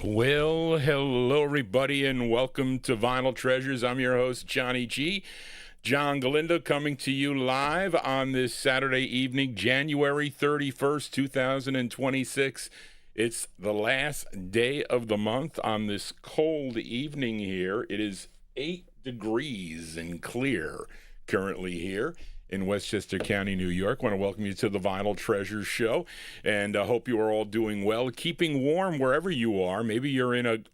Well, hello everybody, and welcome to Vinyltreasures. I'm your host, Johnny G. John Galindo, coming to you live on this Saturday evening, January 31st, 2026. It's the last day of the month on this cold evening here. It is 8 degrees and clear currently here in Westchester County, New York. I want to welcome you to the Vinyltreasure show, and I hope you are all doing well, keeping warm wherever you are. Maybe you're in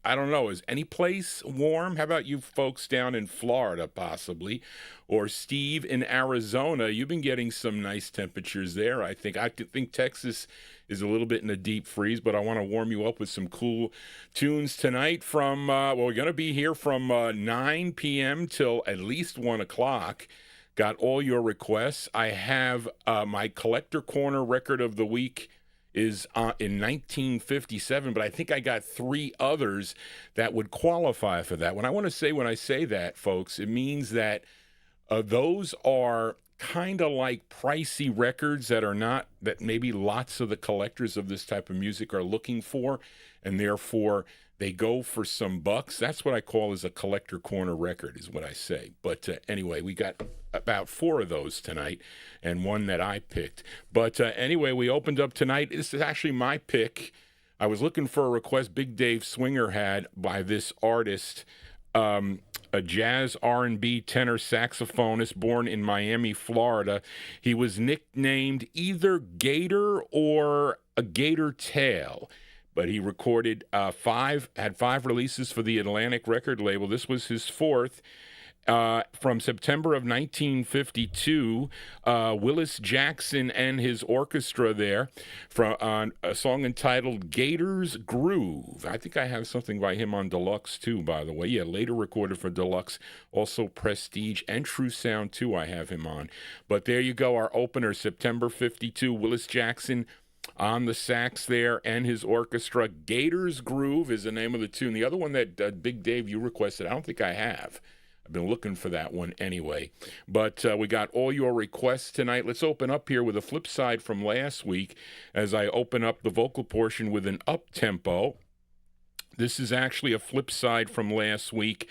I don't know, is any place warm? How about you folks down in Florida, possibly, or Steve in Arizona? You've been getting some nice temperatures there. I think Texas is a little bit in a deep freeze, but I want to warm you up with some cool tunes tonight from, we're going to be here from 9 p.m. till at least 1 o'clock. Got all your requests. I have my Collector Corner record of the week is in 1957, but I think I got 3 others that would qualify for that. When I say that, folks, it means that those are kind of like pricey records that maybe lots of the collectors of this type of music are looking for, and therefore they go for some bucks. That's what I call as a Collector Corner record, is what I say. But anyway, we got about 4 of those tonight, and one that I picked. But anyway, we opened up tonight. This is actually my pick. I was looking for a request Big Dave Swinger had by this artist, a jazz R&B tenor saxophonist born in Miami, Florida. He was nicknamed either Gator or a Gator Tail, but he recorded had 5 releases for the Atlantic record label. This was his 4th. From September of 1952, Willis Jackson and his orchestra there on a song entitled Gator's Groove. I think I have something by him on Deluxe too, by the way. Yeah, later recorded for Deluxe, also Prestige and True Sound too, I have him on. But there you go, our opener, September 52, Willis Jackson on the sax there and his orchestra. Gator's Groove is the name of the tune. The other one that Big Dave, you requested, I don't think I have. I've been looking for that one anyway. But we got all your requests tonight. Let's open up here with a flip side from last week as I open up the vocal portion with an Uptempo. This is actually a flip side from last week.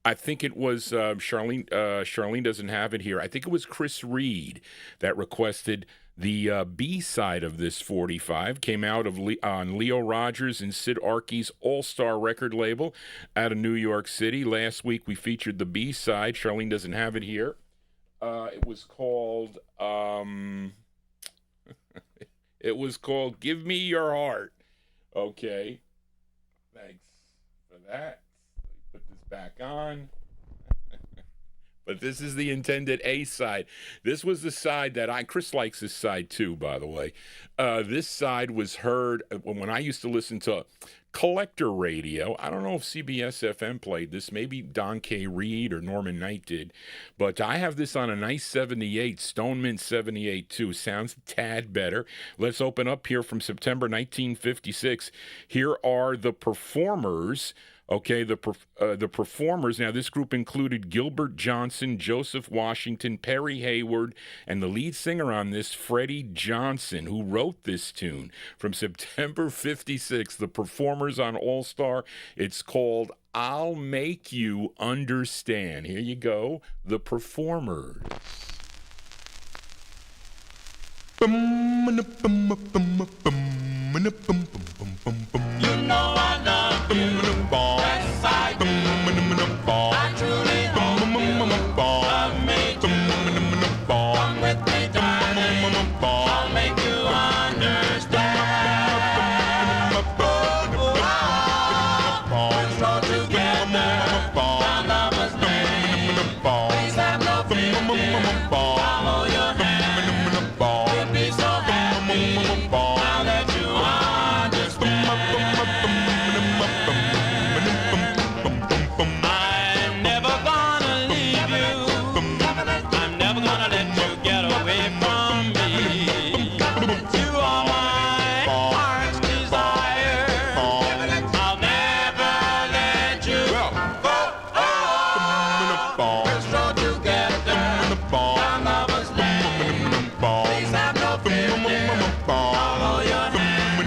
I think it was Charlene. Charlene doesn't have it here. I think it was Chris Reed that requested the B side of this 45. Came out on Leo Rogers and Sid Archie's All-Star record label out of New York City. Last week we featured the B side. Charlene doesn't have it here. It was called it was called Give Me Your Heart. Okay. Thanks for that. Let me put this back on. But this is the intended A side. This was the side that Chris likes this side too, by the way. This side was heard when I used to listen to collector radio. I don't know if CBS FM played this. Maybe Don K. Reed or Norman Knight did. But I have this on a nice 78, Stone Mint 78 too. Sounds a tad better. Let's open up here from September 1956. Here are the Performers. Okay, the Performers. Now, this group included Gilbert Johnson, Joseph Washington, Perry Hayward, and the lead singer on this, Freddie Johnson, who wrote this tune from September 56. The Performers on All Star. It's called I'll Make You Understand. Here you go, the Performers. You know I love you, yes I do. I truly hope you love me too. Come with me, darling, I'll make you understand. We'll stroll together down Lover's Lane. Please have no fear, dear. Follow your hand. We'll be so happy now that you understand. I'm never gonna leave you. I'm never gonna let you get away from me. You are my heart's desire. I'll never let you go. We'll stroll together down Lover's Lane. Please have no fear, dear. Follow your hand.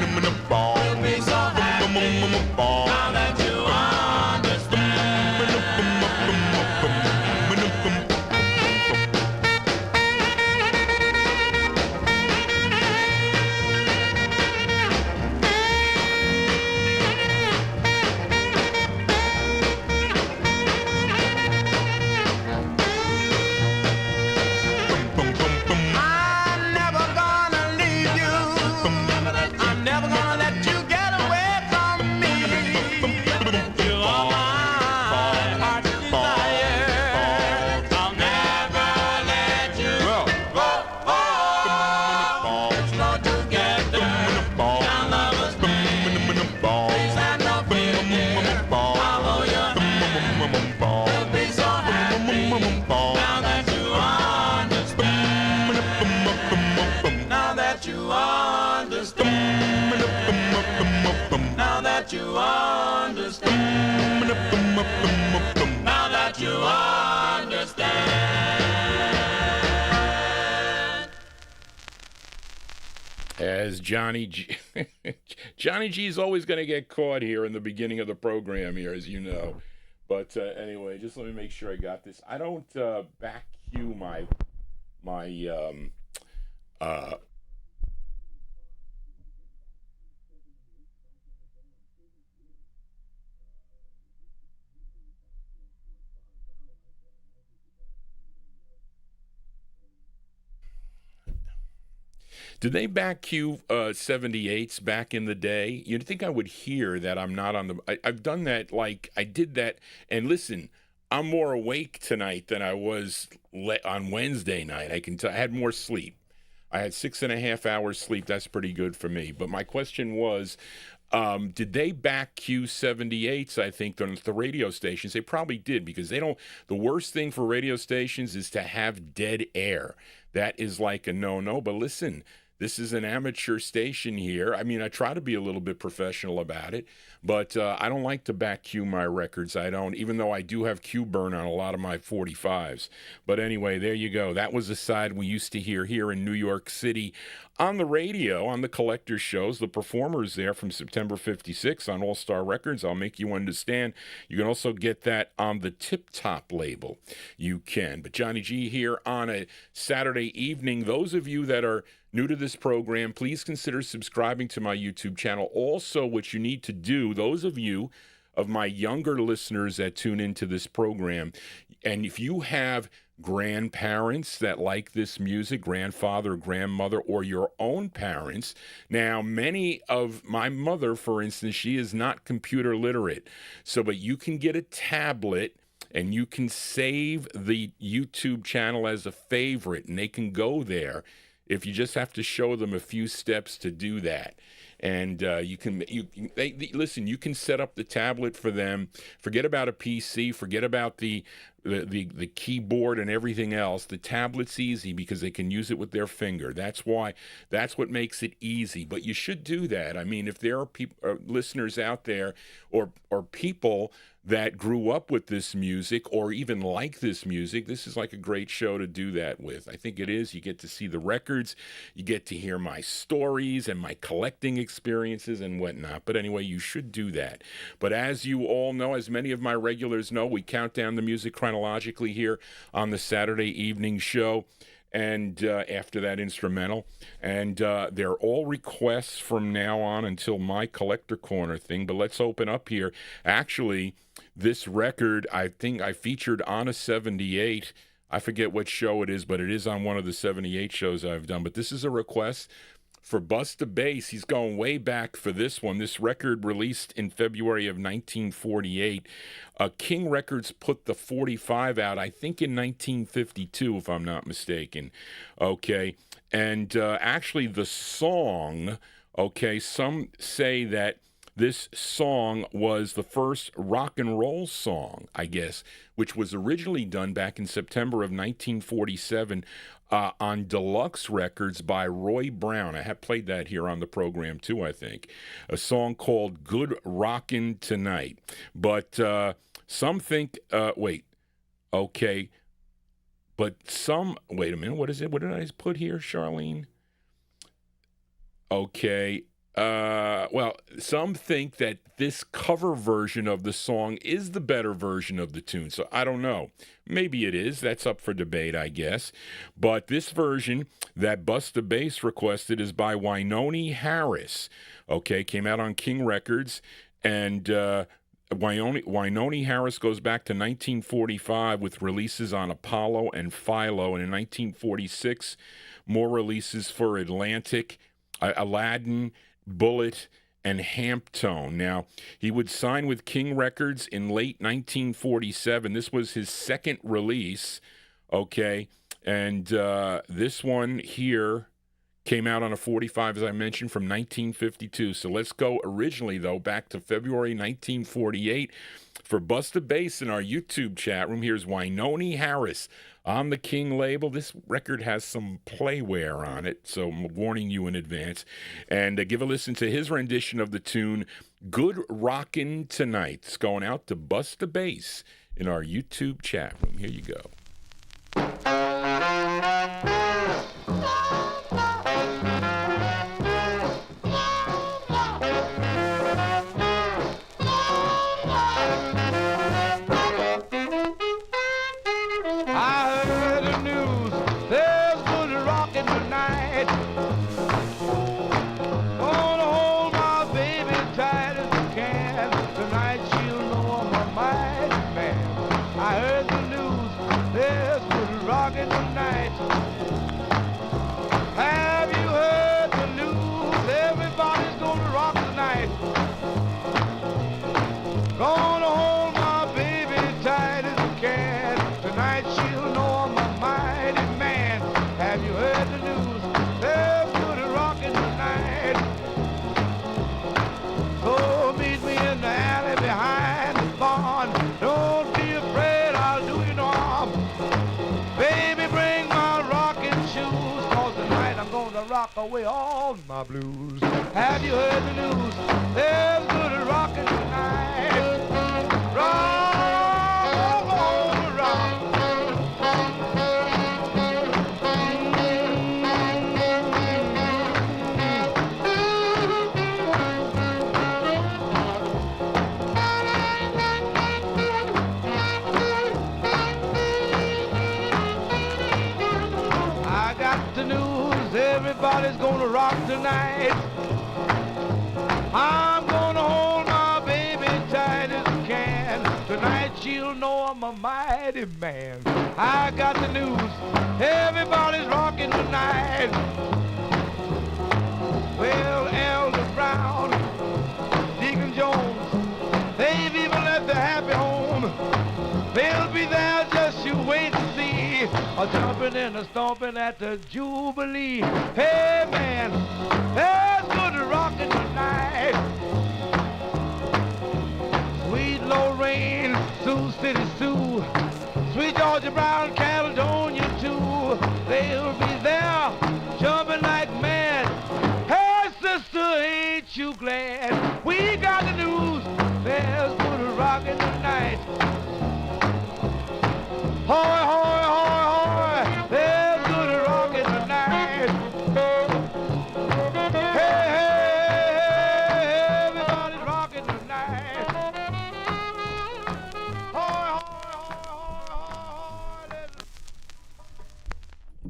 We'll be so happy now that you understand. I'm never gonna leave you. I'm never gonna let you get away from me. You are my heart's desire. I'll never let you go. Let's go together down Lover's Lane. Please have no fear, dear. Follow your hand. We'll be so happy now that you understand. Now that you understand. Now that you understand. Now that you understand. As Johnny G. Johnny G is always going to get caught here in the beginning of the program here, as you know. But anyway, just let me make sure I got this. I don't back cue my Did they back cue 78s back in the day? You'd think I would hear that I'm not on the... I've done that, like, I did that. And listen, I'm more awake tonight than I was on Wednesday night. I can tell I had more sleep. I had 6.5 hours sleep. That's pretty good for me. But my question was, did they back cue 78s, I think, on the radio stations? They probably did, because they don't... The worst thing for radio stations is to have dead air. That is like a no-no. But listen, this is an amateur station here. I mean, I try to be a little bit professional about it, but I don't like to back cue my records. I don't, even though I do have cue burn on a lot of my 45s. But anyway, there you go. That was the side we used to hear here in New York City on the radio, on the collector shows. The Performers there from September 56 on All Star Records. I'll Make You Understand. You can also get that on the Tip Top label. You can. But Johnny G here on a Saturday evening. Those of you that are new to this program, please consider subscribing to my YouTube channel. Also, what you need to do, those of you of my younger listeners that tune into this program, and if you have grandparents that like this music, grandfather, grandmother, or your own parents. Now, many of my mother, for instance, she is not computer literate. So, but you can get a tablet and you can save the YouTube channel as a favorite, and they can go there if you just have to show them a few steps to do that. And listen, you can set up the tablet for them. Forget about a PC, forget about the keyboard and everything else. The tablet's easy because they can use it with their finger. That's what makes it easy. But you should do that. I mean, if there are listeners out there or people that grew up with this music or even like this music, this is like a great show to do that with. I think it is. You get to see the records, you get to hear my stories and my collecting experiences and whatnot. But anyway, you should do that. But as you all know, as many of my regulars know, we count down the music chronologically here on the Saturday evening show. And after that instrumental, and they're all requests from now on until my collector corner thing. But let's open up here. Actually, this record, I think I featured on a 78. I forget what show it is, but it is on one of the 78 shows I've done. But this is a request for Busta Bass. He's going way back for this one. This record released in February of 1948. King Records put the 45 out, I think in 1952, if I'm not mistaken. Okay. And actually the song, okay, some say that this song was the first rock and roll song, I guess, which was originally done back in September of 1947 on Deluxe Records by Roy Brown. I have played that here on the program too, I think. A song called Good Rockin' Tonight. But some think, wait a minute, what is it? What did I put here, Charlene? Okay. Well, some think that this cover version of the song is the better version of the tune. So I don't know. Maybe it is. That's up for debate, I guess. But this version that Busta Bass requested is by Wynonie Harris. Okay, came out on King Records. And Wynonie Harris goes back to 1945 with releases on Apollo and Philo. And in 1946, more releases for Atlantic, Aladdin, Bullet, and Hamptone. Now, he would sign with King Records in late 1947. This was his second release, okay? And this one here came out on a 45, as I mentioned, from 1952. So let's go originally, though, back to February 1948. For Busta Bass in our YouTube chat room, here's Wynonie Harris on the King label. This record has some playware on it, so I'm warning you in advance. And give a listen to his rendition of the tune, Good Rockin' Tonight. It's going out to Busta Bass in our YouTube chat room. Here you go. Away all my blues. Have you heard the news? There's good rockin' tonight. Rock, rock. I got the news. Everybody's gonna rock tonight. I'm gonna hold my baby tight as I can. Tonight she'll know I'm a mighty man. I got the news. Everybody's rocking tonight. Well, Elder Brown, Deacon Jones, they've even left the happy home. Well, a jumping and a stomping at the Jubilee. Hey man, there's good rockin' tonight. Sweet Lorraine, Sioux City Sue, sweet Georgia Brown, Caledonia too. They'll be there jumping like mad. Hey sister, ain't you glad? We got the news, there's good rockin' tonight. Hoy, hoy, hoy, hoy, there's good rockin' tonight. Hey, hey, hey, everybody's rockin' tonight. Hoy, hoy, hoy, hoy, hoy,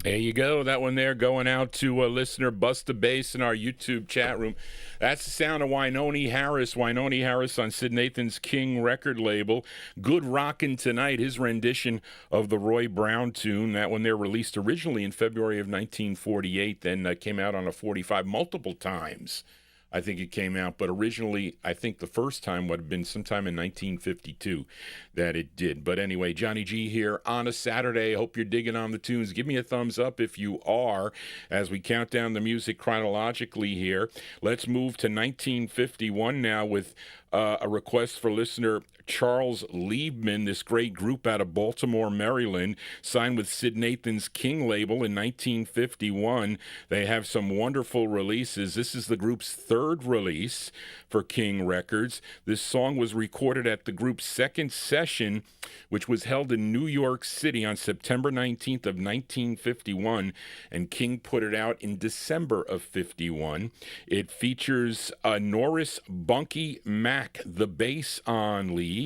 There you go. That one there going out to listener Busta Bass in our YouTube chat room. That's the sound of Wynonie Harris. Wynonie Harris on Sid Nathan's King record label. Good Rockin' Tonight, his rendition of the Roy Brown tune. That one there released originally in February of 1948, then came out on a 45 multiple times. I think it came out, but originally, I think the first time would have been sometime in 1952 that it did. But anyway, Johnny G here on a Saturday. Hope you're digging on the tunes. Give me a thumbs up if you are as we count down the music chronologically here. Let's move to 1951 now with a request for listener Charles Liebman, this great group out of Baltimore, Maryland, signed with Sid Nathan's King label in 1951. They have some wonderful releases. This is the group's third release for King Records. This song was recorded at the group's second session, which was held in New York City on September 19th of 1951, and King put it out in December of 51. It features Norris Bunky Mack, the bass on lead,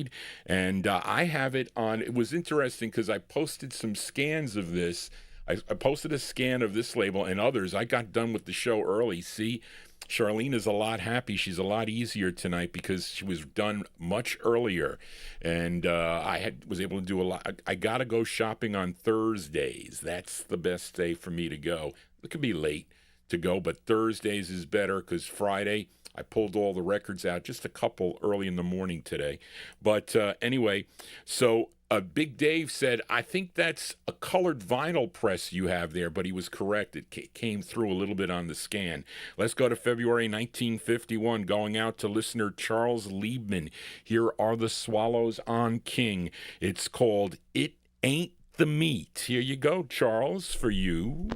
and I have it on. It was interesting because I posted some scans of this. I posted a scan of this label and others. I got done with the show early. See, Charlene is a lot happy. She's a lot easier tonight because she was done much earlier, and was able to do a lot. I got to go shopping on Thursdays. That's the best day for me to go. It could be late to go, but Thursdays is better because Friday I pulled all the records out, just a couple early in the morning today. But anyway, so Big Dave said, I think that's a colored vinyl press you have there, but he was correct. It came through a little bit on the scan. Let's go to February 1951, going out to listener Charles Liebman. Here are the Swallows on King. It's called It Ain't the Meat. Here you go, Charles, for you.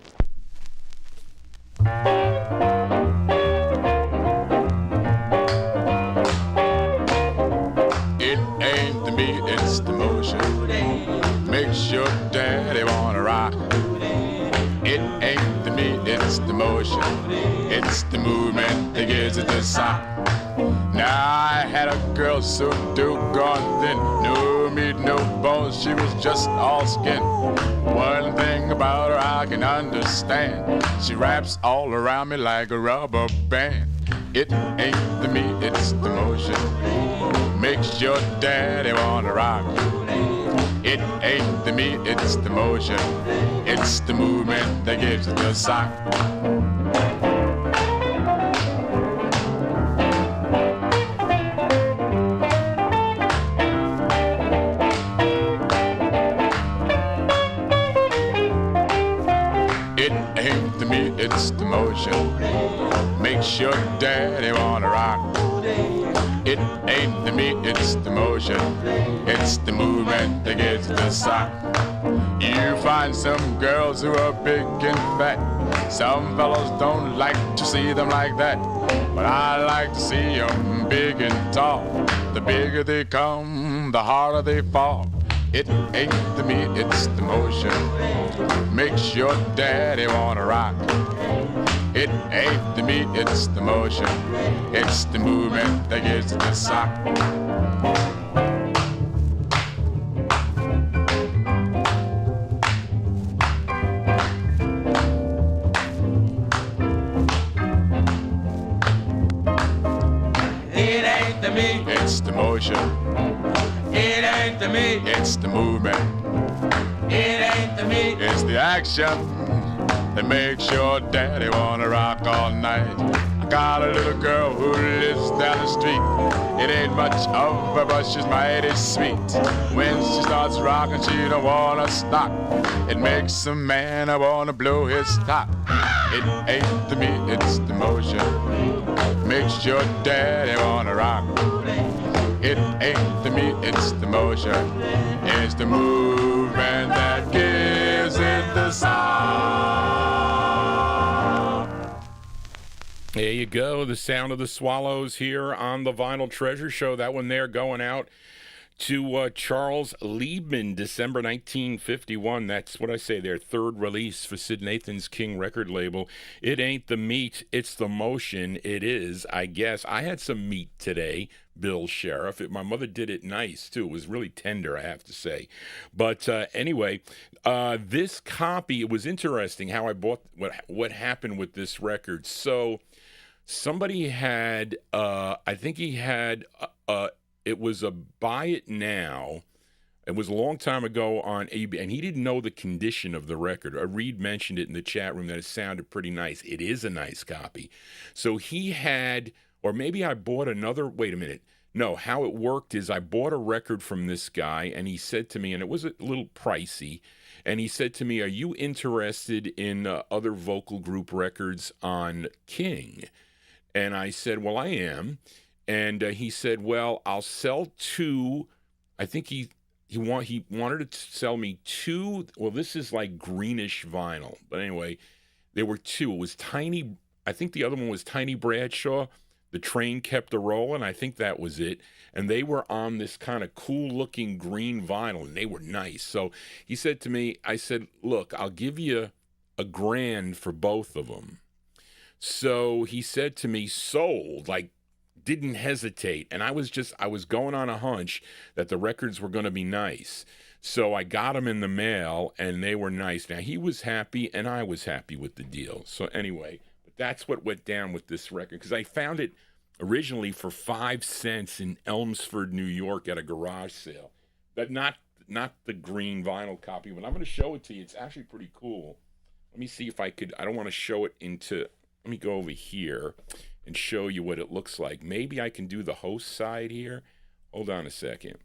It ain't the meat, it's the motion. Makes your daddy wanna rock. It ain't the meat, it's the motion. It's the movement that gives it the sock. Now I had a girl so doggone thin, no meat, no bones, she was just all skin. One thing about her I can understand, she wraps all around me like a rubber band. It ain't the meat, it's the motion. Makes your daddy wanna rock. It ain't the meat, it's the motion. It's the movement that gives it the sock. It ain't the meat, it's the motion. Makes your daddy wanna rock. It ain't the meat, it's the motion. It's the movement that gives the sock. You find some girls who are big and fat. Some fellows don't like to see them like that. But I like to see them big and tall. The bigger they come, the harder they fall. It ain't the meat, it's the motion. Makes your daddy wanna rock. It ain't the meat, it's the motion. It's the movement that gives it the sock. It ain't the meat, It's the motion. it ain't the meat, It's the movement. it ain't the meat. It's the action that makes your daddy wanna rock all night. I got a little girl who lives down the street. It ain't much of her, but she's mighty sweet. When she starts rocking, she don't wanna stop. It makes a man wanna blow his top. It ain't the beat, it's the motion. Makes your daddy wanna rock. It ain't the beat, it's the motion. It's the movement that gives it the sound. There you go, the sound of the Swallows here on the Vinyl Treasure Show. That one there going out to Charles Liebman, December 1951. That's what I say, their third release for Sid Nathan's King record label. It ain't the meat, it's the motion. It is, I guess. I had some meat today, Bill Sheriff. My mother did it nice, too. It was really tender, I have to say. But anyway, this copy, it was interesting how I bought, what happened with this record. So somebody had, I think he had... it was a buy it now. It was a long time ago on eBay, and he didn't know the condition of the record. Reed mentioned it in the chat room that it sounded pretty nice. It is a nice copy. So he had, or maybe I bought another, wait a minute. No, how it worked is I bought a record from this guy, and he said to me, and it was a little pricey, and he said to me, are you interested in other vocal group records on King? And I said, well, I am. And he said, well, I'll sell two. I think he wanted to sell me two. Well, this is like greenish vinyl. But anyway, there were two. It was Tiny. I think the other one was Tiny Bradshaw. The Train Kept a Rollin'. I think that was it. And they were on this kind of cool-looking green vinyl, and they were nice. So he said to me, I said, look, I'll give you $1,000 for both of them. So he said to me, sold, like, didn't hesitate, and I was going on a hunch that the records were going to be nice. So I got them in the mail, and they were nice. Now, he was happy, and I was happy with the deal. So anyway, but that's what went down with this record, because I found it originally for 5 cents in Elmsford, New York, at a garage sale. But not the green vinyl copy, but I'm going to show it to you. It's actually pretty cool. Let me see if I could. I don't want to show it into. Let me go over here and show you what it looks like. Maybe I can do the host side here. Hold on a second.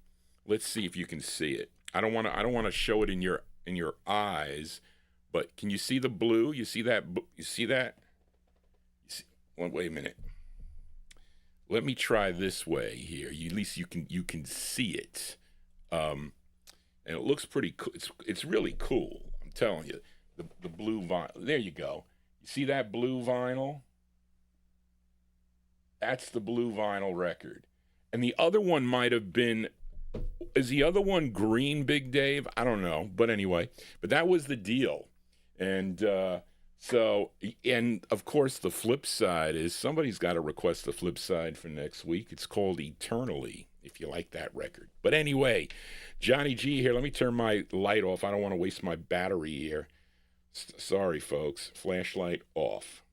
Let's see if you can see it. I don't want to show it in your eyes, but can you see the blue? You see that? You see that? Well, wait a minute. Let me try this way here. At least you can see it, and it looks pretty cool. It's really cool. I'm telling you, the blue vinyl. There you go. You see that blue vinyl? That's the blue vinyl record. And the other one might have been, is the other one green, Big Dave? I don't know. But anyway, but that was the deal. And and of course, the flip side is somebody's got to request the flip side for next week. It's called Eternally, if you like that record. But anyway, Johnny G here. Let me turn my light off. I don't want to waste my battery here. Sorry, folks. Flashlight off.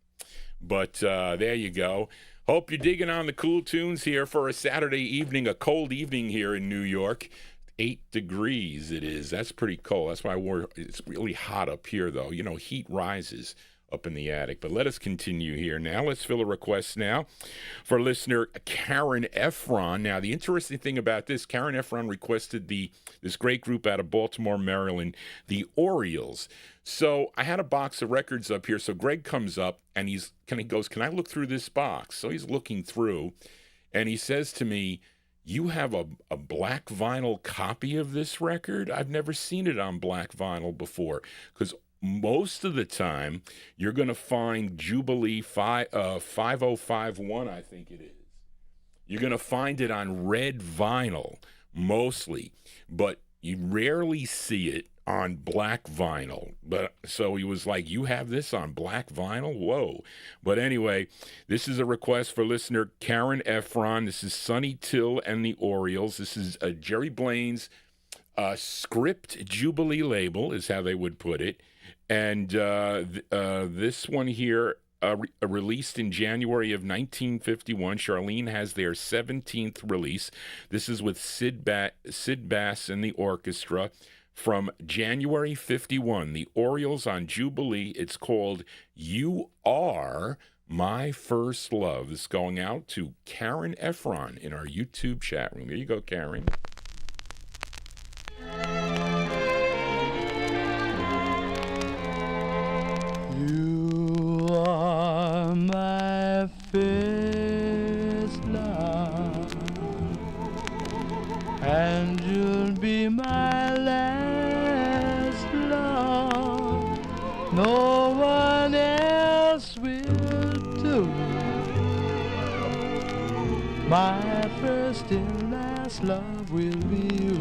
But there you go. Hope you're digging on the cool tunes here for a Saturday evening, a cold evening here in New York. 8 degrees it is. That's pretty cold. That's why it's really hot up here, though. You know, heat rises up in the attic. But let us continue here now. Let's fill a request now for listener Karen Efron. Now, the interesting thing about this, Karen Efron requested this great group out of Baltimore, Maryland, the Orioles. So I had a box of records up here. So Greg comes up and he goes, can I look through this box? So he's looking through and he says to me, you have a black vinyl copy of this record? I've never seen it on black vinyl before. Because most of the time, you're going to find Jubilee 5051, I think it is. You're going to find it on red vinyl, mostly. But you rarely see it on black vinyl. But so he was like, you have this on black vinyl? Whoa. But anyway, this is a request for listener Karen Efron. This is Sonny Till and the Orioles. This is Jerry Blaine's script Jubilee label is how they would put it. And this one here, released in January of 1951. Charlene has their 17th release. This is with Sid Bass and the orchestra. From January 51, the Orioles on Jubilee. It's called You Are My First Love. This is going out to Karen Efron in our YouTube chat room. Here you go, Karen. You are my first love, and you'll be my last love. No one else will do. My first and last love will be you.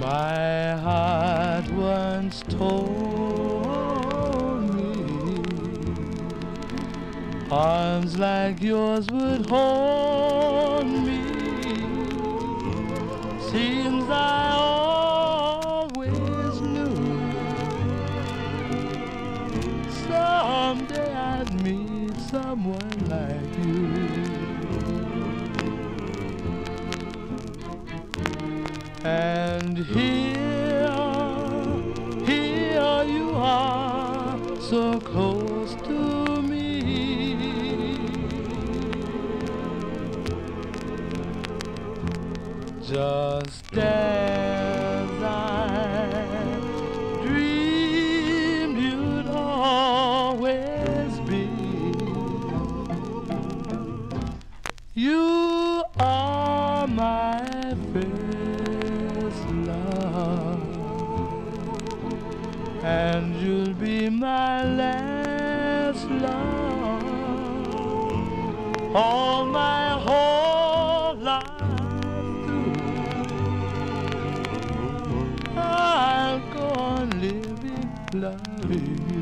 My heart once told me arms like yours would hold me. Seems I always knew someday I'd meet someone like you. And here you are, so close to me. Just as I dreamed you'd always be. You are my first love, and you'll be my last love. All my whole life through, I'll go on living, loving you.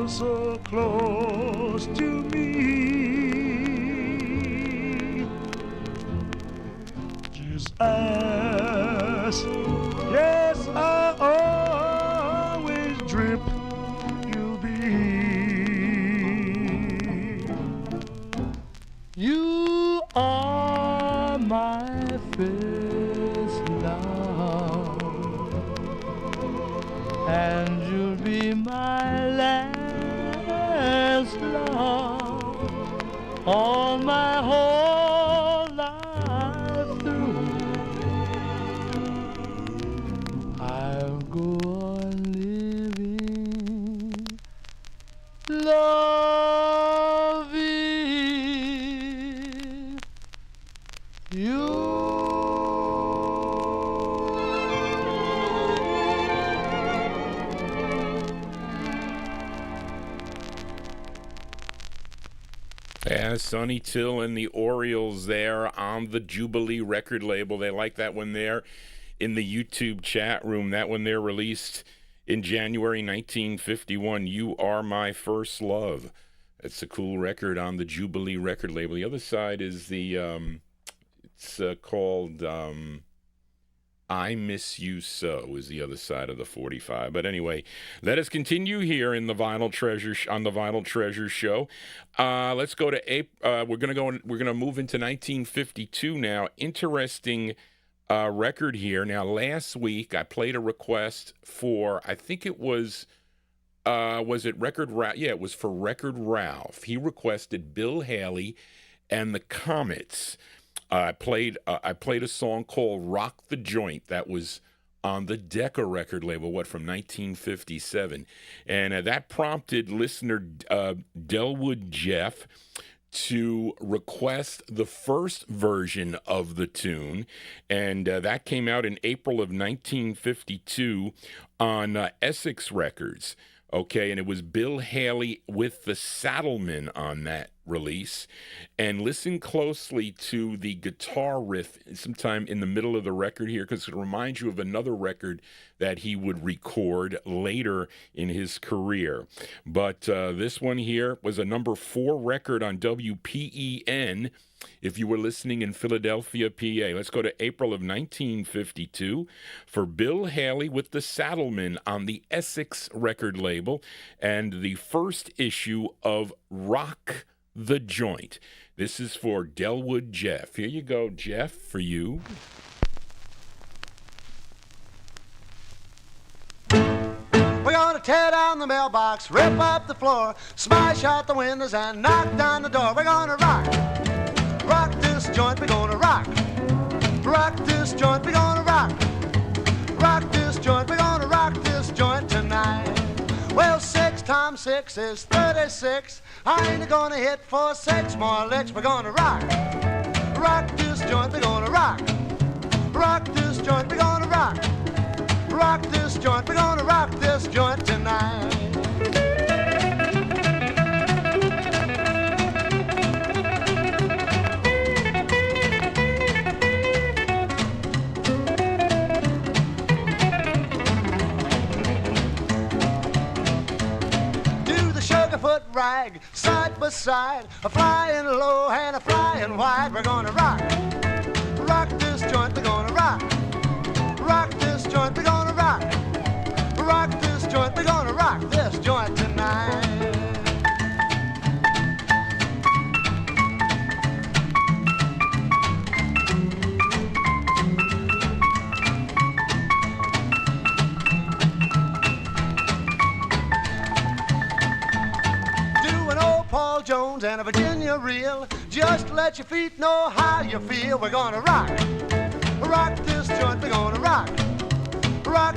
So close to me, just as, yes, I always dreamt you'll be. You are my first love, and you'll be my last love, all my whole life through. I'll go on living, loving you. Yeah, Sonny Till and the Orioles there on the Jubilee record label. They like that one there in the YouTube chat room. That one there released in January 1951. You Are My First Love. That's a cool record on the Jubilee record label. The other side is the, it's called I Miss You So is the other side of the 45. But anyway, let us continue here in the Vinyl Treasure on the Vinyl Treasure show. Let's go to we're gonna move into 1952 now. Interesting record here. Now, last week I played a request for, I think it was it Record Ralph? Yeah, it was for Record Ralph. He requested Bill Haley and the Comets. I played a song called Rock the Joint that was on the Decca record label, from 1957. And that prompted listener Delwood Jeff to request the first version of the tune. And that came out in April of 1952 on Essex Records. Okay, and it was Bill Haley with the Saddlemen on that release. And listen closely to the guitar riff sometime in the middle of the record here, because it reminds you of another record that he would record later in his career. But this one here was a number 4 record on WPEN if you were listening in Philadelphia, PA. Let's go to April of 1952 for Bill Haley with the Saddlemen on the Essex record label and the first issue of Rock The Joint. This is for Delwood Jeff. Here you go, Jeff, for you. We're gonna tear down the mailbox, rip up the floor, smash out the windows and knock down the door. We're gonna rock this joint, we're gonna rock this joint, we're gonna rock this joint, we're gonna rock this joint tonight. Well, 6 times 6 is 36. I ain't gonna hit for 6 more licks. We're gonna rock this joint, we're gonna rock this joint, we're gonna rock this joint, we're gonna rock this joint tonight. Foot rag, side by side, a flying low and a flying wide. We're gonna rock this joint, we're gonna rock this joint, we're gonna rock this joint, we're gonna rock this joint tonight. Jones and a Virginia reel. Just let your feet know how you feel. We're gonna rock this joint, we're gonna rock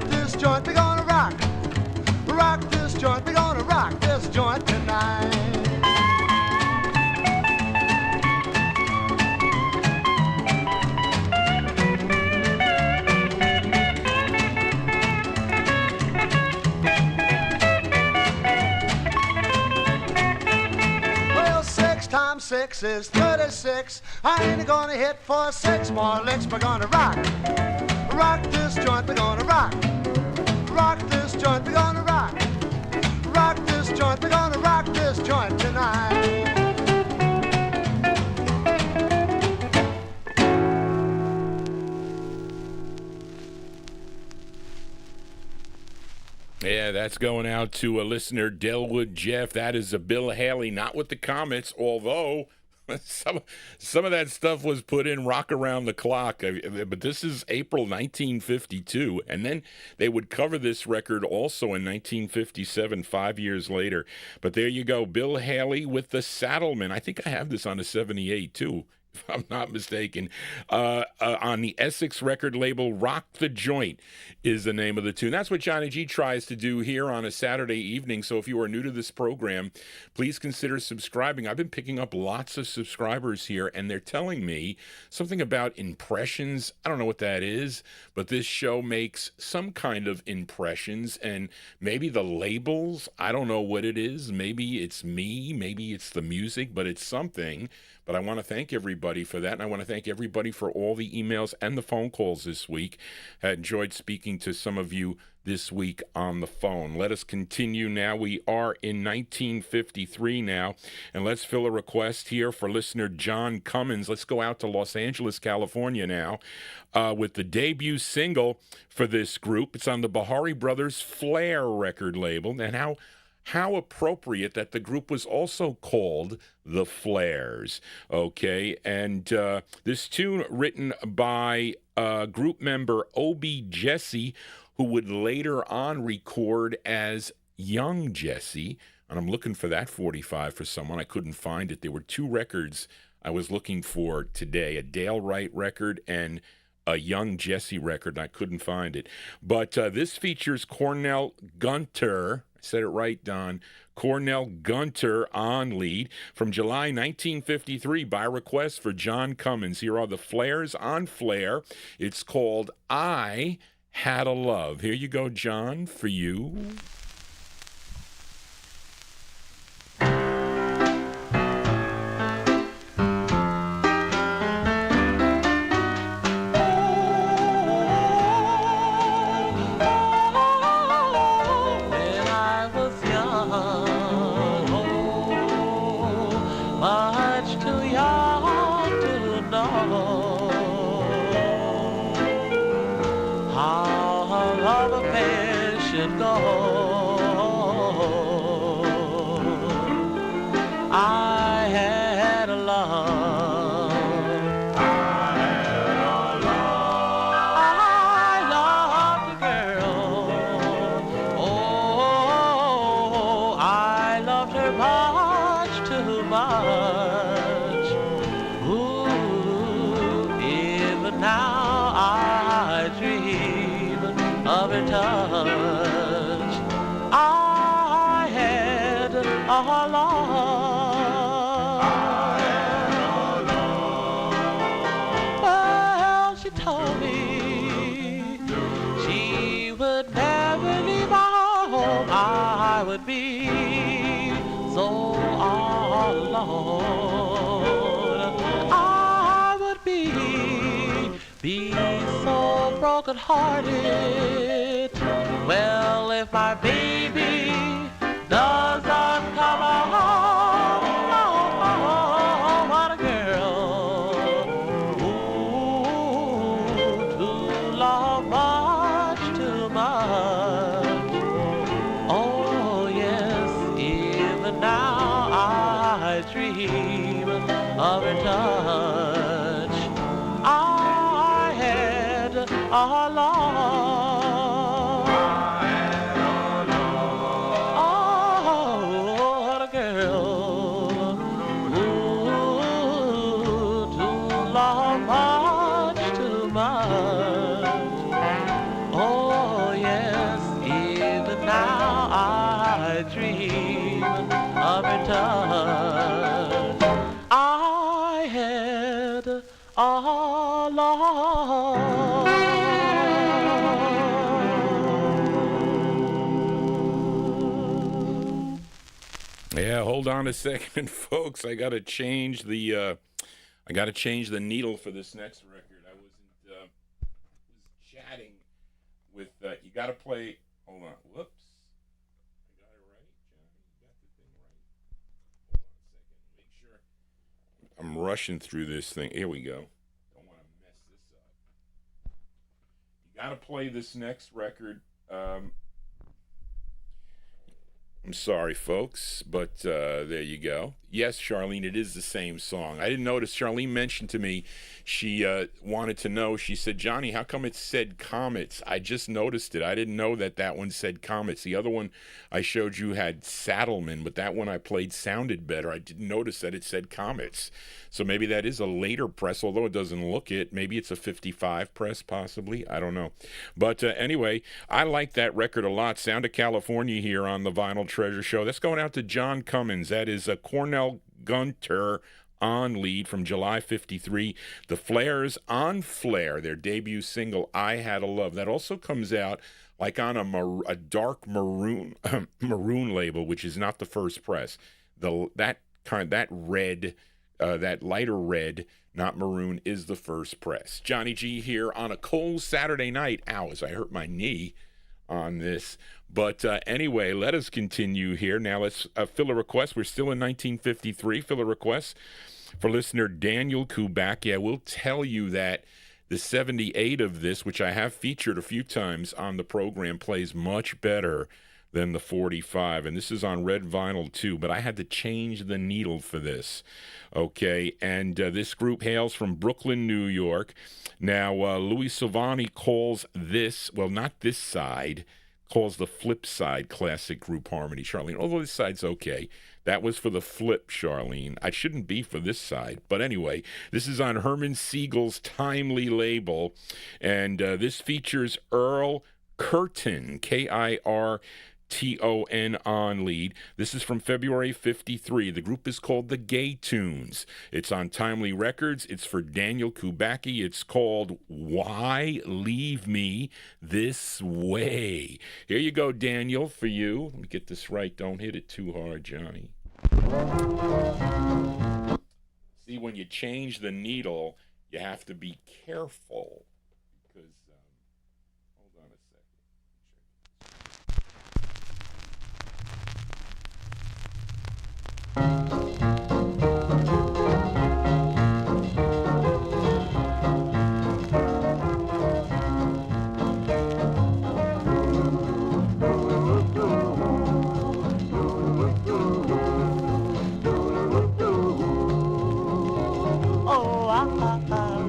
this joint, we're gonna rock this joint, we're gonna rock this joint tonight. Times 6 is 36. I ain't gonna hit for 6 more licks. We're gonna rock this joint, we're gonna rock this joint, we're gonna rock this joint, we're gonna rock this joint tonight. Yeah, that's going out to a listener, Delwood Jeff. That is a Bill Haley, not with the comments, although some of that stuff was put in Rock Around the Clock. But this is April 1952, and then they would cover this record also in 1957, 5 years later. But there you go, Bill Haley with the Saddlemen. I think I have this on a 78, too, if I'm not mistaken. On the Essex record label, Rock the Joint is the name of the tune. That's what Johnny G tries to do here on a Saturday evening. So if you are new to this program, please consider subscribing. I've been picking up lots of subscribers here, and they're telling me something about impressions. I don't know what that is, but this show makes some kind of impressions, and maybe the labels, I don't know what it is. Maybe it's me, maybe it's the music, but it's something. But I want to thank everybody for that, and I want to thank everybody for all the emails and the phone calls this week. I enjoyed speaking to some of you this week on the phone. Let us continue now. We are in 1953 now, and let's fill a request here for listener John Cummins. Let's go out to Los Angeles, California now with the debut single for this group. It's on the Bahari Brothers Flair record label, and how appropriate that the group was also called the Flairs, okay? And this tune written by group member Obie Jesse, who would later on record as Young Jesse. And I'm looking for that 45 for someone. I couldn't find it. There were 2 records I was looking for today, a Dale Wright record and a Young Jesse record, and I couldn't find it. But this features Cornell Gunter. I said it right, Don. Cornell Gunter on lead from July 1953 by request for John Cummins. Here are the Flairs on Flair. It's called I Had a Love. Here you go, John, for you. How a love affair should go. much too much. Ooh, even now I dream of her touch. I had a love. Well, she told me she would never leave our home. I would be so all alone. I would be so broken-hearted. Well, if my baby doesn't come home, oh, what a girl. Ooh, to love much too much. Oh, yes, even now I dream of her touch. I had a love. I had a love. Yeah, hold on a second, folks. I gotta change the needle for this next record. I was chatting with you gotta play. Hold on. Whoops. I got it right, Johnny. You got the thing right. Hold on a second. Make sure. I'm rushing through this thing. Here we go. Don't want to mess this up. You got to play this next record. I'm sorry, folks, but there you go. Yes, Charlene, it is the same song. I didn't notice. Charlene mentioned to me she wanted to know. She said, Johnny, how come it said Comets? I just noticed it. I didn't know that one said Comets. The other one I showed you had Saddlemen, but that one I played sounded better. I didn't notice that it said Comets. So maybe that is a later press, although it doesn't look it. Maybe it's a 55 press, possibly. I don't know. But anyway, I like that record a lot. Sound of California here on the Vinyltreasure Show. That's going out to John Cummins. That is Cornell Gunter on lead from July 53. The Flares on Flare, their debut single, I Had a Love. That also comes out like on a dark maroon maroon label, which is not the first press. That lighter red, not maroon, is the first press. Johnny G here on a cold Saturday night. Ow, as I hurt my knee on this. But anyway, let us continue here. Now let's fill a request. We're still in 1953. Fill a request for listener Daniel Kubak. Yeah, we'll tell you that the 78 of this, which I have featured a few times on the program, plays much better than the 45. And this is on red vinyl too, but I had to change the needle for this. Okay, and this group hails from Brooklyn, New York. Now, Louis Silvani calls this, well, not this side, calls the flip side classic group harmony, Charlene. Although this side's okay. That was for the flip, Charlene. I shouldn't be for this side. But anyway, this is on Herman Siegel's Timely label. And this features Earl Curtin, Kirton on lead. This is from February 53. The group is called the Gay Tunes. It's on Timely Records. It's for Daniel Kubacki. It's called Why Leave Me This Way. Here you go, Daniel, for you. Let me get this right. Don't hit it too hard, Johnny. See, when you change the needle, you have to be careful. Because, hold on a second.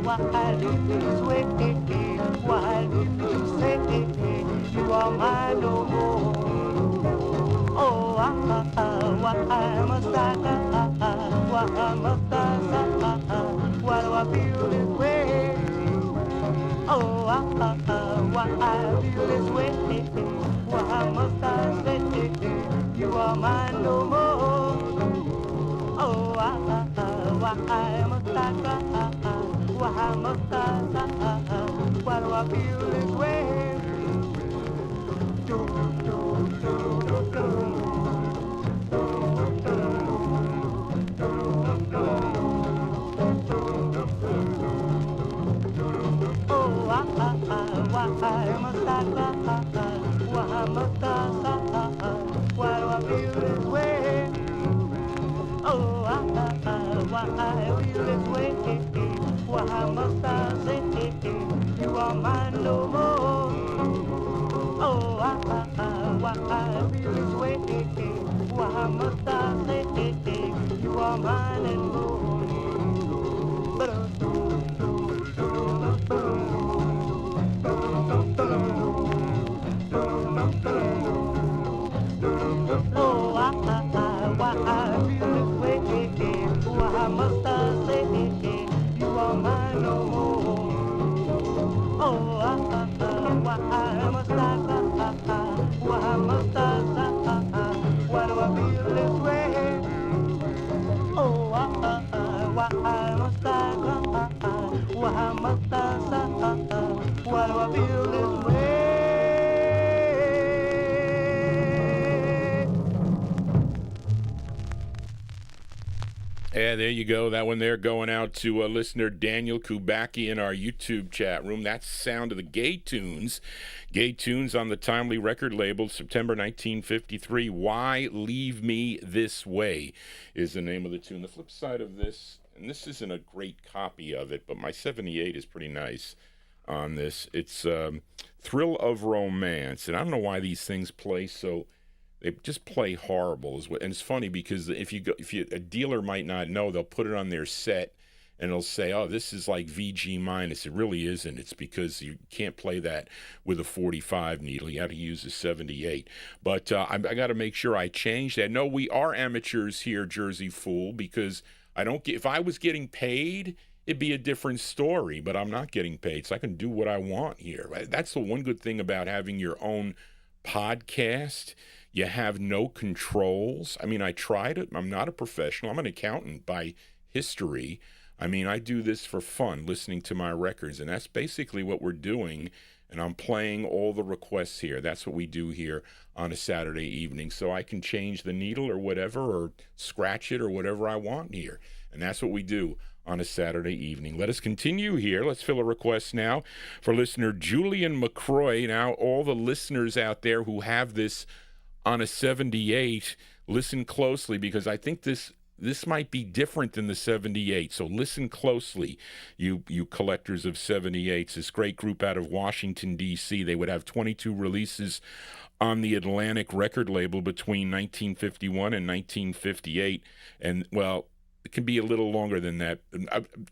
Why leave me this way? why must I, why must I, why do I feel this way? Oh, why I feel this way? Why must I say you are mine no more? Oh, why must I, why must I, why do I feel this way? Why do I feel this way? Oh, why I feel this way? Why must I say you are mine no more? Oh, why I feel this way? Why must I say you are mine and more? Oh, why I feel this way? Why must I say you are mine no more? Oh, why must I? Why must I? Why do I feel this way? Oh, why must I? Why must I? Why do I feel this way? Yeah, there you go. That one there going out to listener Daniel Kubacki in our YouTube chat room. That's the sound of the Gay Tunes. Gay Tunes on the Timely record label, September 1953. Why Leave Me This Way is the name of the tune. The flip side of this, and this isn't a great copy of it, but my 78 is pretty nice on this. It's Thrill of Romance. And I don't know why these things play so... They just play horrible, and it's funny because if a dealer might not know, they'll put it on their set, and they'll say, "Oh, this is like VG minus." It really isn't. It's because you can't play that with a 45 needle. You have to use a 78. But I got to make sure I change that. No, we are amateurs here, Jersey Fool, because I don't get. If I was getting paid, it'd be a different story. But I'm not getting paid, so I can do what I want here. Right? That's the one good thing about having your own podcast. You have no controls. I mean, I tried it. I'm not a professional. I'm an accountant by history. I mean, I do this for fun, listening to my records, and that's basically what we're doing, and I'm playing all the requests here. That's what we do here on a Saturday evening, so I can change the needle or whatever, or scratch it or whatever I want here, and that's what we do on a Saturday evening. Let us continue here. Let's fill a request now for listener Julian McCroy. Now, all the listeners out there who have this on a 78, listen closely, because I think this might be different than the 78. So listen closely, you collectors of 78s. This great group out of Washington, D.C., they would have 22 releases on the Atlantic record label between 1951 and 1958. And, well, it can be a little longer than that,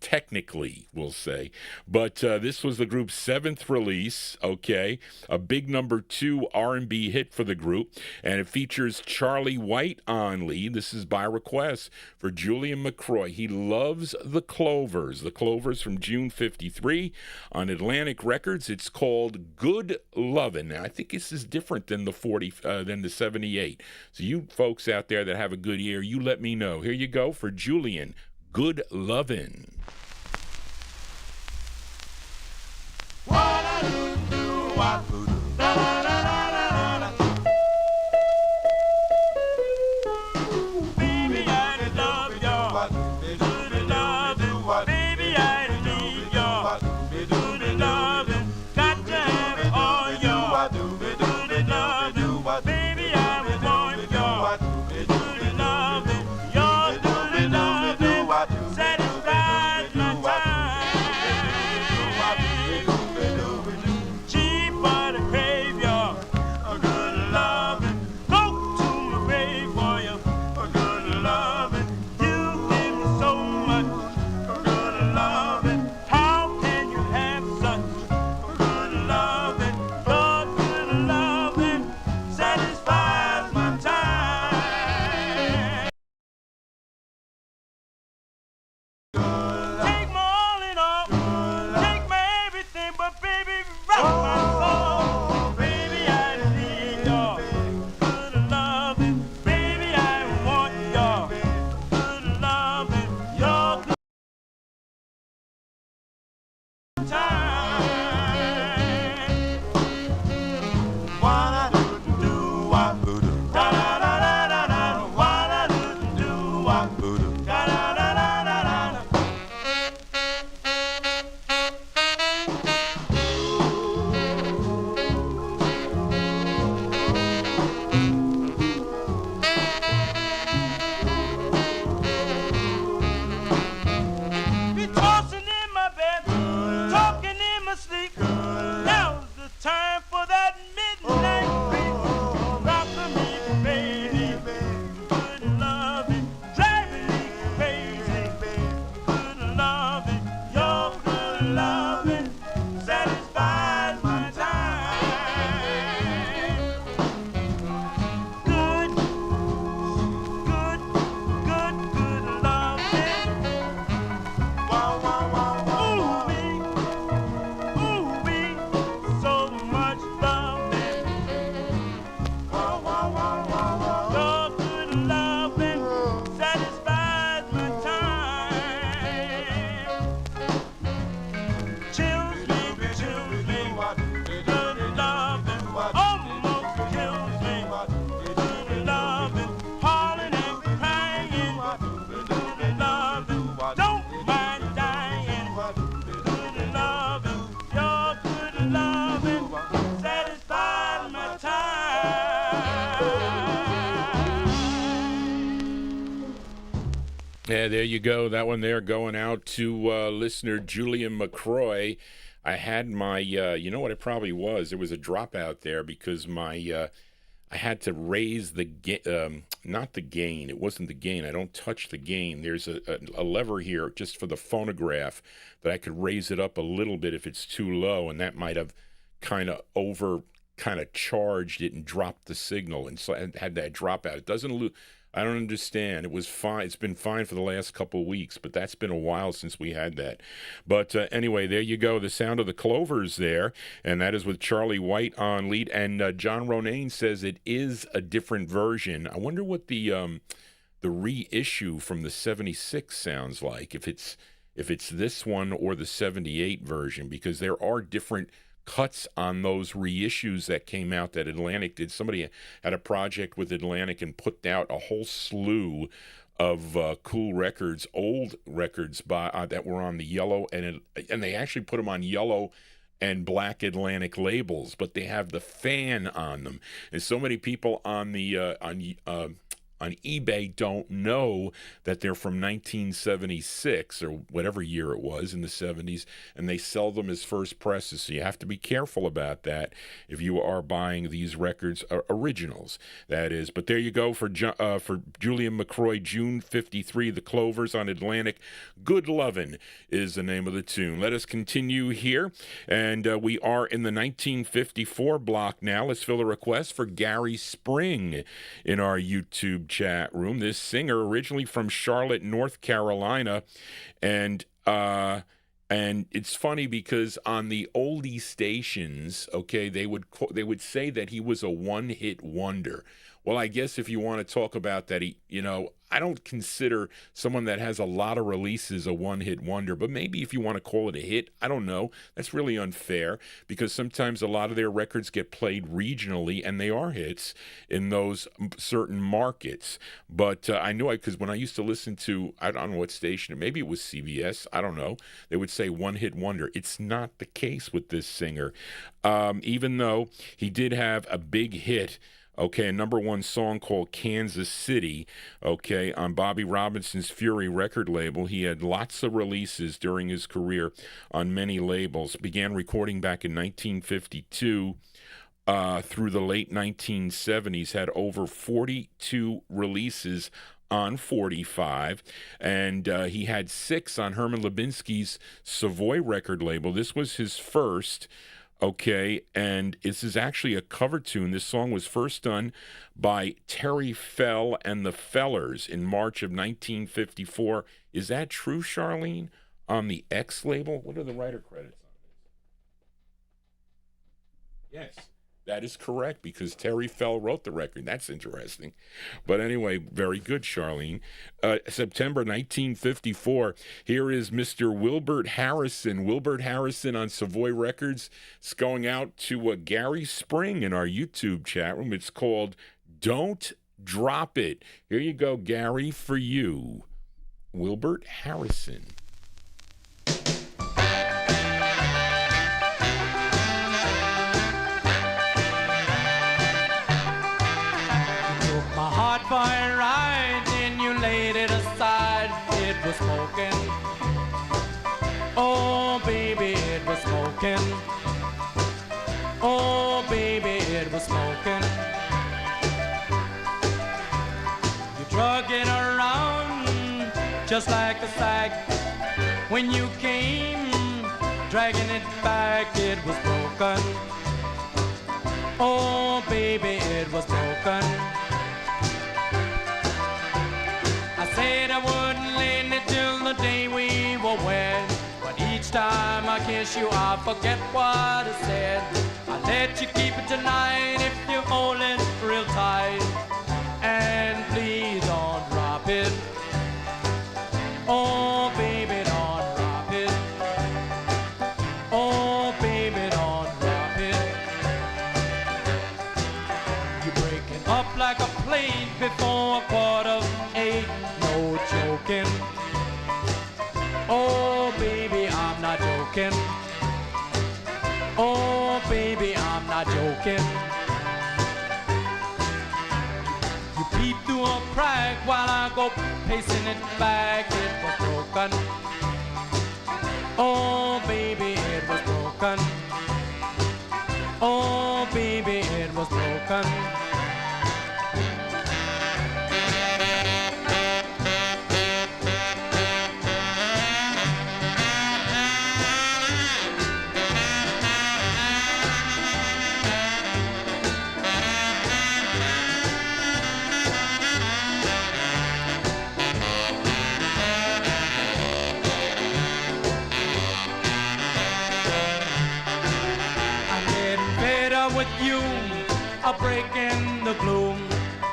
technically, we'll say. But this was the group's 7th release, okay? A big #2 R&B hit for the group. And it features Charlie White on lead. This is by request for Julian McCroy. He loves the Clovers. The Clovers from June 53 on Atlantic Records. It's called Good Lovin'. Now, I think this is different than the 78. So you folks out there that have a good ear, you let me know. Here you go for Julian. Good Lovin'. Cheap butter. Yeah, there you go. That one there going out to listener Julian McCroy. I had my, you know what it probably was? There was a dropout there because my, I had to raise the, not the gain. It wasn't the gain. I don't touch the gain. There's a lever here just for the phonograph that I could raise it up a little bit if it's too low, and that might have kind of charged it and dropped the signal, and so I had that dropout. It doesn't lose. I don't understand. It was fine. It's been fine for the last couple of weeks, but that's been a while since we had that. But anyway, there you go. The sound of the Clovers there, and that is with Charlie White on lead. And John Ronayne says it is a different version. I wonder what the reissue from the '76 sounds like. If it's this one or the '78 version, because there are different cuts on those reissues that came out that Atlantic did. Somebody had a project with Atlantic and put out a whole slew of cool records, old records by that were on the yellow, and they actually put them on yellow and black Atlantic labels, but they have the fan on them. And so many people on the on eBay don't know that they're from 1976 or whatever year it was in the 70s, and they sell them as first presses. So you have to be careful about that if you are buying these records, originals, that is. But there you go for Julian McCroy, June 53, The Clovers on Atlantic. Good Lovin' is the name of the tune. Let us continue here, and we are in the 1954 block now. Let's fill a request for Gary Spring in our YouTube chat room. This singer originally from Charlotte, North Carolina, and it's funny because on the oldie stations, okay, they would say that he was a one-hit wonder. Well, I guess if you want to talk about that, I don't consider someone that has a lot of releases a one-hit wonder, but maybe if you want to call it a hit, I don't know. That's really unfair because sometimes a lot of their records get played regionally, and they are hits in those certain markets. But I knew because when I used to listen to, I don't know what station, maybe it was CBS, I don't know, they would say one-hit wonder. It's not the case with this singer, even though he did have a big hit. Okay, a number one song called Kansas City, okay, on Bobby Robinson's Fury record label. He had lots of releases during his career on many labels. Began recording back in 1952 through the late 1970s. Had over 42 releases on 45, and he had 6 on Herman Lubinsky's Savoy record label. This was his first. Okay, and this is actually a cover tune. This song was first done by Terry Fell and the Fellers in March of 1954. Is that true, Charlene? On the X label? What are the writer credits on this? Yes, that is correct because Terry Fell wrote the record. That's interesting. But anyway, very good, Charlene. September 1954, here is Mr. Wilbert Harrison. Wilbert Harrison on Savoy Records. It's going out to Gary Spring in our YouTube chat room. It's called Don't Drop It. Here you go, Gary, for you. Wilbert Harrison. For a ride, then you laid it aside. It was smoking. Oh, baby, it was smoking. Oh, baby, it was smoking. You drug it around just like a sack. When you came, dragging it back, it was broken. Oh, baby, it was broken. Said I wouldn't lend it till the day we were wed, but each time I kiss you I forget what I said. I let you keep it tonight if you hold it real tight, and please don't drop it. Oh baby, don't drop it. Oh baby, don't drop it. You break it up like a plate before 8:15. No joking. Oh baby, I'm not joking. Oh baby, I'm not joking. You peep through a crack while I go pacing it back. It was broken. Oh, baby, it was broken. Oh, baby, it was broken. You, a break in the gloom,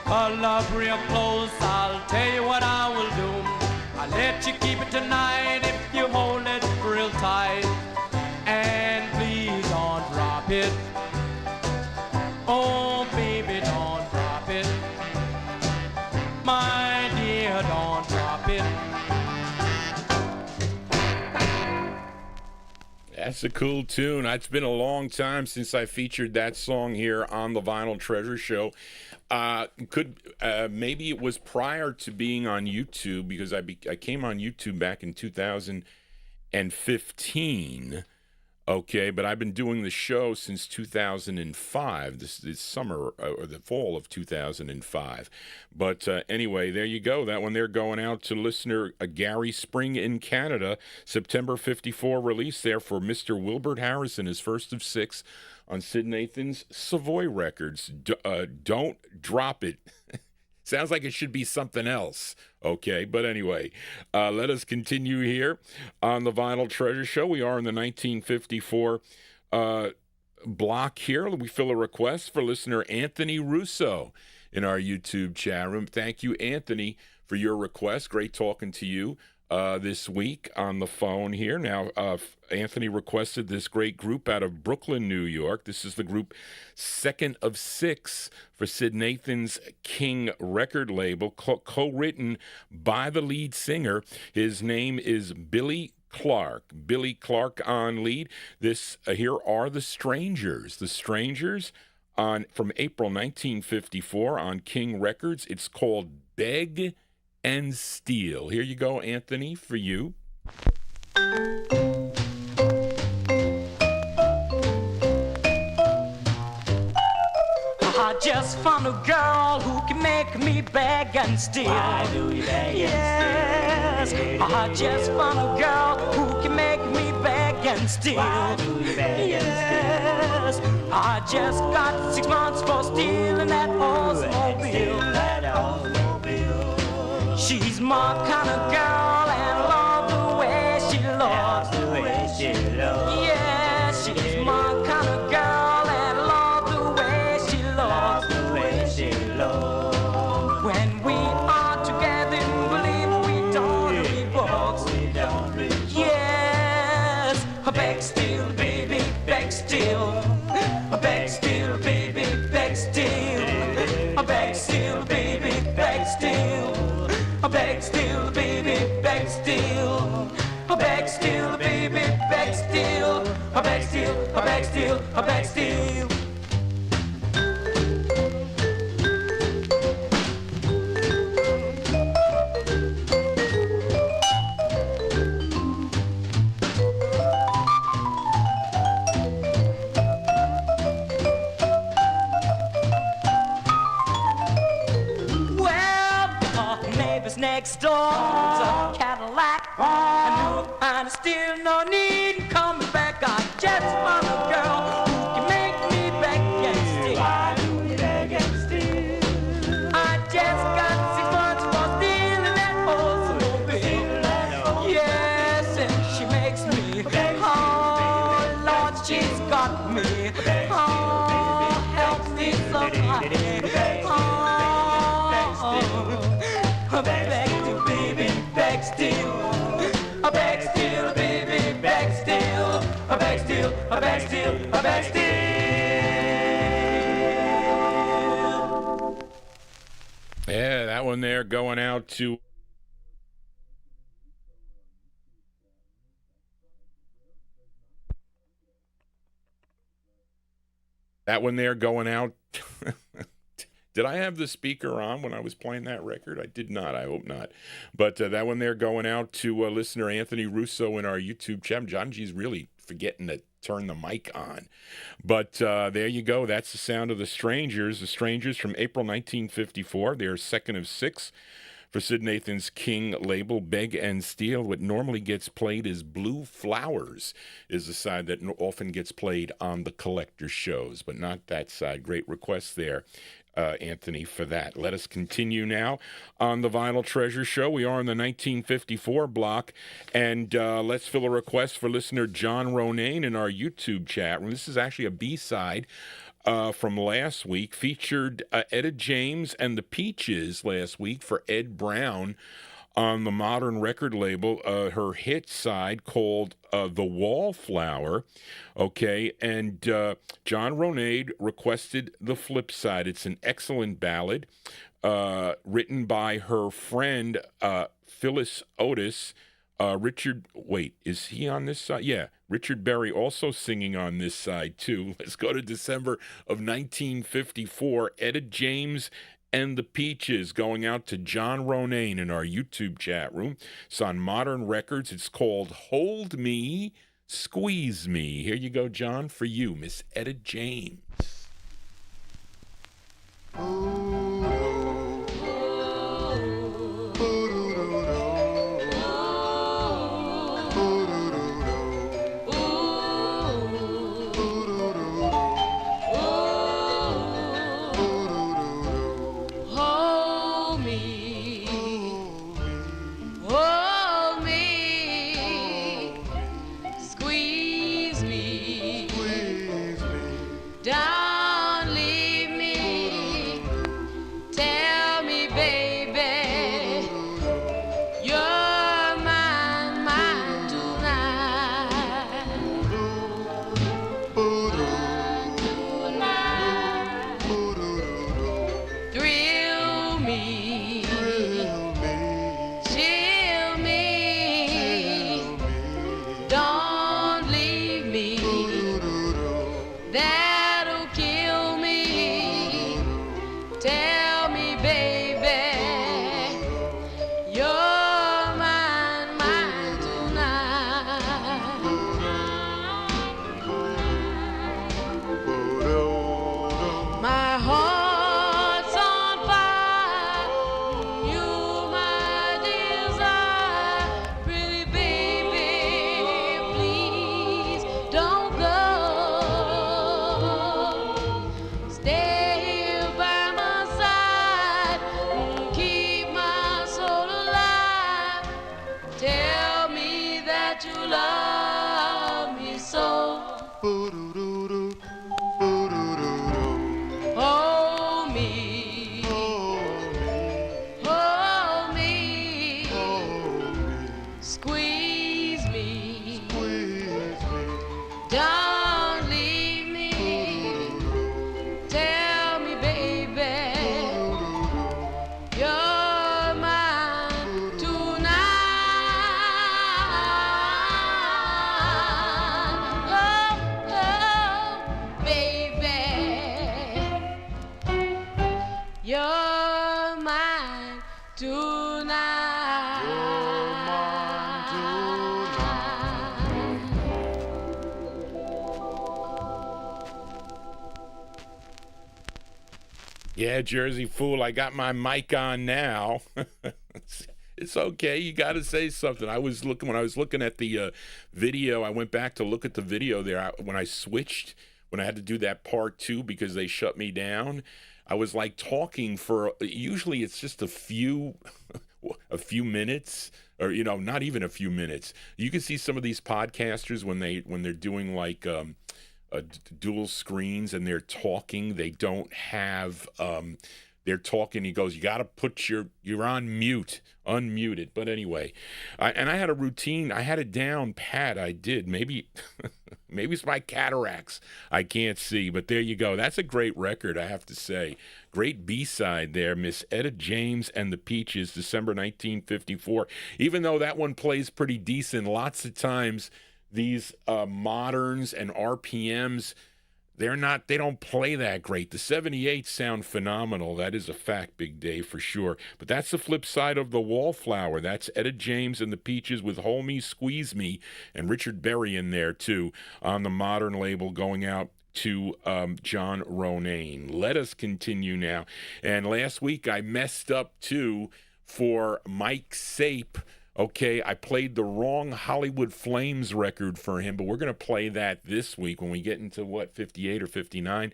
a love real close. I'll tell you what I will do. I'll let you keep it tonight if you hold it real tight. And please don't drop it. Oh, baby, don't drop it. My dear, don't drop it. That's a cool tune. It's been a long time since I featured that song here on the Vinyltreasure show. Maybe it was prior to being on YouTube, because I came on YouTube back in 2015. Okay, but I've been doing the show since 2005, this summer, or the fall of 2005. But anyway, there you go. That one there going out to listener Gary Spring in Canada. September 54 release there for Mr. Wilbert Harrison, his first of 6 on Sid Nathan's Savoy Records. Don't drop it. Sounds like it should be something else. Okay, but anyway, let us continue here on the Vinyltreasure show. We are in the 1954 block here. We fill a request for listener Anthony Russo in our YouTube chat room. Thank you, Anthony, for your request. Great talking to you this week on the phone here. Now, Anthony requested this great group out of Brooklyn, New York. This is the group Second of 6 for Sid Nathan's King record label, co-written by the lead singer. His name is Billy Clark. Billy Clark on lead. This here are the Strangers. The Strangers from April 1954 on King Records. It's called Beg and Steal. Here you go, Anthony, for you. I just found a girl who can make me beg and steal. Why do you beg and steal? I just found a girl who can make me beg and steal. Why do you beg and steal? I just got 6 months for stealing that Oldsmobile. She's my kind of girl and love the way she loves. Yeah, she's my kind of girl and love the way she loves. When we are together, believe we don't divorce. Yes, beg still, baby, beg still. Beg still, baby, beg still. Beg still, baby, beg still. Beg still, baby, beg still. Beg still, baby, beg still. Beg still, beg still, beg still. Next door's a Cadillac, and no, I still no need coming back. I just found a girl who can make me beg and steal. Why do you beg and steal? I just got 6 months for stealing that Oldsmobile. Yes, and she makes me. Oh Lord, she's got me. Oh, help me somebody. Beg still, baby, beg still. Beg still, baby, beg still. Beg still, beg still, beg still. Yeah, that one there going out to Did I have the speaker on when I was playing that record? I did not. I hope not. But that one there going out to listener Anthony Russo in our YouTube chat. JohnnyG's really forgetting to turn the mic on. But there you go. That's the sound of The Strangers. The Strangers from April 1954. They're second of six for Sid Nathan's King label, Beg and Steal. What normally gets played is Blue Flowers, is the side that often gets played on the collector shows, but not that side. Great request there, Anthony, for that. Let us continue now on the Vinyl Treasure Show. We are in the 1954 block, and let's fill a request for listener John Ronayne in our YouTube chat room. This is actually a B-side from last week. Featured Etta James and the Peaches last week for Ed Brown on the Modern record label. Her hit side called The Wallflower. Okay, and John Ronayne requested the flip side. It's an excellent ballad written by her friend Phyllis Otis. Richard, wait, is he on this side? Yeah, Richard Berry also singing on this side, too. Let's go to December of 1954. Etta James and the Peaches going out to John Ronayne in our YouTube chat room. It's on Modern Records. It's called Hold Me, Squeeze Me. Here you go, John, for you, Miss Etta James. Yeah, Jersey Fool, I got my mic on now. It's okay. You got to say something. When I was looking at the video, I went back to look at the video there. When I had to do that part 2 because they shut me down, I was like talking for, usually it's just a few minutes, or, not even a few minutes. You can see some of these podcasters when they're doing like dual screens and they're talking, they don't have they're talking, he goes, you got to put you're on mute, unmuted. But anyway, and I had a routine, I had it down pat. I did. Maybe it's my cataracts, I can't see, but there you go. That's a great record, I have to say. Great B-side there, Miss Etta James and the Peaches, December 1954. Even though that one plays pretty decent, lots of times these moderns and RPMs, They don't play that great. The 78s sound phenomenal. That is a fact, Big Dave, for sure. But that's the flip side of the Wallflower. That's Etta James and the Peaches with Hold Me, Squeeze Me, and Richard Berry in there, too, on the Modern label, going out to John Ronayne. Let us continue now. And last week I messed up, too, for Mike Sape. Okay, I played the wrong Hollywood Flames record for him, but we're going to play that this week when we get into, 58 or 59.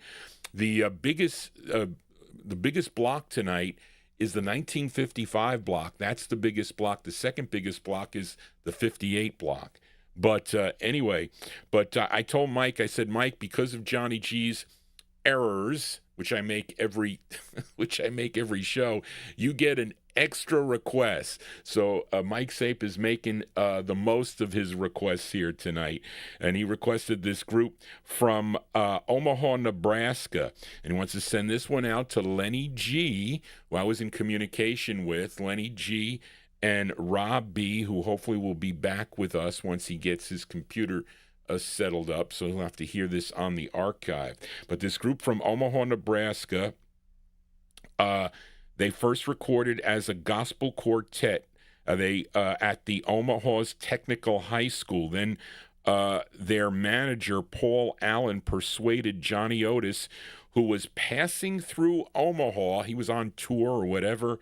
The biggest block tonight is the 1955 block. That's the biggest block. The second biggest block is the 58 block. But anyway, I told Mike, I said, Mike, because of Johnny G's errors, which I make every show, you get an extra request. So Mike Sape is making the most of his requests here tonight, and he requested this group from Omaha, Nebraska, and he wants to send this one out to Lenny G, who I was in communication with, Lenny G and Rob B, who hopefully will be back with us once he gets his computer settled up, so he'll have to hear this on the archive. But this group from Omaha, Nebraska, they first recorded as a gospel quartet. They at the Omaha's Technical High School. Then their manager, Paul Allen, persuaded Johnny Otis, who was passing through Omaha, he was on tour or whatever,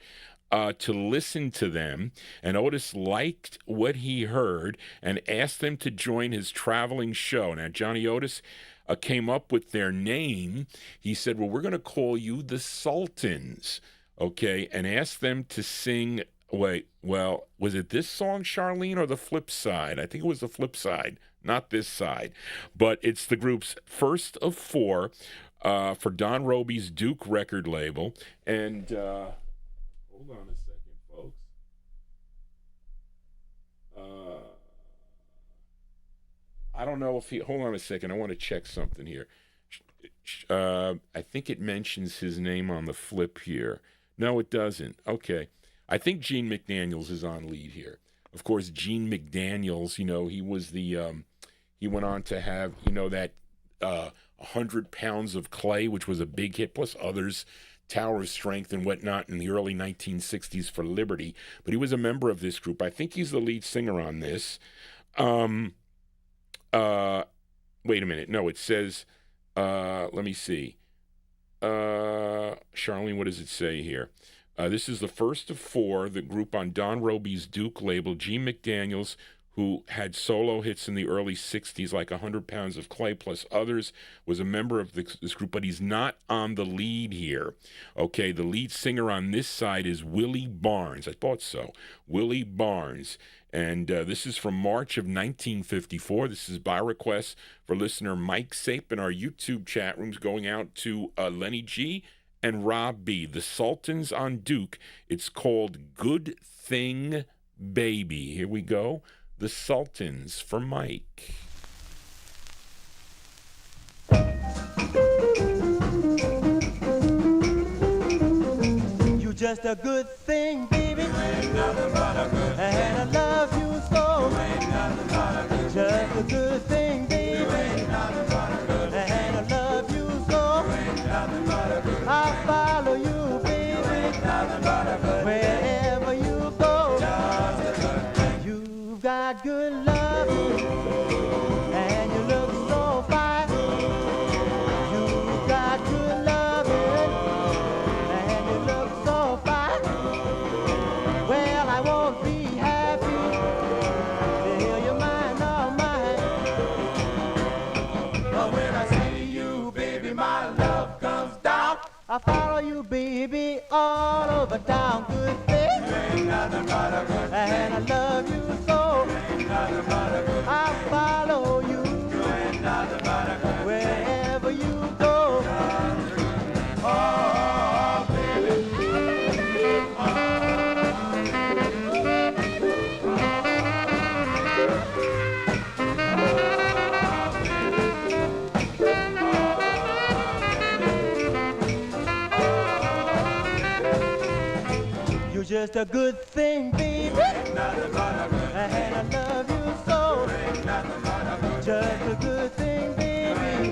to listen to them, and Otis liked what he heard and asked them to join his traveling show. Now, Johnny Otis came up with their name. He said, well, we're going to call you the Sultans, okay, and asked them to sing, was it this song, Charlene, or the flip side? I think it was the flip side, not this side. But it's the group's first of four for Don Robey's Duke record label, and... hold on a second, folks. I don't know if he... Hold on a second. I want to check something here. I think it mentions his name on the flip here. No, it doesn't. Okay. I think Gene McDaniels is on lead here. Of course, Gene McDaniels, he was the... he went on to have, that 100 Pounds of Clay, which was a big hit, plus others... Tower of Strength and whatnot in the early 1960s for Liberty, but he was a member of this group. I think he's the lead singer on this. Wait a minute. No, it says, let me see. Charlene, what does it say here? This is the first of four, the group on Don Robey's Duke label. Gene McDaniels, who had solo hits in the early 60s, like 100 Pounds of Clay, plus others, was a member of this group, but he's not on the lead here. Okay, the lead singer on this side is Willie Barnes. I thought so. Willie Barnes. And this is from March of 1954. This is by request for listener Mike Sape in our YouTube chat rooms, going out to Lenny G and Rob B. The Sultans on Duke. It's called Good Thing Baby. Here we go. The Sultans for Mike. You just a good thing, baby. You ain't nothing but a good thing. And I love you so. You ain't nothing but a good thing. Just a good thing, baby. You ain't nothing but a good thing. And I love you so. You ain't nothing but a good thing. I'll follow you, baby. You ain't nothing but a good thing. Wherever you go. Just a good thing. You've got good love. And you look so fine. You've got good love. And you look so fine. Well, I won't be happy till you're mine, all mine. But when I see you, baby, my love comes down. I follow you, baby, all over town. Good thing. You ain't nothing but a good thing. And I love you so. You ain't nothing but a good thing. I follow you. You ain't nothing but a good thing. Wherever you go. Oh, baby. You're just a good thing, baby. And I love you so. Just a good thing, baby.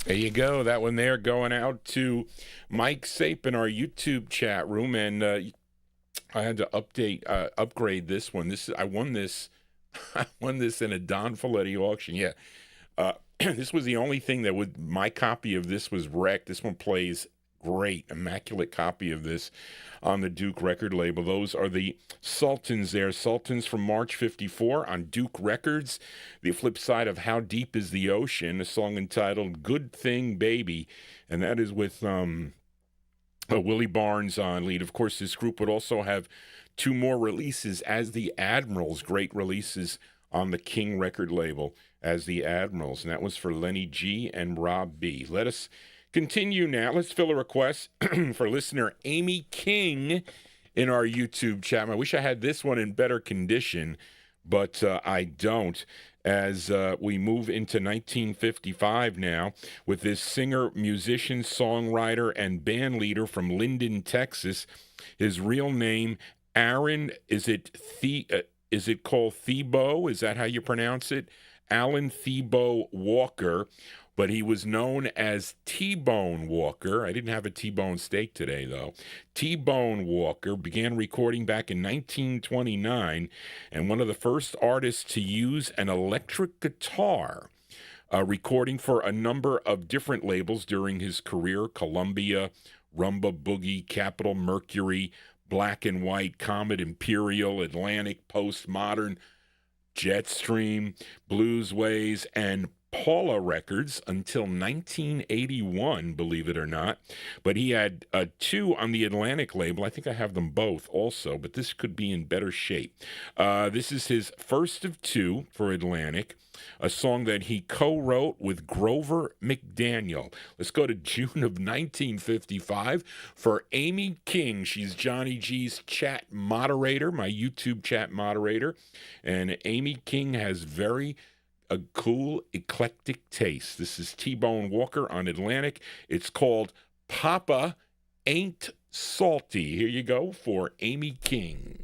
There you go. That one there going out to Mike Sape in our YouTube chat room, and I had to upgrade this one. I won this in a Don Folletti auction. Yeah, this was the only thing that my copy of this was wrecked. This one plays great, immaculate copy of this on the Duke record label. Those are the Sultans there. Sultans from March 54 on Duke Records. The flip side of How Deep is the Ocean, a song entitled Good Thing Baby, and that is with Willie Barnes on lead. Of course, this group would also have two more releases as the Admirals, great releases on the King record label as the Admirals, and that was for Lenny G and Rob B. Let us continue now. Let's fill a request for listener Amy King in our YouTube chat. I wish I had this one in better condition, but I don't. As we move into 1955 now with this singer, musician, songwriter, and band leader from Linden, Texas. His real name, Aaron, is it called Thiebaud? Is that how you pronounce it? Alan Thiebaud Walker. But he was known as T-Bone Walker. I didn't have a T-bone steak today, though. T-Bone Walker began recording back in 1929, and one of the first artists to use an electric guitar, recording for a number of different labels during his career: Columbia, Rumba Boogie, Capitol Mercury, Black and White, Comet, Imperial, Atlantic, Postmodern, Jetstream, Bluesways, and Paula Records until 1981, believe it or not. But he had two on the Atlantic label. I think I have them both also, but this could be in better shape. This is his first of two for Atlantic, a song that he co-wrote with Grover McDaniel. Let's go to June of 1955 for Amy King. She's Johnny G's chat moderator, my YouTube chat moderator. And Amy King has a cool, eclectic taste. This is T-Bone Walker on Atlantic. It's called Papa Ain't Salty. Here you go for Amy King.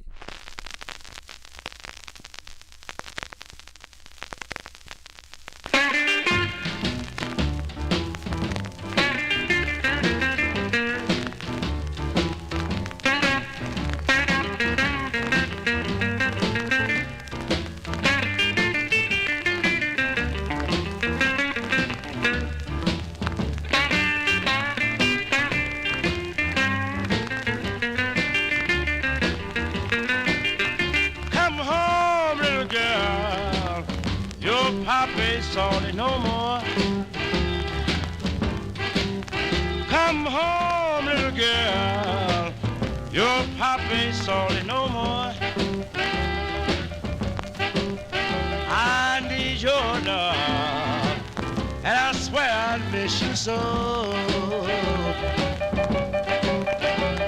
Salty no more. Come home, little girl. Your papa ain't salty no more. I need your love, and I swear I miss you so.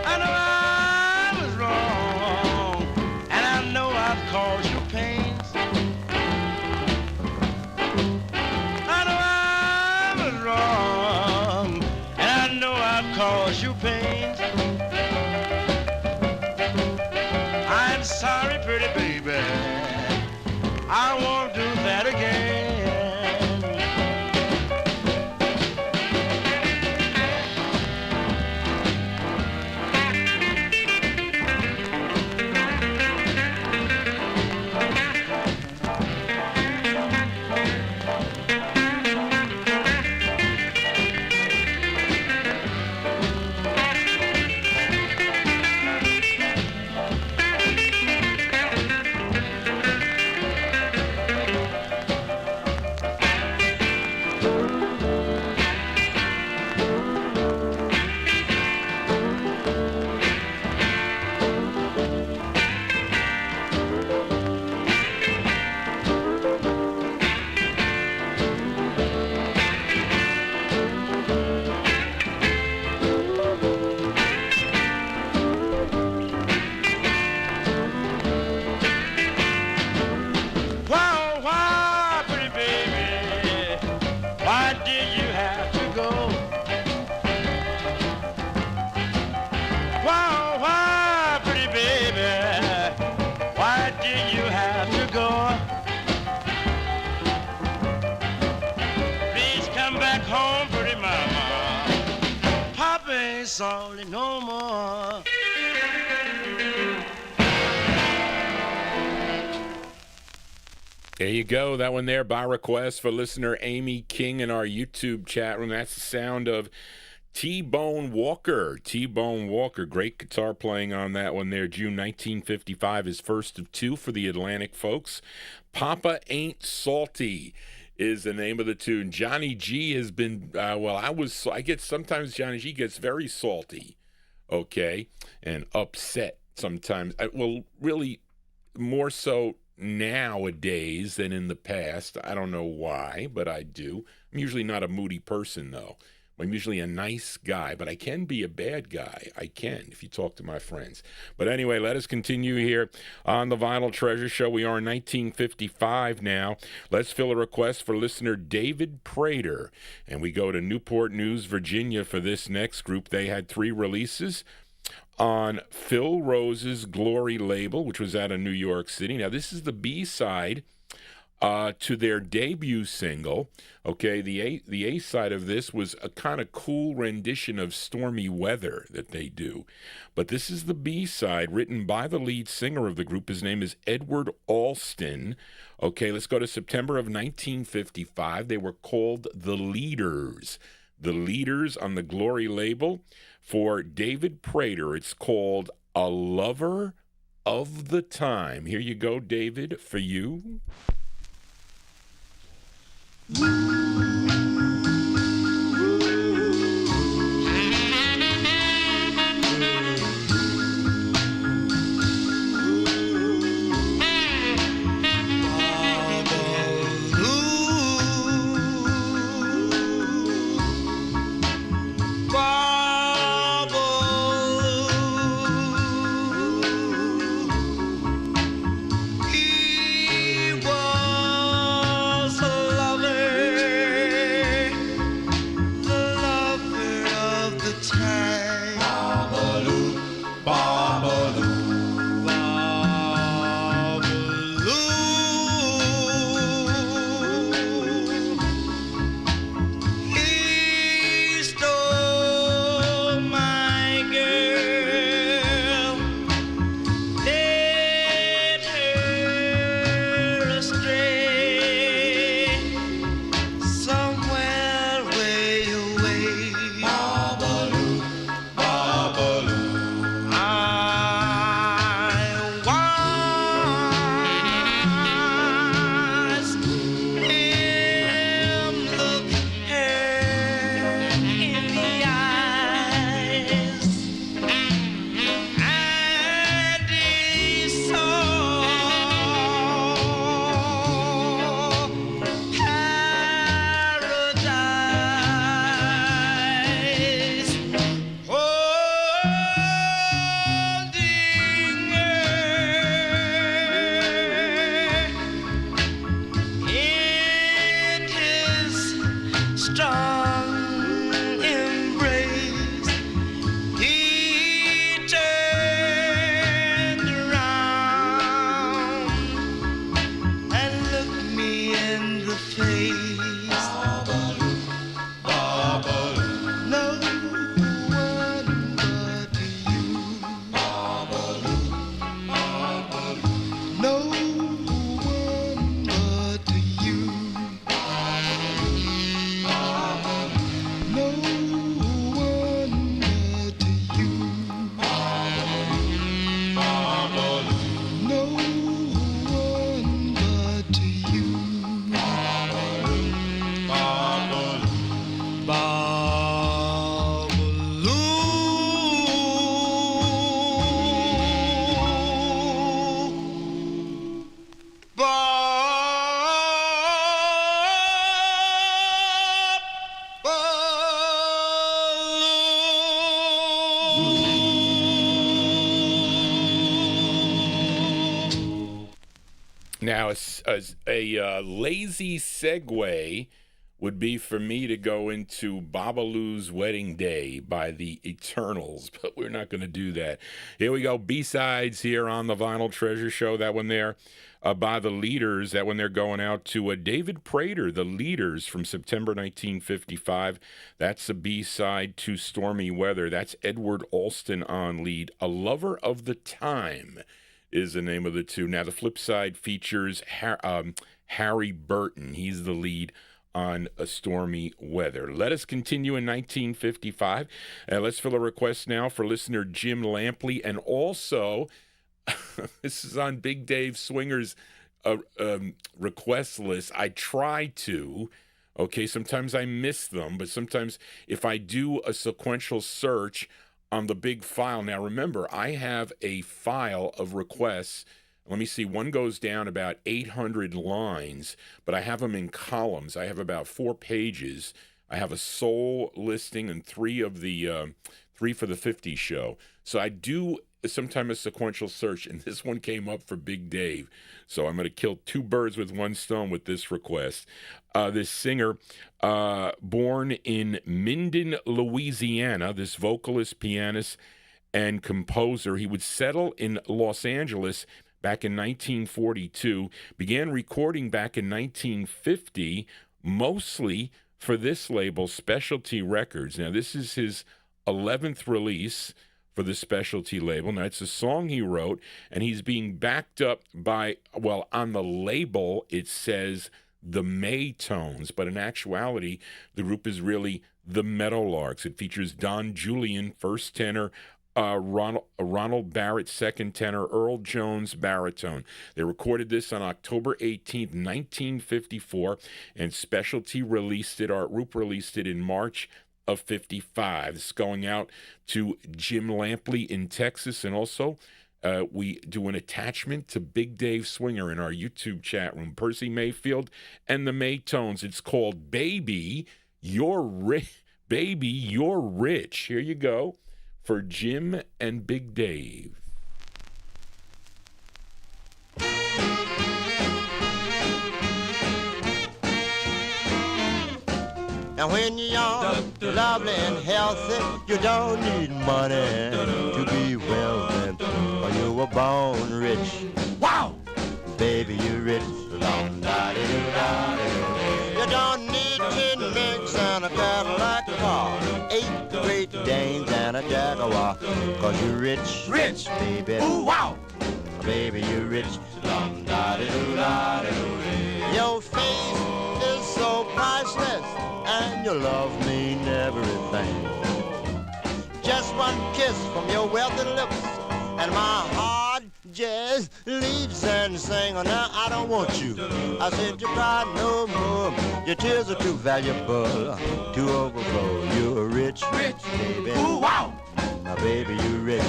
I know I was wrong, and I know I've caused you pain. Cause you pain. I'm sorry, pretty baby, I won't do that again. sorry no more. There you go. That one there by request for listener Amy King in our YouTube chat room. That's the sound of T-Bone Walker. T-Bone Walker, great guitar playing on that one there. June 1955 is first of two for the Atlantic folks. Papa Ain't Salty is the name of the tune. Johnny G has been, sometimes Johnny G gets very salty, okay, and upset sometimes. Really more so nowadays than in the past. I don't know why, but I do. I'm usually not a moody person, though. I'm usually a nice guy, but I can be a bad guy. I can, if you talk to my friends. But anyway, let us continue here on the Vinyl Treasure Show. We are in 1955 now. Let's fill a request for listener David Prater. And we go to Newport News, Virginia for this next group. They had 3 releases on Phil Rose's Glory label, which was out of New York City. Now, this is the B-side to their debut single. Okay, the A side of this was a kind of cool rendition of Stormy Weather that they do. But this is the B side, written by the lead singer of the group. His name is Edward Alston. Okay, let's go to September of 1955. They were called The Leaders. The Leaders on the Glory label. For David Prater, it's called A Lover of the Time. Here you go, David, for you. Now, a lazy segue would be for me to go into Babalu's Wedding Day by the Eternals, but we're not going to do that. Here we go. B-sides here on the Vinyl Treasure Show. That one there by the Leaders. That one they're going out to David Prater, the Leaders from September 1955. That's a B-side to Stormy Weather. That's Edward Alston on lead. A Lover of the Time is the name of the two. Now, the flip side features Harry Burton. He's the lead on A Stormy Weather. Let us continue in 1955. Let's fill a request now for listener Jim Lampley. And also, this is on Big Dave Swinger's request list. I try to, sometimes I miss them, but sometimes if I do a sequential search on the big file. Now, remember, I have a file of requests. Let me see, one goes down about 800 lines, but I have them in columns. I have about 4 pages. I have a soul listing and 3 for the 50's show. So I do sometimes a sequential search, and this one came up for Big Dave. So I'm going to kill 2 birds with 1 stone with this request. This singer, born in Minden, Louisiana, this vocalist, pianist, and composer, he would settle in Los Angeles back in 1942, began recording back in 1950, mostly for this label, Specialty Records. Now, this is his 11th release for the Specialty label. Now, it's a song he wrote, and he's being backed up by, well, on the label, it says the Maytones, but in actuality, the group is really the Meadowlarks. It features Don Julian, first tenor, Ronald Barrett, second tenor, Earl Jones, baritone. They recorded this on October 18th, 1954, and Specialty released it, Art Roop released it in March of 55. It's going out to Jim Lampley in Texas, and also we do an attachment to Big Dave Swinger in our YouTube chat room, Percy Mayfield and the Maytones. It's called Baby, You're Baby, You're Rich. Here you go for Jim and Big Dave. And when you're young, lovely and healthy, you don't need money to be wealthy. For you were born rich. Wow! Baby, you're rich. You don't need tin mix and a Cadillac car, 8 Great Danes and a Jaguar, 'cause you're rich. Rich! Baby. Ooh, wow! Baby, you're rich. Your face is so priceless, and your love mean everything. Just one kiss from your wealthy lips, and my heart just leaps and sings. Now I don't want you, I said, to cry no more. Your tears are too valuable to overflow. You're rich, rich, baby. Ooh, wow! My baby, you're rich.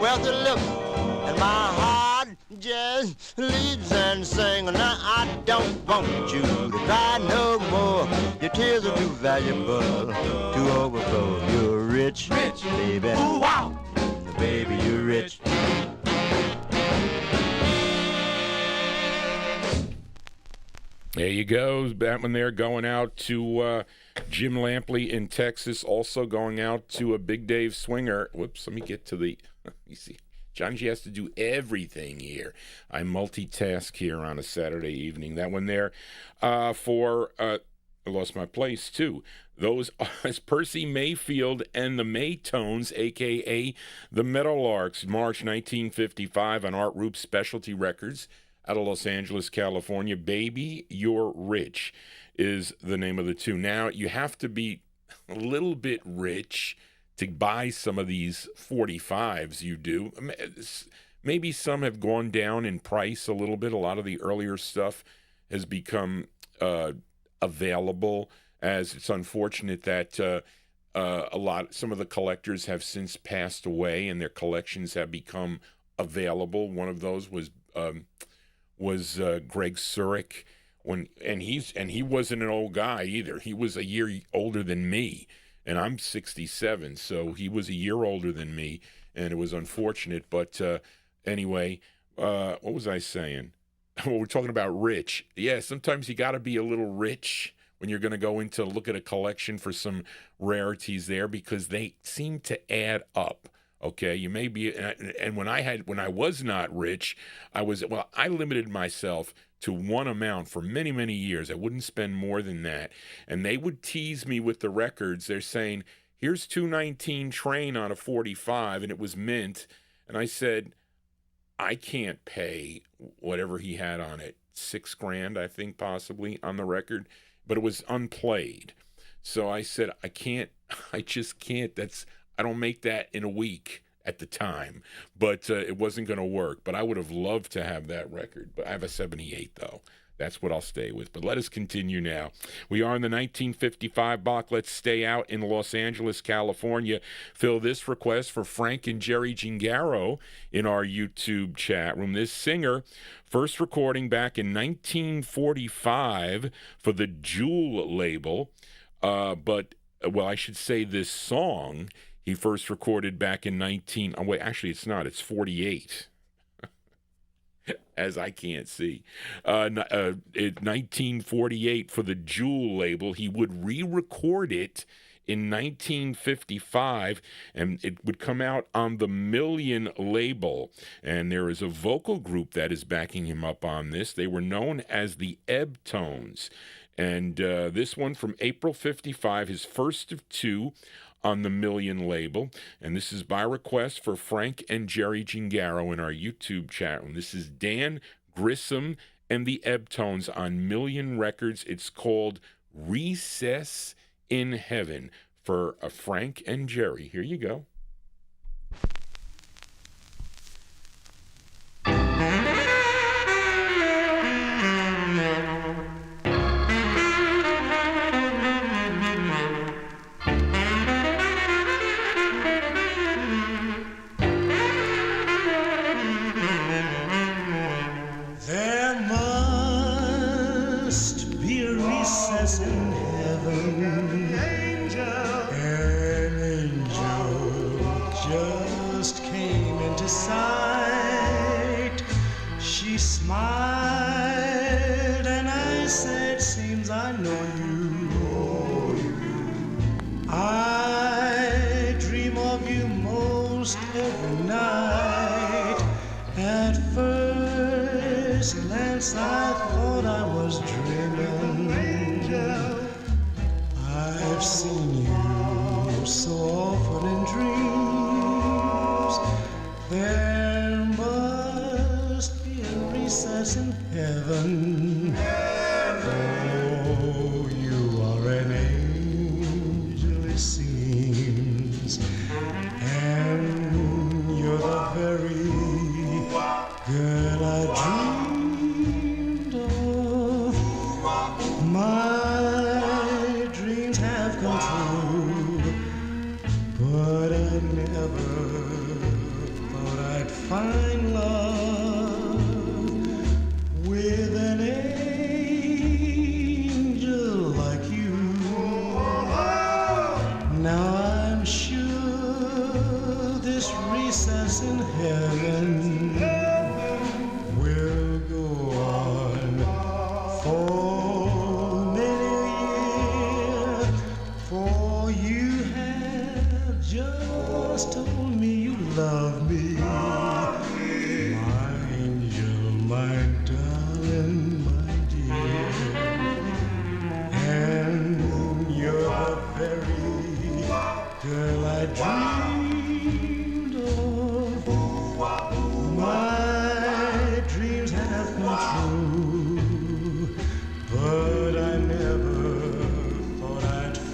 Wealthy lips, and my heart just leaps and sings. Now I don't want you to cry no more. Your tears are too valuable to overflow. You're rich, rich, baby. Ooh, wow! Baby, you're rich. There you go. That one there going out to Jim Lampley in Texas. Also going out to a Big Dave Swinger. Whoops, let me get to the... You see, John G has to do everything here. I multitask here on a Saturday evening. That one there for... I lost my place, too. Those are Percy Mayfield and the Maytones, a.k.a. the Meadowlarks, March 1955 on Art Roop Specialty Records out of Los Angeles, California. Baby, You're Rich is the name of the two. Now, you have to be a little bit rich to buy some of these 45s, you do. Maybe some have gone down in price a little bit. A lot of the earlier stuff has become available, as it's unfortunate that some of the collectors have since passed away and their collections have become available. One of those was Greg Surik, and he wasn't an old guy either. He was a year older than me, and I'm 67, so he was a year older than me, and it was unfortunate. But anyway, what was I saying? Well, we're talking about rich. Yeah, sometimes you got to be a little rich when you're going to go into look at a collection for some rarities there, because they seem to add up. Okay, you may be, and when I was not rich, I limited myself to one amount for many, many years. I wouldn't spend more than that. And they would tease me with the records. They're saying, here's 219 Train on a 45, and it was mint. And I said, I can't pay whatever he had on it, $6,000, I think, possibly on the record, but it was unplayed. So I said, I just can't. I don't make that in a week at the time, but it wasn't going to work. But I would have loved to have that record. But I have a 78, though. That's what I'll stay with. But let us continue now. We are in the 1955 block. Let's stay out in Los Angeles, California. Fill this request for Frank and Jerry Gingaro in our YouTube chat room. This singer, first recording back in 1945 for the Jewel label. I should say this song he first recorded back in it's 48. As I can't see. 1948 for the Jewel label. He would re-record it in 1955, and it would come out on the Million label. And there is a vocal group that is backing him up on this. They were known as the Ebb Tones. And this one from April 55, his first of two on the Million label. And this is by request for Frank and Jerry Gingaro in our YouTube chat room. This is Dan Grissom and the Ebb Tones on Million Records. It's called Recess in Heaven for Frank and Jerry. Here you go.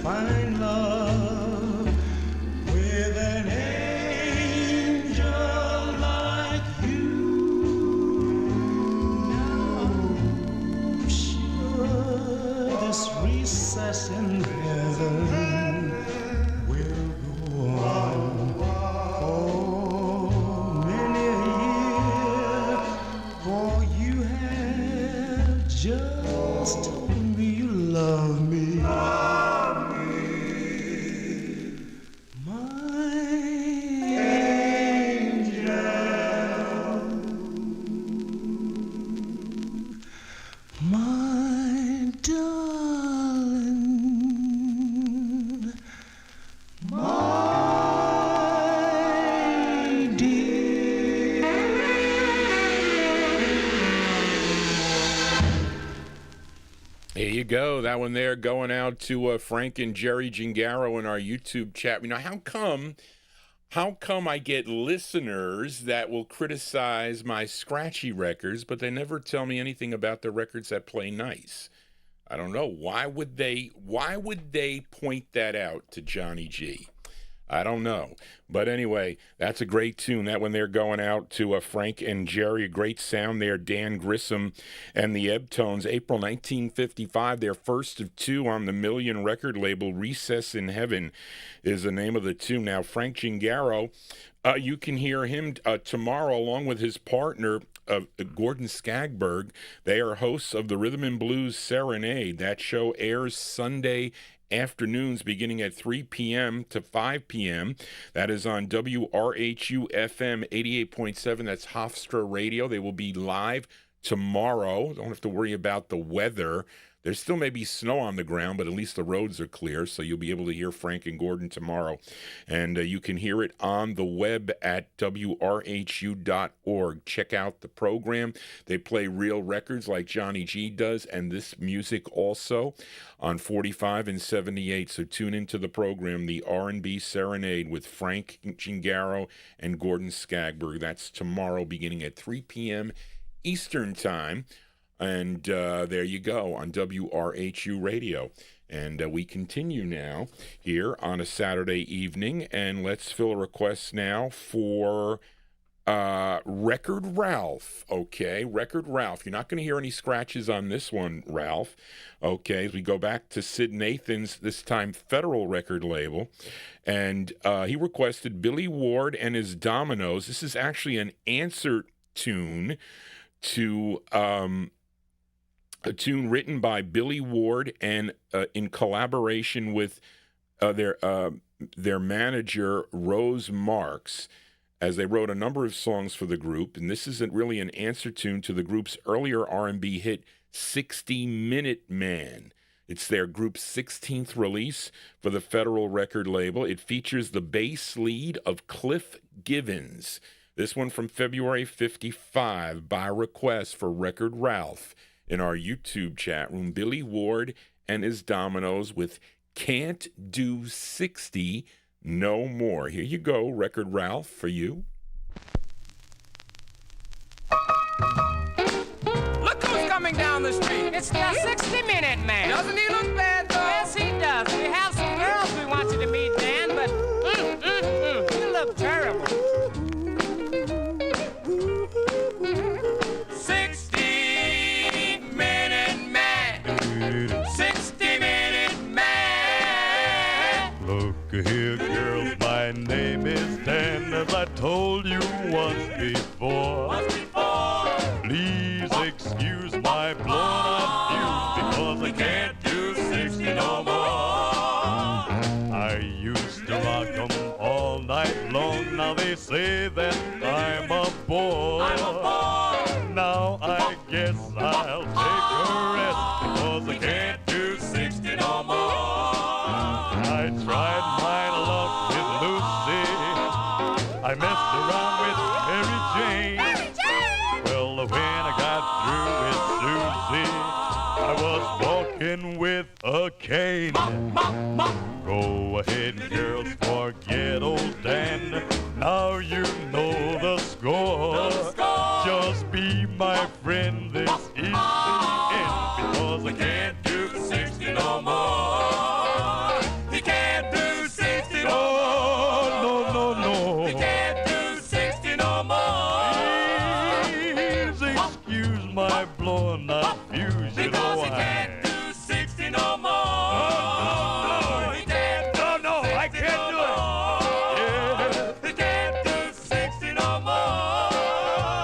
Find love with go. That one there going out to Frank and Jerry Gingaro in our YouTube chat. You know, how come I get listeners that will criticize my scratchy records, but they never tell me anything about the records that play nice? I don't know. Why would they point that out to Johnny G? I don't know. But anyway, that's a great tune. That one there going out to Frank and Jerry. A great sound there. Dan Grissom and the Ebtones. April 1955, their first of two on the Million record label. Recess in Heaven is the name of the tune. Now, Frank Gingaro, you can hear him tomorrow along with his partner, Gordon Skagberg. They are hosts of the Rhythm and Blues Serenade. That show airs Sunday afternoons beginning at 3 p.m. to 5 p.m. That is on WRHU-FM 88.7. That's Hofstra Radio. They will be live tomorrow. Don't have to worry about the weather. There still may be snow on the ground, but at least the roads are clear, so you'll be able to hear Frank and Gordon tomorrow. And you can hear it on the web at WRHU.org. Check out the program. They play real records like Johnny G does, and this music also on 45 and 78. So tune into the program, the R&B Serenade with Frank Gingaro and Gordon Skagberg. That's tomorrow beginning at 3 p.m. Eastern Time. And there you go on WRHU Radio. And we continue now here on a Saturday evening. And let's fill a request now for Record Ralph. Okay, Record Ralph. You're not going to hear any scratches on this one, Ralph. Okay, as we go back to Sid Nathan's, this time Federal record label. And he requested Billy Ward and his Dominoes. This is actually an answer tune to a tune written by Billy Ward and in collaboration with their manager, Rose Marks, as they wrote a number of songs for the group. And this isn't really an answer tune to the group's earlier R&B hit, 60-Minute Man. It's their group's 16th release for the Federal record label. It features the bass lead of Cliff Givens. This one from February 55 by request for Record Ralph. In our YouTube chat room, Billy Ward and his Dominoes with Can't Do 60 No More. Here you go, Record Ralph, for you. Look who's coming down the street. It's the 60-minute man. Doesn't he look bad, though? Yes, he does. We have some girls we want you to meet, Dan, but you look terrible. 60-minute man. Look here, girls, my name is Dan, as I told you once before. Please excuse my blown-out views, because I can't do 60 no more. I used to rock 'em all night long, now they say that I'm a bore. Now I guess I'll take a rest, because I can't do 60 no more. I tried my luck with Lucy, I messed around with Mary Jane. Well, when I got through with Susie, I was walking with a cane. Go ahead, girls, forget old Dan, now you know the score. Just be my friend, this is the end, because I can't do 60 no more. He can't do 60 no more. No. He can't do 60 no more. Please excuse my blowing out fuse, you know Because he can't do 60 no more. He can't do No, I can't do it. Yeah. He can't do 60 no more.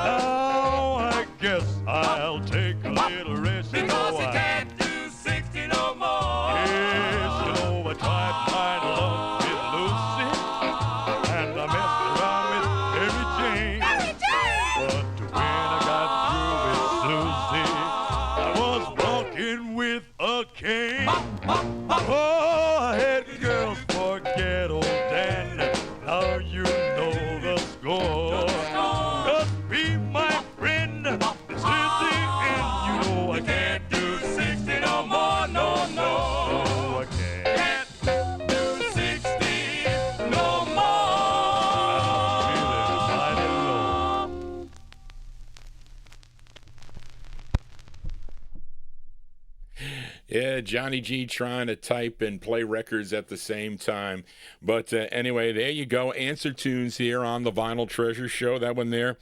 Now I guess Yeah, Johnny G trying to type and play records at the same time. But anyway, there you go. Answer tunes here on the Vinyl Treasure Show. That one there,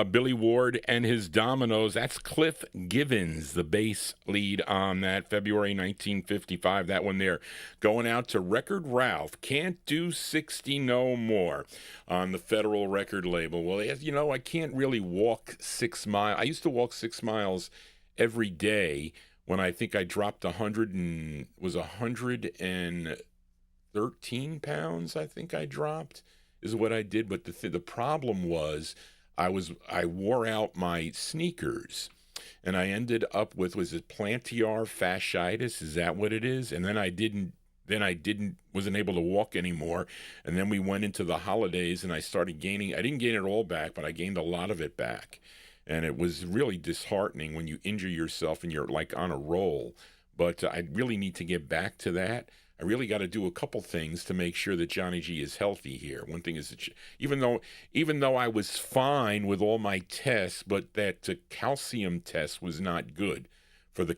Billy Ward and his Dominoes. That's Cliff Givens, the bass lead on that, February 1955. That one there. Going out to Record Ralph. Can't Do 60 No More on the Federal Record label. Well, you know, I can't really walk 6 miles. I used to walk 6 miles every day. When I think I dropped 113 pounds, I think I dropped, is what I did. But the problem was I wore out my sneakers, and I ended up with, was it plantar fasciitis? Is that what it is? And then I wasn't able to walk anymore. And then we went into the holidays, and I started gaining. I didn't gain it all back, but I gained a lot of it back. And it was really disheartening when you injure yourself and you're like on a roll. But I really need to get back to that. I really got to do a couple things to make sure that Johnny G is healthy here. One thing is that even though I was fine with all my tests, but that calcium test was not good for the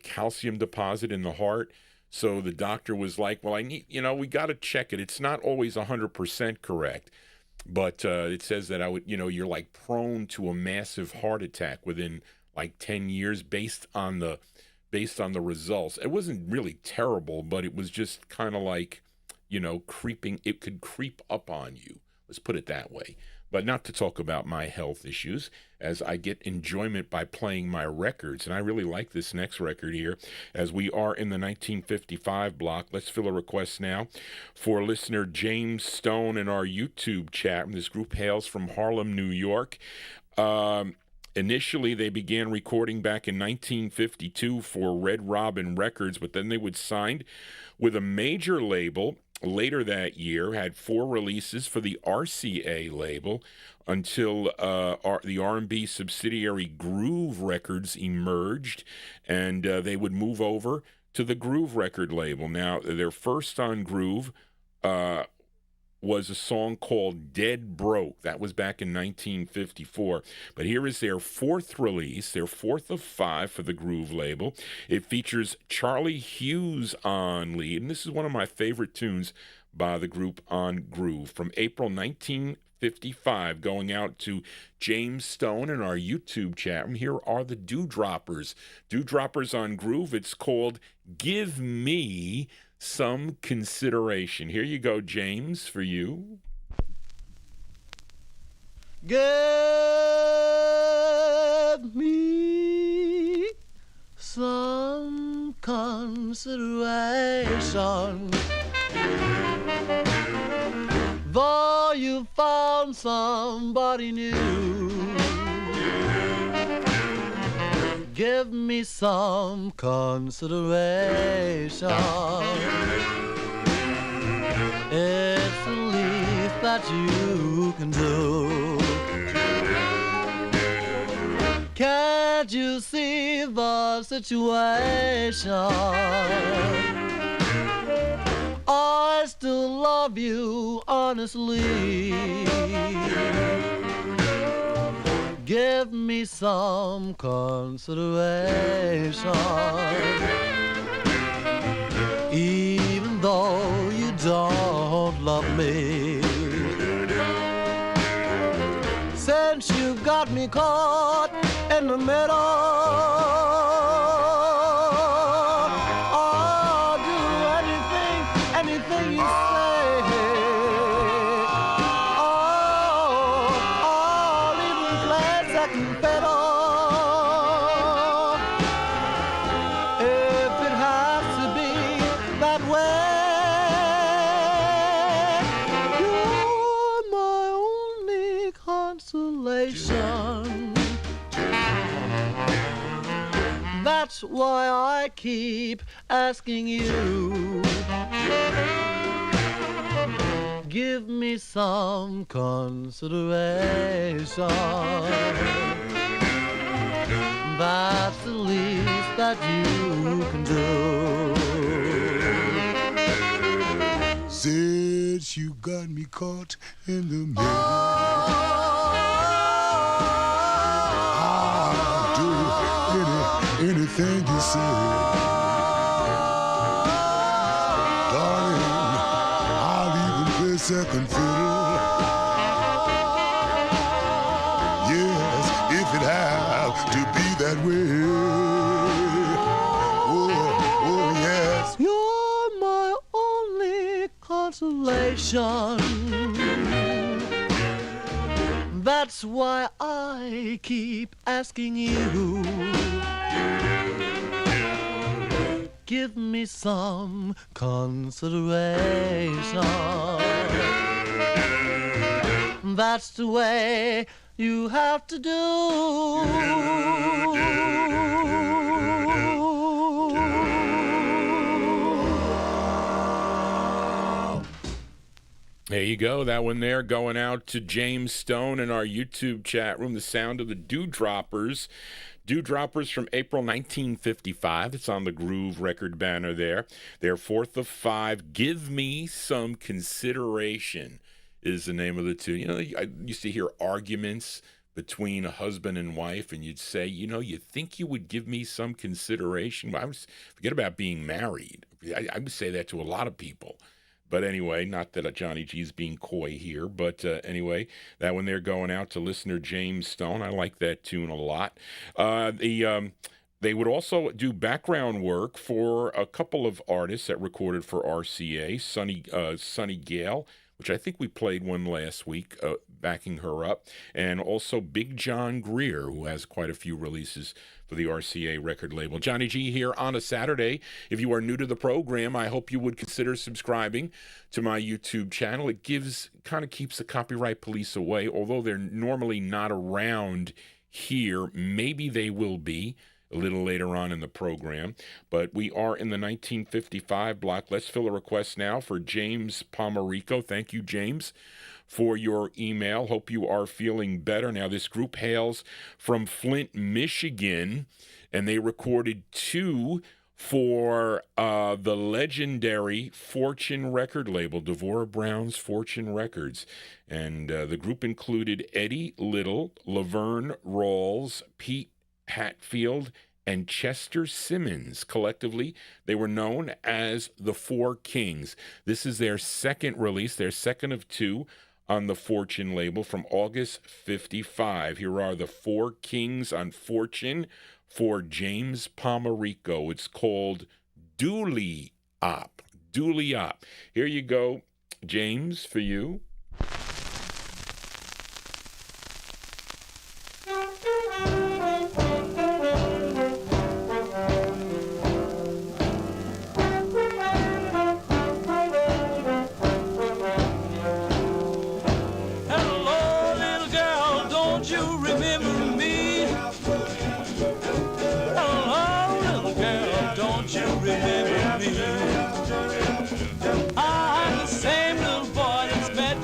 calcium deposit in the heart. So the doctor was like, well, we got to check it. It's not always 100% correct. But it says that you're like prone to a massive heart attack within like 10 years based on the results. It wasn't really terrible, but it was just kind of like, creeping. It could creep up on you. Let's put it that way. But not to talk about my health issues, as I get enjoyment by playing my records. And I really like this next record here, as we are in the 1955 block. Let's fill a request now for listener James Stone in our YouTube chat. This group hails from Harlem, New York. Initially, they began recording back in 1952 for Red Robin Records, but then they would sign with a major label. Later that year, had 4 releases for the RCA label until the R&B subsidiary Groove Records emerged, and they would move over to the Groove record label. Now, their first on Groove was a song called Dead Broke. That was back in 1954. But here is their 4th release, their 4th of 5 for the Groove label. It features Charlie Hughes on lead, and this is one of my favorite tunes by the group on Groove from April 1955, going out to James Stone in our YouTube chat room. Here are the Dewdroppers. Dewdroppers on Groove. It's called Give Me Some Consideration. Here you go, James, for you. Give me some consideration, though you found somebody new. Give me some consideration. It's the least that you can do. Can't you see the situation? I still love you honestly. Give me some consideration, even though you don't love me. Since you got me caught in the middle, I'll do anything you say. I'll even play second fiddle if it has to be that way. You're my only consolation. That's why I keep asking you. Give me some consideration. That's the least that you can do. Since you got me caught in the middle, I'll do anything you say. second fiddle. Yes, if it have to be that way. Oh, yes. You're my only consolation. That's why I keep asking you. Give me some consideration. That's the way you have to do. There you go. That one there going out to James Stone in our YouTube chat room. The sound of the Dewdroppers. Dewdroppers from April 1955. It's on the Groove record banner there. Their fourth of five. Give Me Some Consideration is the name of the tune. You know, I used to hear arguments between a husband and wife, and you'd say, you know, you think you would give me some consideration? Well, forget about being married. I would say that to a lot of people. But anyway, not that Johnny G's being coy here, but anyway, that one there going out to listener James Stone. I like that tune a lot. They would also do background work for a couple of artists that recorded for RCA, Sonny Gale, which I think we played one last week, backing her up, and also Big John Greer, who has quite a few releases for the RCA record label. Johnny G here on a Saturday. If you are new to the program, I hope you would consider subscribing to my YouTube channel. It kind of keeps the copyright police away, although they're normally not around here. Maybe they will be a little later on in the program, but we are in the 1955 block. Let's fill a request now for James Pomerico. Thank you, James, for your email. Hope you are feeling better. Now, this group hails from Flint, Michigan, and they recorded two for the legendary Fortune record label, Devorah Brown's Fortune Records. And the group included Eddie Little, Laverne Rawls, Pete Hatfield, and Chester Simmons. Collectively, they were known as the Four Kings. This is their second release, their second of two on the Fortune label from August 55. Here are the Four Kings on Fortune for James Pomerico. It's called Doowop. Doowop. Here you go, James, for you. I'm the same little boy that's met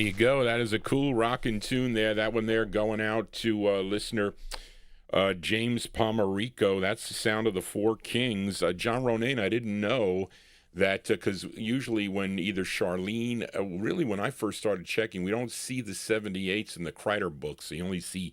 you go. That is a cool rockin' tune there. That one there going out to listener James Pomerico. That's the sound of the Four Kings. John Ronan, I didn't know that because usually when either Charlene, really when I first started checking, we don't see the 78s in the Kreider books. So you only see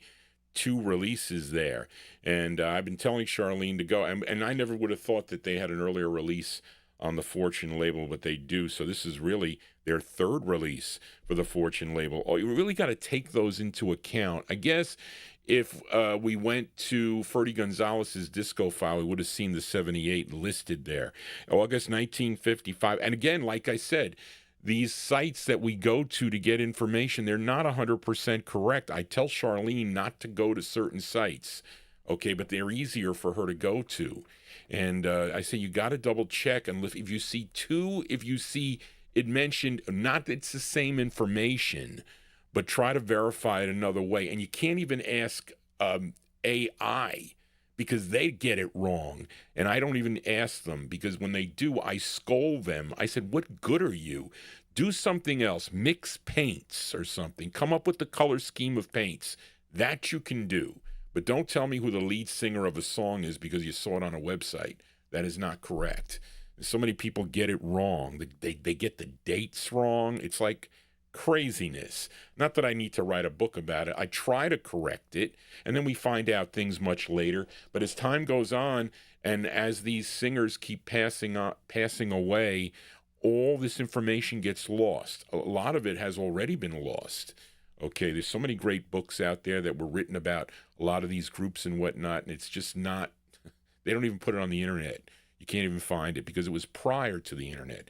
2 releases there. And I've been telling Charlene to go. And I never would have thought that they had an earlier release on the Fortune label, but they do. So this is really their 3rd release for the Fortune label. Oh, you really got to take those into account. I guess if we went to Ferdy Gonzalez's disco file, we would have seen the 78 listed there. August 1955. And again, like I said, these sites that we go to get information, they're not 100% correct. I tell Charlene not to go to certain sites, okay, but they're easier for her to go to. And I say you got to double check. And if you see it mentioned, not that it's the same information, but try to verify it another way. And you can't even ask AI because they get it wrong. And I don't even ask them because when they do, I scold them. I said, what good are you? Do something else. Mix paints or something. Come up with the color scheme of paints. That you can do. But don't tell me who the lead singer of a song is because you saw it on a website. That is not correct. So many people get it wrong. They get the dates wrong. It's like craziness. Not that I need to write a book about it. I try to correct it, and then we find out things much later. But as time goes on, and as these singers keep passing away, all this information gets lost. A lot of it has already been lost. Okay, there's so many great books out there that were written about a lot of these groups and whatnot, and it's just not, they don't even put it on the internet. You can't even find it because it was prior to the internet.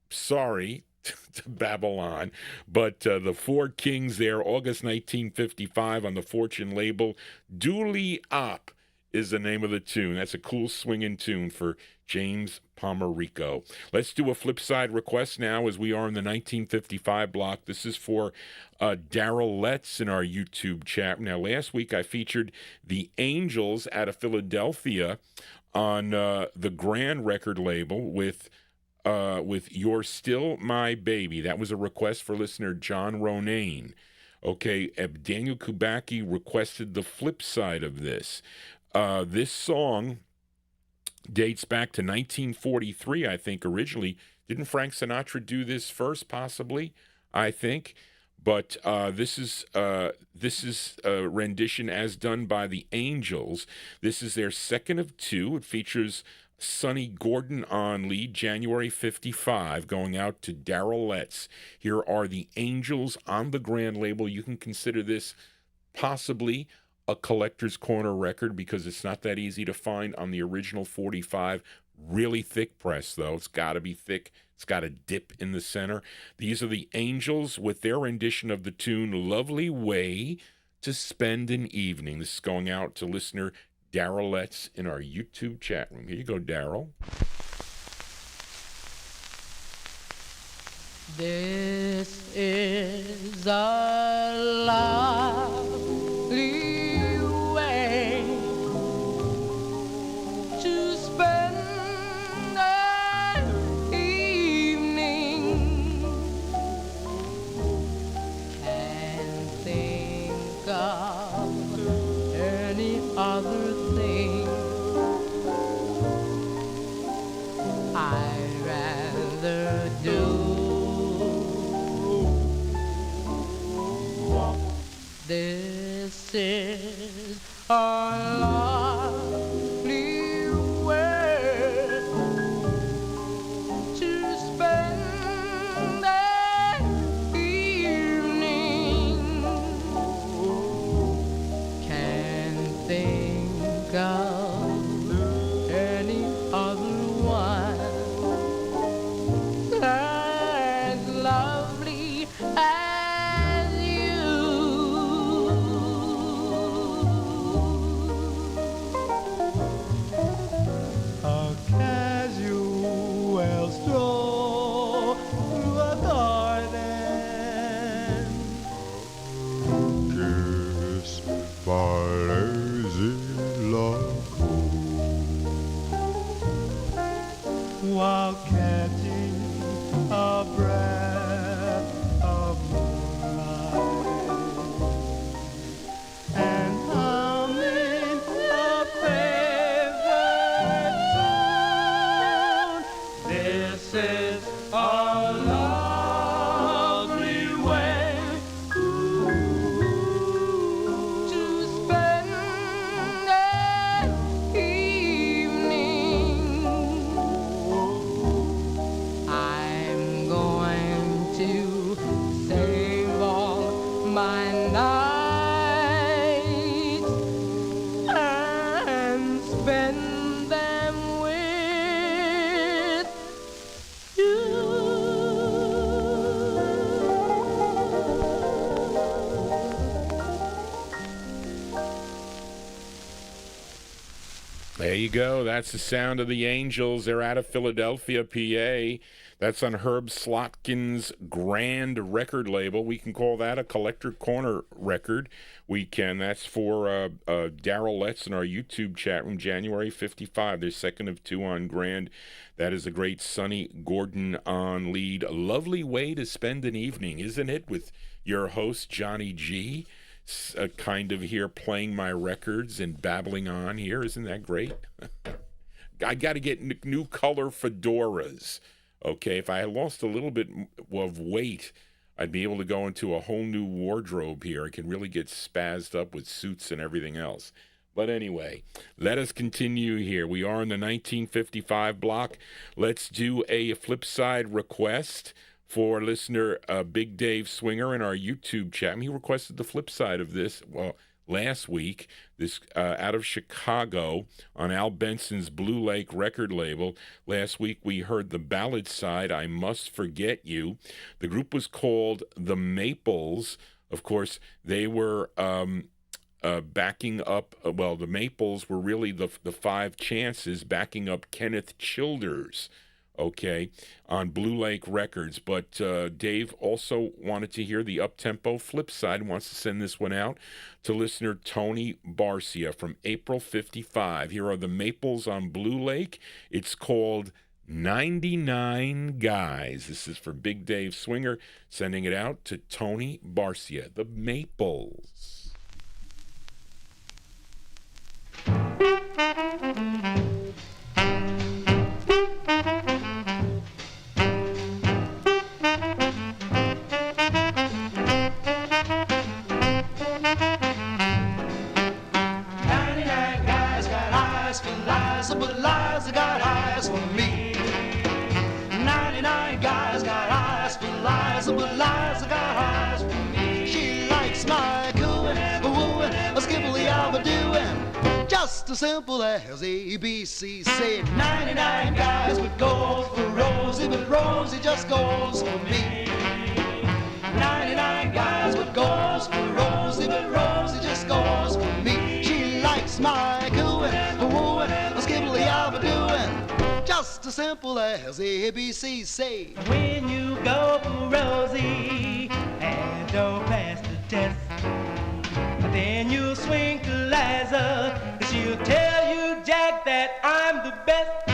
Sorry to babble on, but the Four Kings there, August 1955 on the Fortune label, Doowop is the name of the tune. That's a cool swinging tune for James Pomerico. Let's do a flip side request now as we are in the 1955 block. This is for Daryl Letts in our YouTube chat. Now, last week I featured the Angels out of Philadelphia on the Grand record label with You're Still My Baby. That was a request for listener John Ronan. Okay, Daniel Kubacki requested the flip side of this. This song dates back to 1943, I think, originally. Didn't Frank Sinatra do this first, possibly? I think. But this is a rendition as done by the Angels. This is their second of 2. It features Sonny Gordon on lead, January 55, going out to Daryl Letts. Here are the Angels on the Grand label. You can consider this possibly a collector's corner record because it's not that easy to find on the original 45. Really thick press, though. It's got to be thick. It's got a dip in the center. These are the Angels with their rendition of the tune Lovely Way to Spend an Evening. This is going out to listener Daryl Letts in our YouTube chat room. Here you go, Daryl. This is a lovely way to spend an evening. Can't think of any other thing I'd rather do. This is a lovely way to spend an evening. Can't think of any other one as lovely as you. A casual stroll through a garden, Kiss my lazy love while catching a breath of my nights and spend them with you. There you go. That's the sound of the Angels. They're out of Philadelphia, PA. That's on Herb Slotkin's Grand record label. We can call that a Collector Corner record. We can. That's for Daryl Letts in our YouTube chat room, January 55. They're second of two on Grand. That is a great Sonny Gordon on lead. A lovely way to spend an evening, isn't it, with your host, Johnny G? Kind of here playing my records and babbling on here. Isn't that great? I got to get new color fedoras. Okay, if I lost a little bit of weight, I'd be able to go into a whole new wardrobe here. I can really get spazzed up with suits and everything else. But anyway, let us continue here. We are in the 1955 block. Let's do a flip side request for listener Big Dave Swinger in our YouTube chat. He requested the flip side of this, well, last week, this out of Chicago on Al Benson's Blue Lake record label. Last week we heard the ballad side, I Must Forget You. The group was called The Maples. Of course, they were backing up, the Maples were really the Five Chances backing up Kenneth Childers, okay, on Blue Lake Records. But Dave also wanted to hear the Uptempo flip side, wants to send this one out to listener Tony Barcia from April 55. Here are the Maples on Blue Lake. It's called 99 Guys. This is for Big Dave Swinger, sending it out to Tony Barcia. The Maples. But Liza got eyes for me. 99 guys got eyes for Liza, but Liza got eyes for me. She likes my cooing, wooing, a skippily Alba doing, just as simple as ABC. Say 99 guys would go for Rosie, but Rosie just goes for me. 99 guys would go for Rosie, but Rosie just goes for me. She likes my cooing, wooing, doing just as simple as ABC. Say when you go for Rosie and don't pass the test, then you swing to Liza, she'll tell you, Jack, that I'm the best.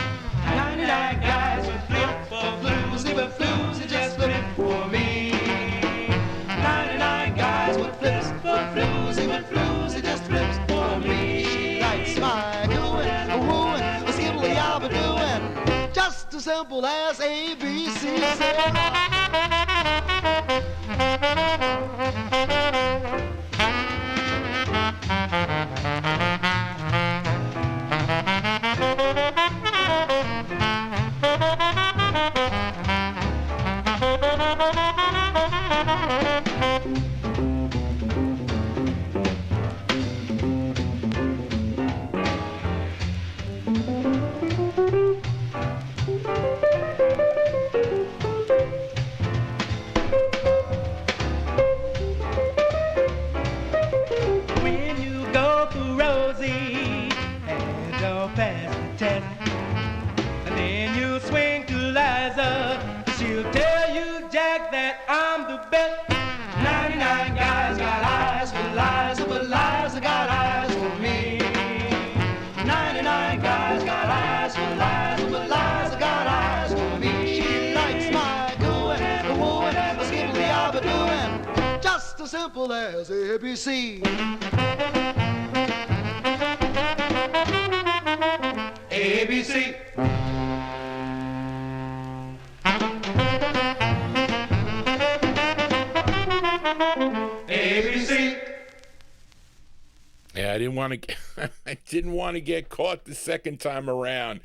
99 guys would flip for Floozy, but Floozy just flip for me. 99 guys would flip for Floozy, but Floozy just flips for me. She likes my going, wooing, I'll be doing just as simple as ABC. Simple as ABC. ABC. ABC. Yeah, I didn't want to get caught the second time around,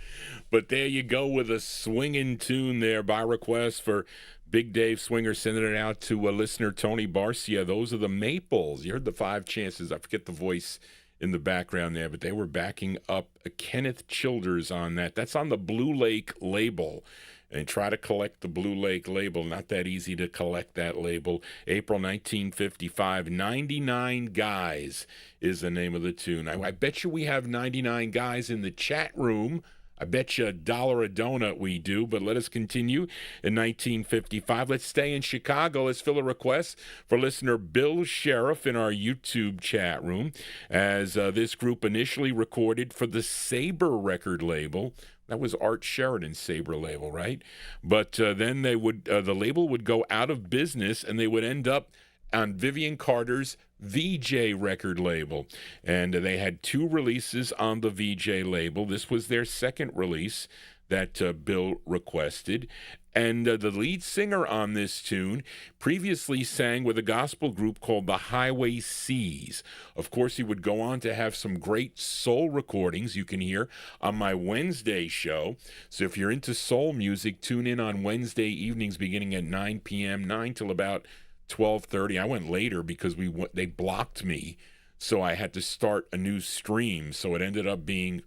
but there you go with a swinging tune there by request for Big Dave Swinger sending it out to listener Tony Barcia. Those are the Maples. You heard the 5 chances. I forget the voice in the background there, but they were backing up Kenneth Childers on that. That's on the Blue Lake label. And try to collect the Blue Lake label. Not that easy to collect that label. April 1955, 99 Guys is the name of the tune. I bet you we have 99 guys in the chat room. I bet you $1 a donut we do, but let us continue in 1955. Let's stay in Chicago. Let's fill a request for listener Bill Sheriff in our YouTube chat room, as this group initially recorded for the Sabre record label. That was Art Sheridan's Sabre label, right? But then they would the label would go out of business, and they would end up on Vivian Carter's VJ record label. And they had 2 releases on the VJ label. This was their second release that Bill requested. And the lead singer on this tune previously sang with a gospel group called the Highway Seas. Of course, he would go on to have some great soul recordings you can hear on my Wednesday show. So if you're into soul music, tune in on Wednesday evenings beginning at 9 p.m., 9 till about 12:30. I went later because they blocked me, so I had to start a new stream. So it ended up being...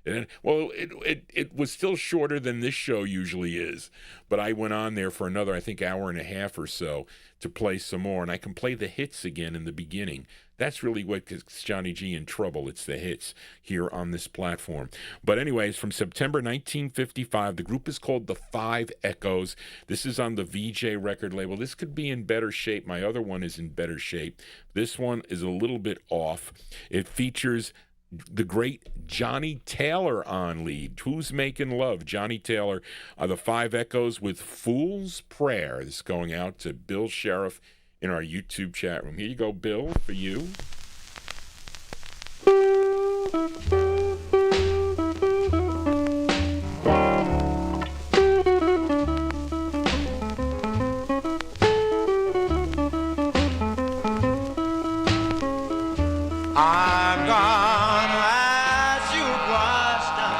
It was still shorter than this show usually is, but I went on there for another, I think, hour and a half or so to play some more, and I can play the hits again in the beginning. That's really what gets Johnny G in trouble. It's the hits here on this platform. But anyways, from September 1955, the group is called the 5 Echoes. This is on the VJ record label. This could be in better shape. My other one is in better shape. This one is a little bit off. It features the great Johnny Taylor on lead. Who's Making Love? Johnny Taylor. The 5 Echoes with Fool's Prayer. This is going out to Bill Sheriff in our YouTube chat room. Here you go, Bill, for you. I'm gonna ask you a question.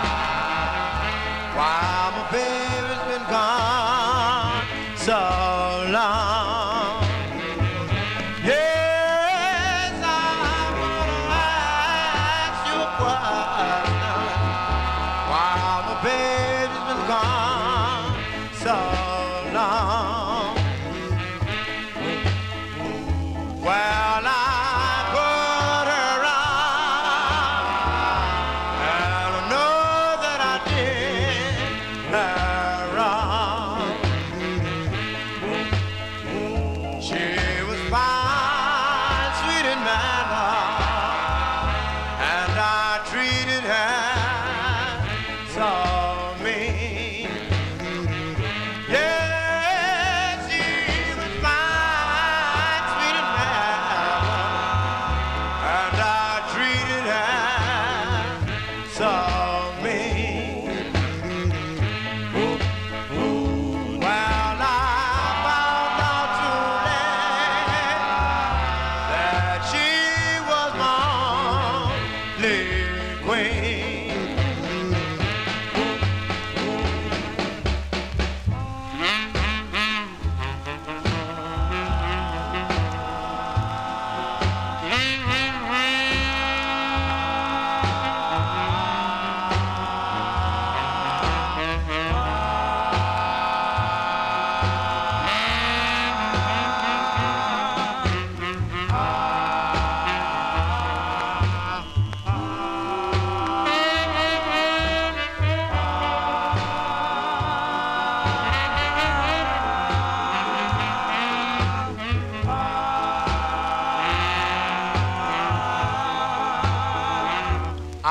Why my baby's been gone so long? Yes, I'm gonna ask you a question. Why my baby's been gone so long? Well, I put her on, and I know that I did her wrong. She was fine, sweet and mellow, and I treated her so mean. Yes, she was fine, sweet and mellow, and I treated her so mean. Well, I found out too late that she was my only queen.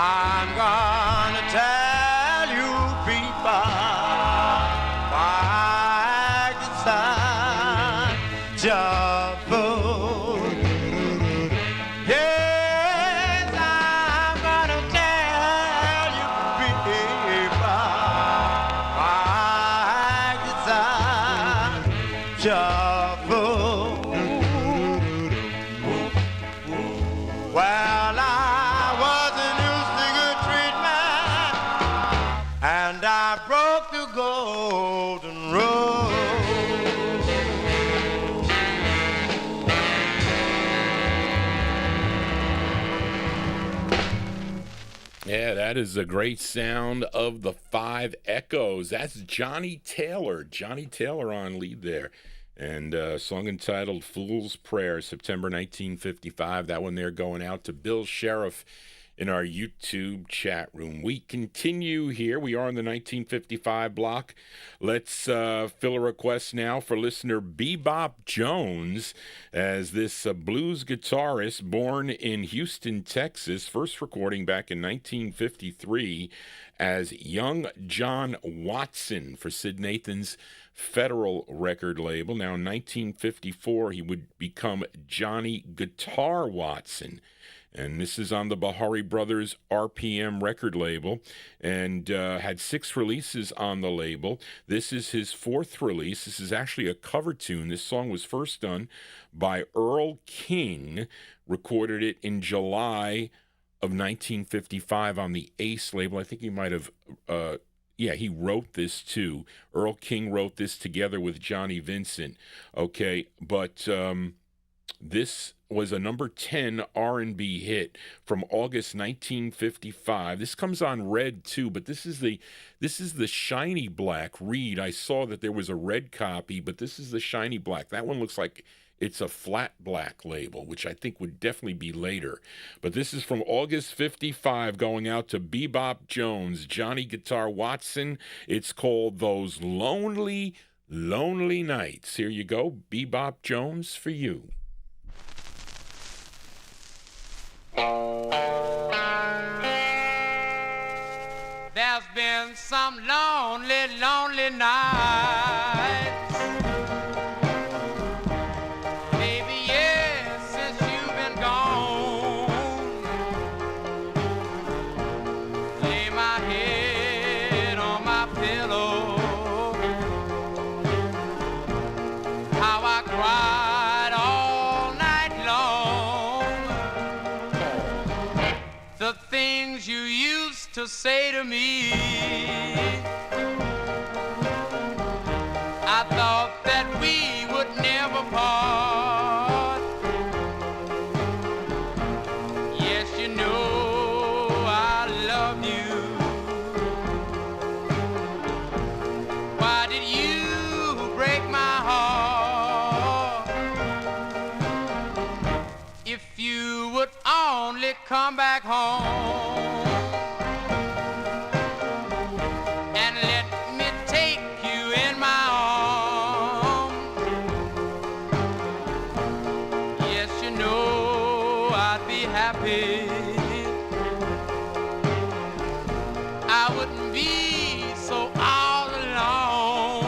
I'm gonna tell you people why I acted such a fool. Yes, I'm gonna tell you people why I acted such a fool. Well, I wasn't used to good treatment, and I broke the golden rule. Yeah, that is a great sound of the Five Echoes. That's Johnny Taylor. Johnny Taylor on lead there. And a song entitled Fool's Prayer, September 1955. That one there going out to Bill Sheriff in our YouTube chat room. We continue here. We are in the 1955 block. Let's fill a request now for listener Bebop Jones, as this blues guitarist born in Houston, Texas, first recording back in 1953 as Young John Watson for Sid Nathan's Federal record label. Now in 1954, he would become Johnny Guitar Watson. And this is on the Bahari Brothers RPM record label, and had 6 releases on the label. This is his 4th release. This is actually a cover tune. This song was first done by Earl King, recorded it in July of 1955 on the Ace label. I think he might have, he wrote this too. Earl King wrote this together with Johnny Vincent. Okay, but this was a number 10 R&B hit from August 1955. This comes on red too, but this is the shiny black reed. I saw that there was a red copy, but this is the shiny black. That one looks like it's a flat black label, which I think would definitely be later. But this is from August 55, going out to Bebop Jones, Johnny Guitar Watson. It's called Those Lonely, Lonely Nights. Here you go, Bebop Jones for you. There's been some lonely, lonely nights, baby, yes, since you've been gone. Lay my head on my pillow, how I cried all night long. The things you used to say to me, I thought that we would never part. Yes, you know I love you. Why did you break my heart? If you would only come back home and let me take you in my arms. Yes, you know I'd be happy. I wouldn't be so all alone.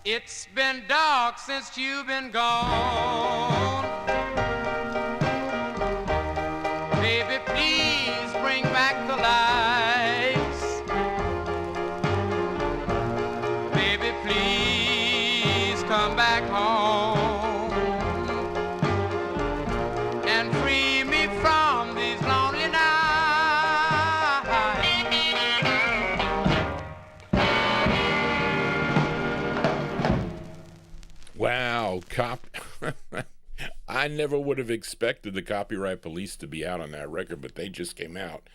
It's been dark since you've been gone. Baby, please bring back the lights. Baby, please come back home and free me from these lonely nights. Wow, I never would have expected the Copyright Police to be out on that record, but they just came out.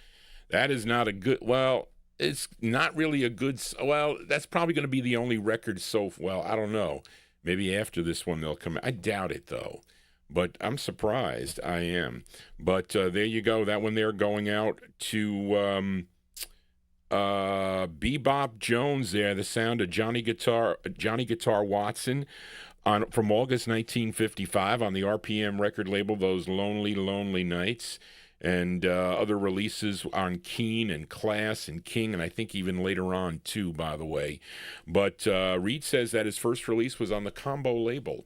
That is not a good, well, it's not really a good, well, that's probably going to be the only record I don't know. Maybe after this one they'll come out. I doubt it, though. But I'm surprised. I am. But there you go. That one there going out to Bebop Jones there, the sound of Johnny Guitar Watson from August 1955 on the RPM record label, Those Lonely, Lonely Nights, and other releases on Keen and Class and King, and I think even later on too, by the way. But Reed says that his first release was on the Combo label.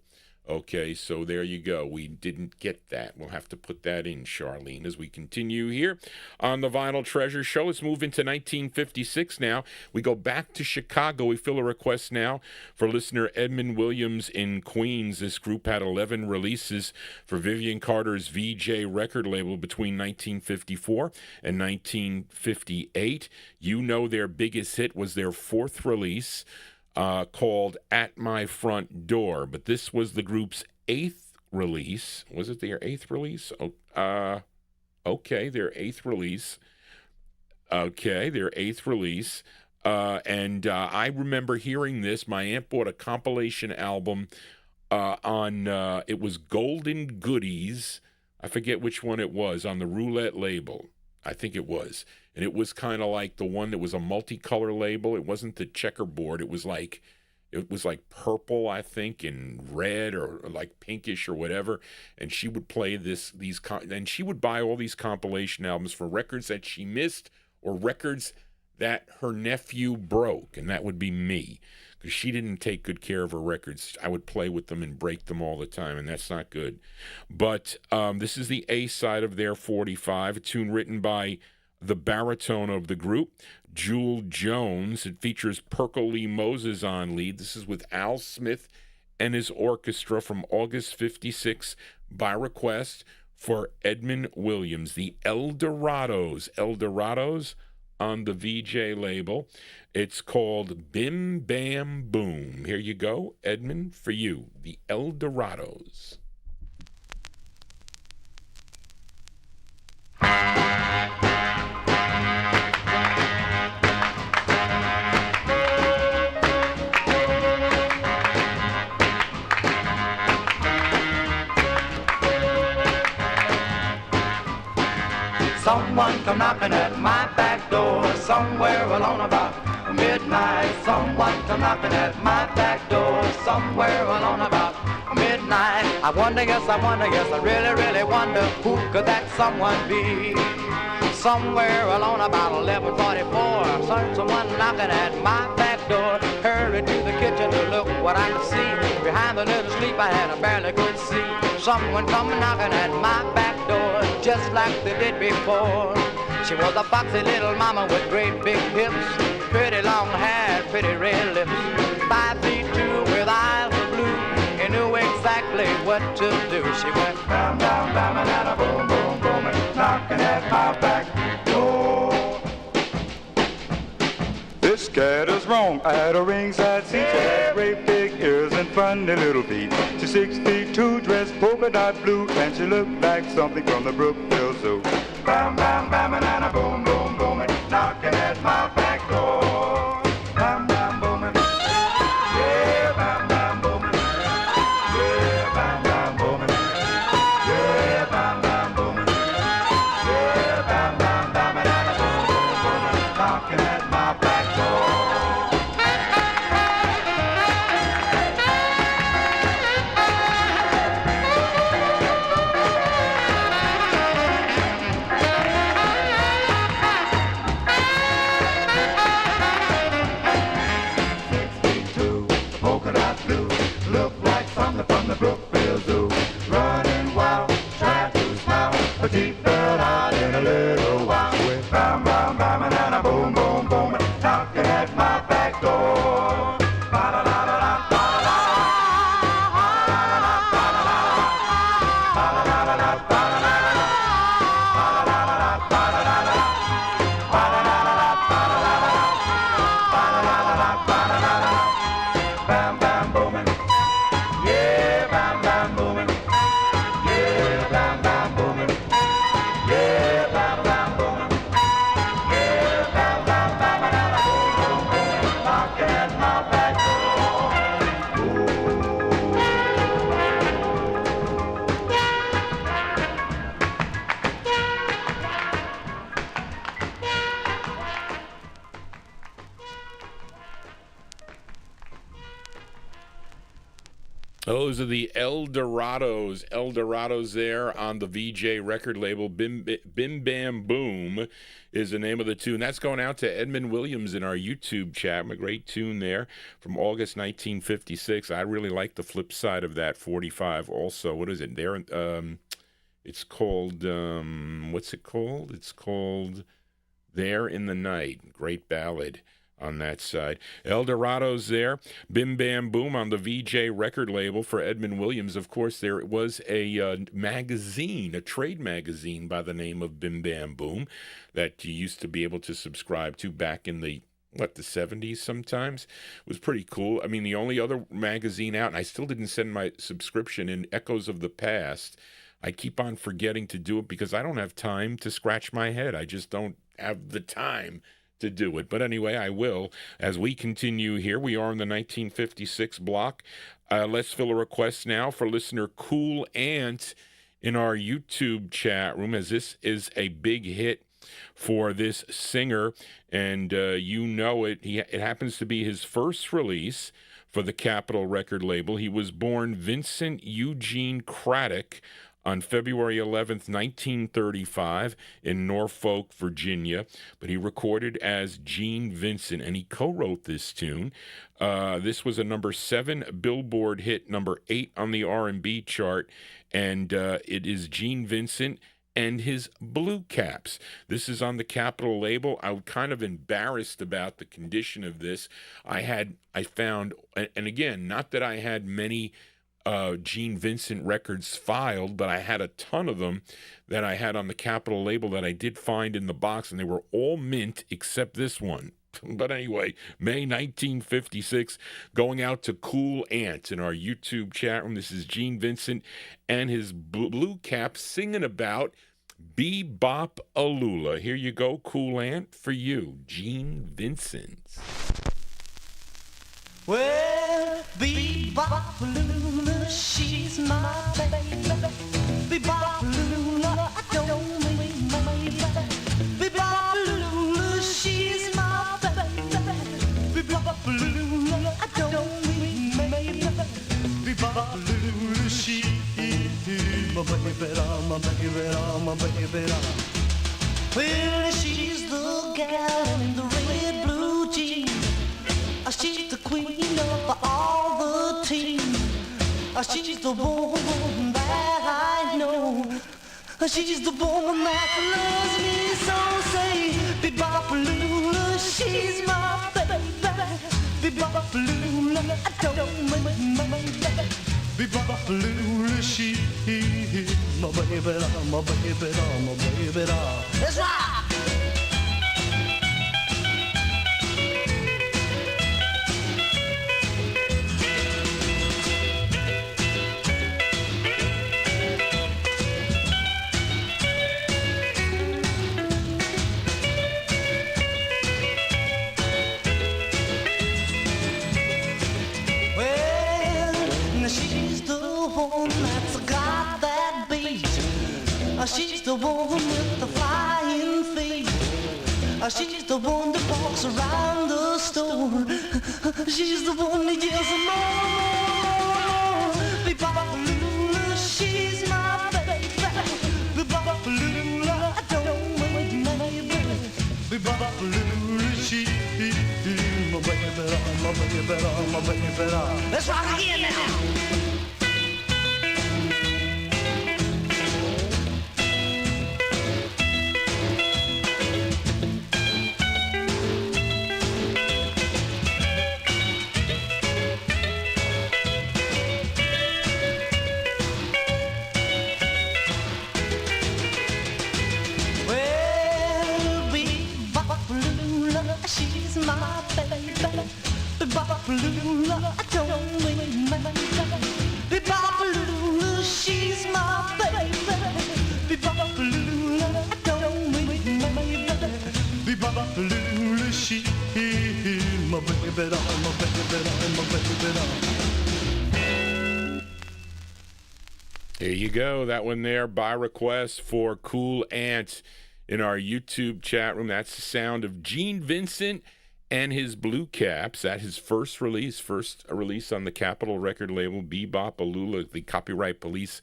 Okay, so there you go. We didn't get that. We'll have to put that in, Charlene, as we continue here on the Vinyl Treasure Show. Let's move into 1956 now. We go back to Chicago. We fill a request now for listener Edmund Williams in Queens. This group had 11 releases for Vivian Carter's VJ record label between 1954 and 1958. You know their biggest hit was their fourth release, called At My Front Door, but this was the group's eighth release. Was it their eighth release? Okay, their eighth release. And I remember hearing this. My aunt bought a compilation album on, it was Golden Goodies. I forget which one it was, on the Roulette label. I think it was. And it was kind of like the one that was a multicolor label. It wasn't the checkerboard. It was like purple, I think, and red or like pinkish or whatever. And she would play and she would buy all these compilation albums for records that she missed or records that her nephew broke. And that would be me, because she didn't take good care of her records. I would play with them and break them all the time, and that's not good. But this is the A side of their 45, a tune written by the baritone of the group, Jewel Jones. It features Perkle Lee Moses on lead. This is with Al Smith and his orchestra from August 56 by request for Edmund Williams, the Eldorados on the VJ label. It's called Bim Bam Boom. Here you go, Edmund, for you, the Eldorados. Someone come knocking at my back door somewhere along about midnight. Someone come knocking at my back door somewhere along about midnight. I wonder, yes, I really wonder who could that someone be? Somewhere along about 11:44, someone knocking at my back door. Hurry to the kitchen to look what I can see. Behind the little sleep I had, I barely could see. Someone come knocking at my back door, just like they did before. She was a foxy little mama with great big hips, pretty long hair, pretty red lips, 5'2" with eyes of blue, and knew exactly what to do. She went bam, bam, bam, and a boom, boom, boom, and knocking at my back door. This cat is wrong. I had a ringside seat. She had great big ears and funny little feet. She's 6 feet 2, dressed polka dot blue, and she looked like something from the Brookville Zoo. Bam, bam, bam, and a boom, boom, boom, and knocking at my back door. Bam, bam, booming. Yeah, bam, bam, booming. Yeah, bam, bam, booming. Yeah, bam, bam, booming. Yeah, bam, bam, bam, and a boom, boom, booming, knocking at my back door. Those are the Eldorados. Eldorados there on the VJ record label. Bim Bam Boom is the name of the tune. That's going out to Edmund Williams in our YouTube chat. A great tune there from August 1956. I really like the flip side of that 45 also. What is it? There, it's called, what's it called? It's called There in the Night. Great ballad on that side. Eldorado's there. Bim Bam Boom on the VJ record label for Edmund Williams. Of course, there was a magazine, a trade magazine by the name of Bim Bam Boom that you used to be able to subscribe to back in the 70s sometimes. It was pretty cool. I mean, the only other magazine out, and I still didn't send my subscription in, Echoes of the Past. I keep on forgetting to do it because I don't have time to scratch my head. I just don't have the time to do it. But anyway, I will. As we continue here, we are in the 1956 block. Let's fill a request now for listener Cool Ant in our YouTube chat room, as this is a big hit for this singer, and you know it. It happens to be his first release for the Capitol record label. He was born Vincent Eugene Craddock on February 11th, 1935, in Norfolk, Virginia. But he recorded as Gene Vincent, and he co-wrote this tune. This was a number 7 Billboard hit, number 8 on the R&B chart, and it is Gene Vincent and his Blue Caps. This is on the Capitol label. I was kind of embarrassed about the condition of this. I found, and again, not that I had many Gene Vincent records filed, but I had a ton of them that I had on the Capitol label that I did find in the box, and they were all mint except this one. But anyway, May 1956, going out to Cool Ant in our YouTube chat room. This is Gene Vincent and his Blue Caps singing about Bebop Alula. Here you go, Cool Ant, for you, Gene Vincent. Well, Bebop Lula, she's my baby. Bebop Lula, I don't mean my baby. Bebop Lula, she's my baby. Bebop Lula, I don't mean my baby. Bebop Lula, she's my baby, my baby. Well, she's the gal in the red blue jeans. She's the queen of all the team. She's the woman that I know. She's the woman that loves me so. Say, Bebop Lula, she's my baby. Bebop Lula, I don't mean my baby. Bebop Lula, she's my baby, my baby, my baby. Let's rock! She's the one with the flying feet. She's the one that walks around the store. She's the one that yells more. Bebop Lula, she's my baby. Bebop Lula, I don't mean my baby. Bebop Lula, she's my baby, my baby. Let's rock again now. Lula, I don't mean my baby. Bebop Lula, she's my baby. Bebop Lula, I don't mean my baby. Bebop Lula, she's my baby, my baby. There you go. That one there by request for Cool Ant in our YouTube chat room. That's the sound of Gene Vincent and his Blue Caps at his first release on the Capitol record label, Bebop Alula. The Copyright Police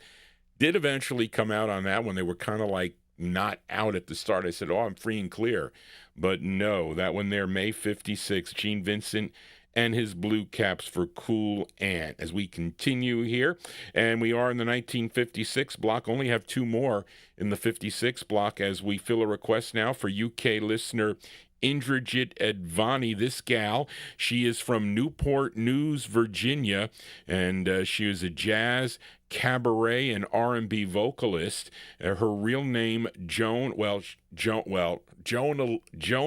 did eventually come out on that one. They were kind of like not out at the start. I said, oh, I'm free and clear. But no, that one there, May 56, Gene Vincent and his Blue Caps for Cool Ant. As we continue here, and we are in the 1956 block, only have two more in the 56 block as we fill a request now for UK listener Indrajit Advani. This gal, she is from Newport News, Virginia, and she is a jazz, cabaret, and R&B vocalist. Her real name, Joan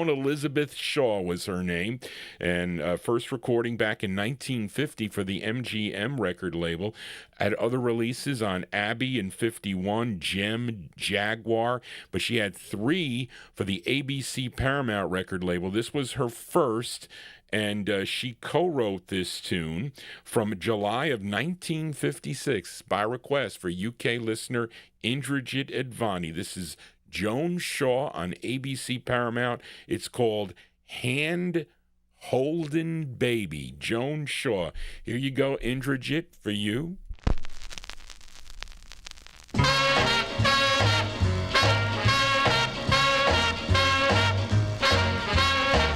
Elizabeth Shaw was her name, and first recording back in 1950 for the MGM record label. Had other releases on Abbey in 51, Gem, Jaguar, but she had three for the ABC Paramount record label. This was her first, and she co-wrote this tune from July of 1956 by request for UK listener Indrajit Advani. This is Joan Shaw on ABC Paramount. It's called Hand Holdin' Baby. Joan Shaw. Here you go, Indrajit, for you.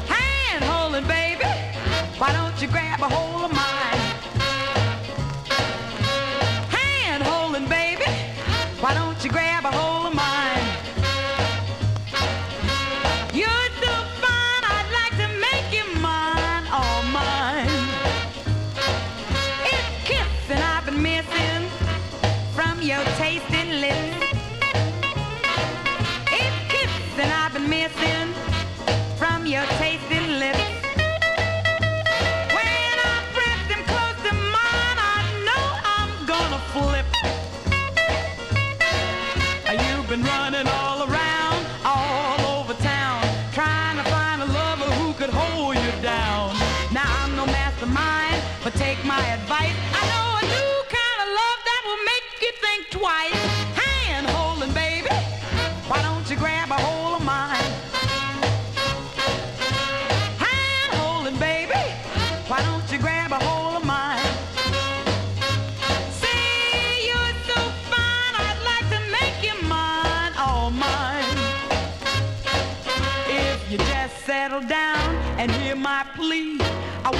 Hand holding, baby. Why don't you grab a hold of mine? Hand holding, baby. Why don't you grab a hold of mine? You're so fine, I'd like to make you mine, all mine. It's kissing I've been missing from your tasting lips. It's kissing I've been missing from your tasting lips. When I press them close to mine, I know I'm gonna flip. You've been running all around, all over town, trying to find a lover who could hold you down. Now I'm no mastermind, but take my advice. I know a new kind of love that will make you think twice. Hand holding, baby, why don't you grab a hold of mine? Hand holding, baby, why don't you grab a hold of mine? Say you're so fine, I'd like to make you mine, all mine. If you just settle down and hear my plea,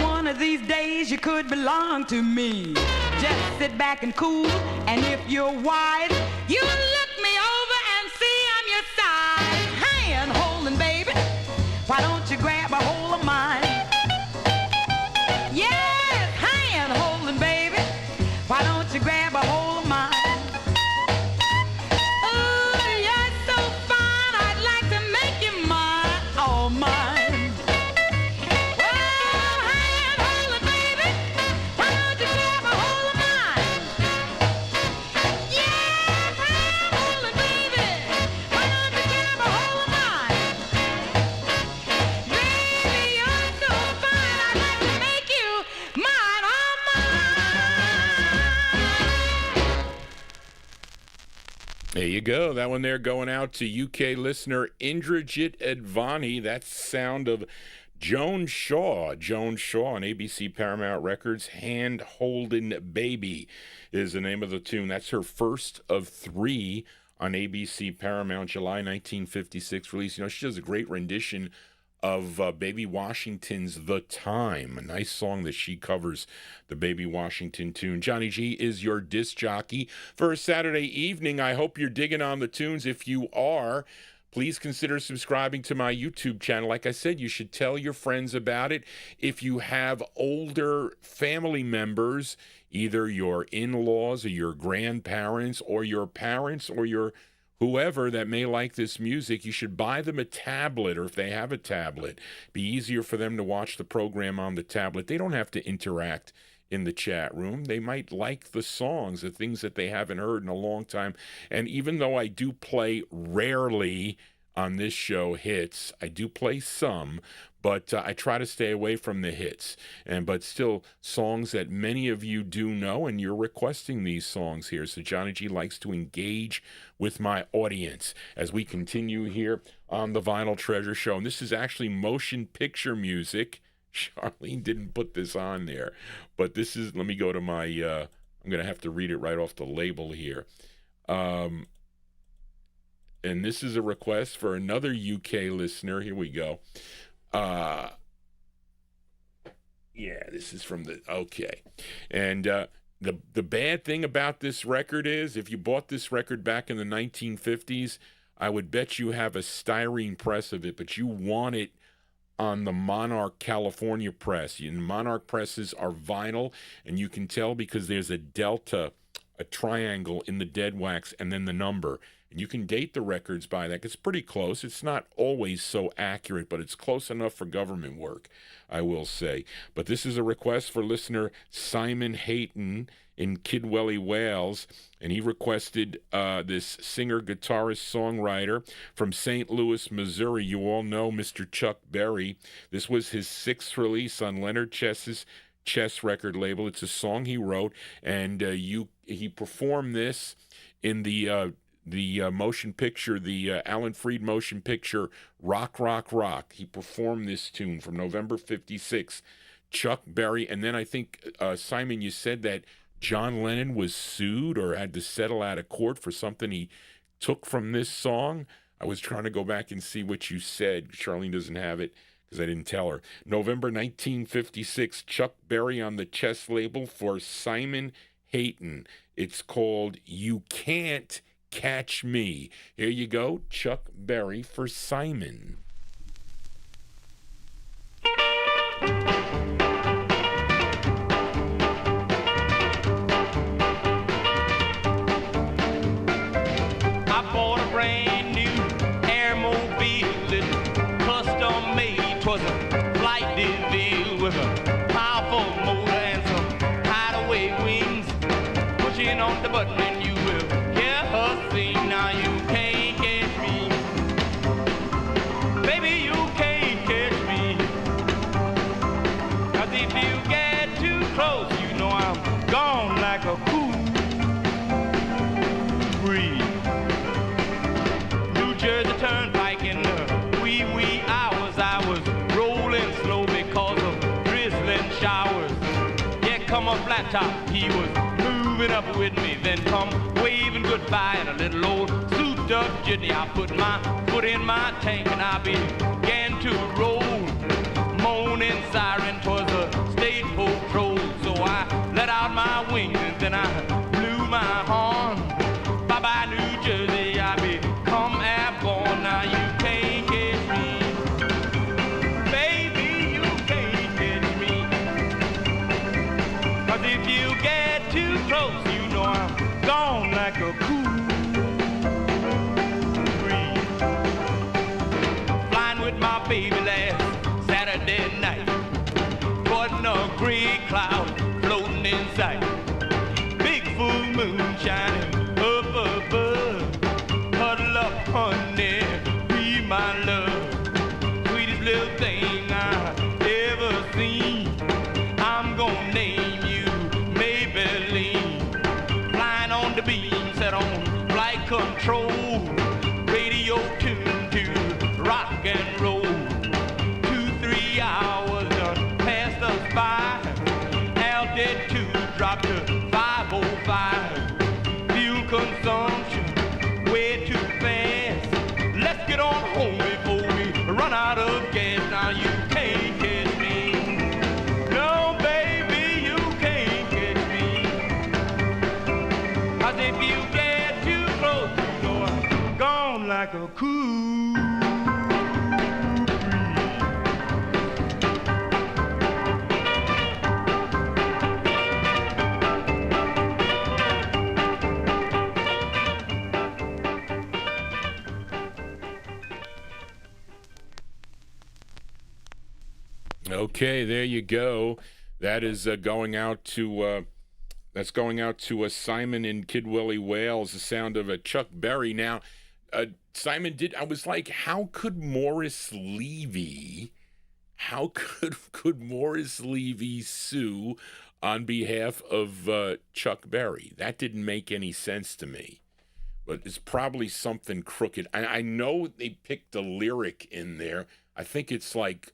one of these days you could belong to me. Just sit back and cool, and if you're wise, you look me over and see I'm your size. Hand holding, baby, why don't you grab a hold of mine? Yes, hand holding, baby, why don't you grab a hold of mine? Oh, you're so fine, I'd like to make you mine, all mine. Well, hand holding, baby, why don't you grab a hold of mine? Yes, hand holding, baby, why don't you grab a hold of mine? Baby, you're so fine, I'd like to make you mine, all mine. There you go. That one there going out to UK listener Indrajit Advani. That's sound of Joan Shaw. Joan Shaw on ABC Paramount Records. Hand Holdin' Baby is the name of the tune. That's her first of three on ABC Paramount, July 1956 release. You know, she does a great rendition of Baby Washington's The Time, a nice song that she covers the Baby Washington tune. Johnny G is your disc jockey for a Saturday evening. I hope you're digging on the tunes. If you are, please consider subscribing to my YouTube channel. Like I said, you should tell your friends about it. If you have older family members, either your in-laws or your grandparents or your parents or your whoever that may like this music, you should buy them a tablet, or if they have a tablet, be easier for them to watch the program on the tablet. They don't have to interact in the chat room. They might like the songs, the things that they haven't heard in a long time. And even though I do play rarely on this show hits. I do play some, but I try to stay away from the hits. But still, songs that many of you do know, and you're requesting these songs here. So Johnny G likes to engage with my audience as we continue here on the Vinyl Treasure Show. And this is actually motion picture music. Charlene didn't put this on there, but this is, let me go to my, I'm going to have to read it right off the label here. And this is a request for another UK listener. Here we go. Yeah, this is from the, okay. And the bad thing about this record is, if you bought this record back in the 1950s, I would bet you have a styrene press of it, but you want it on the Monarch California press. Monarch presses are vinyl, and you can tell because there's a delta, a triangle in the dead wax, and then the number. And you can date the records by that. It's pretty close. It's not always so accurate, but it's close enough for government work, I will say. But this is a request for listener Simon Hayton in Kidwelly, Wales, and he requested this singer, guitarist, songwriter from St. Louis, Missouri. You all know Mr. Chuck Berry. This was his 6th release on Leonard Chess's Chess record label. It's a song he wrote, and he performed this in the motion picture, the Alan Freed motion picture, Rock, Rock, Rock. He performed this tune from November 56, Chuck Berry. And then I think, Simon, you said that John Lennon was sued or had to settle out of court for something he took from this song. I was trying to go back and see what you said. Charlene doesn't have it because I didn't tell her. November 1956, Chuck Berry on the Chess label for Simon Hayton. It's called You Can't Catch Me. Here you go, Chuck Berry for Simon. I bought a brand new airmobile, it's custom made. 'Twas a flight DeVille with a powerful motor and some hideaway wings. Pushing on the button and you will hear her sing. Now you can't catch me, baby, you can't catch me. 'Cause if you get too close, you know I'm gone like a cool breeze. New Jersey Turnpike in the wee hours, I was rolling slow because of drizzling showers. Yeah, come a flat top, he was moving up with me, then come waving goodbye in a little old souped up jitney. I put my foot in my tank and I began to roll. Moaning siren, 'twas a state patrol. So I let out my wings and then I blew my horn. Bye-bye New Jersey, I become airborne. Now you can't catch me, baby, you can't catch me. 'Cause if you get too close, you know I'm gone like a cool breeze. Flying with my baby last Saturday night, wasn't a gray cloud floating in sight. Big full moon shining up above. Huddle up, honey, be my love. Sweetest little thing I ever seen. I'm gonna name you Maybelline. Flying on the beam, set on flight control. Radio tuned to rock and roll. 2-3 hours done passed us by. Altitude dropped to 505. Fuel consumption way too fast. Let's get on home before we run out of gas. Now you can't catch me, no baby, you can't catch me. 'Cause if you get too close, you know I'm gone like a cool Okay, there you go. That is going out to Simon in Kidwelly, Wales. The sound of a Chuck Berry. Now, Simon did. I was like, how could Morris Levy sue on behalf of Chuck Berry? That didn't make any sense to me. But it's probably something crooked. I know they picked a lyric in there. I think it's like,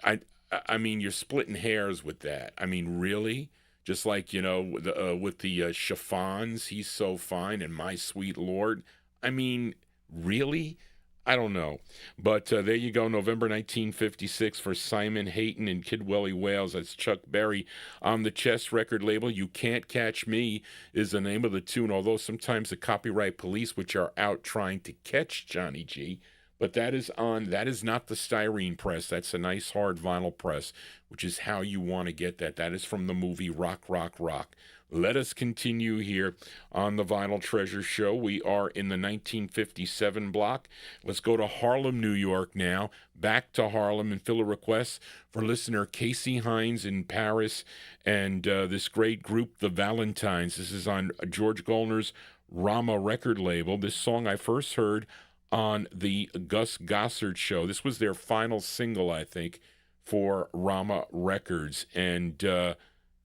I mean, you're splitting hairs with that. I mean, really? Just like, with the chiffons, he's so fine, and my sweet Lord. I mean, really? I don't know. But there you go, November 1956 for Simon Hayton and Kid Willie Wales. That's Chuck Berry on the Chess record label. You Can't Catch Me is the name of the tune, although sometimes the copyright police, which are out trying to catch Johnny G, but that is not the styrene press. That's a nice hard vinyl press, which is how you want to get that. That is from the movie Rock, Rock, Rock. Let us continue here on the Vinyl Treasure Show. We are in the 1957 block. Let's go to Harlem, New York now. Back to Harlem and fill a request for listener Casey Hines in Paris and this great group, the Valentines. This is on George Golner's Rama record label. This song I first heard on the Gus Gossard show. This was their final single, I think, for Rama Records. And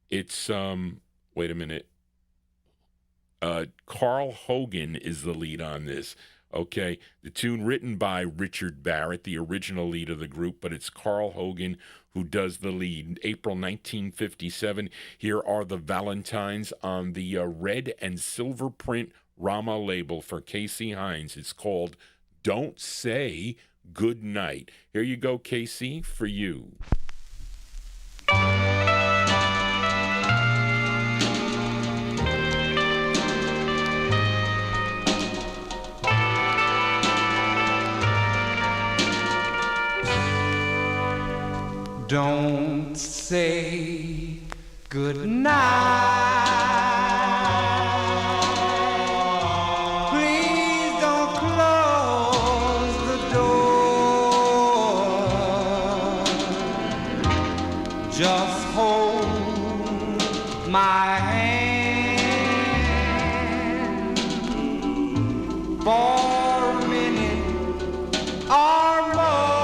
it's... wait a minute. Carl Hogan is the lead on this. Okay, the tune written by Richard Barrett, the original lead of the group, but it's Carl Hogan who does the lead. April 1957, here are the Valentines on the red and silver print Rama label for Casey Hines. It's called Don't Say Good Night. Here you go, Casey, for you. Don't say good night. Please don't close the door. Just hold my hand for a minute or more.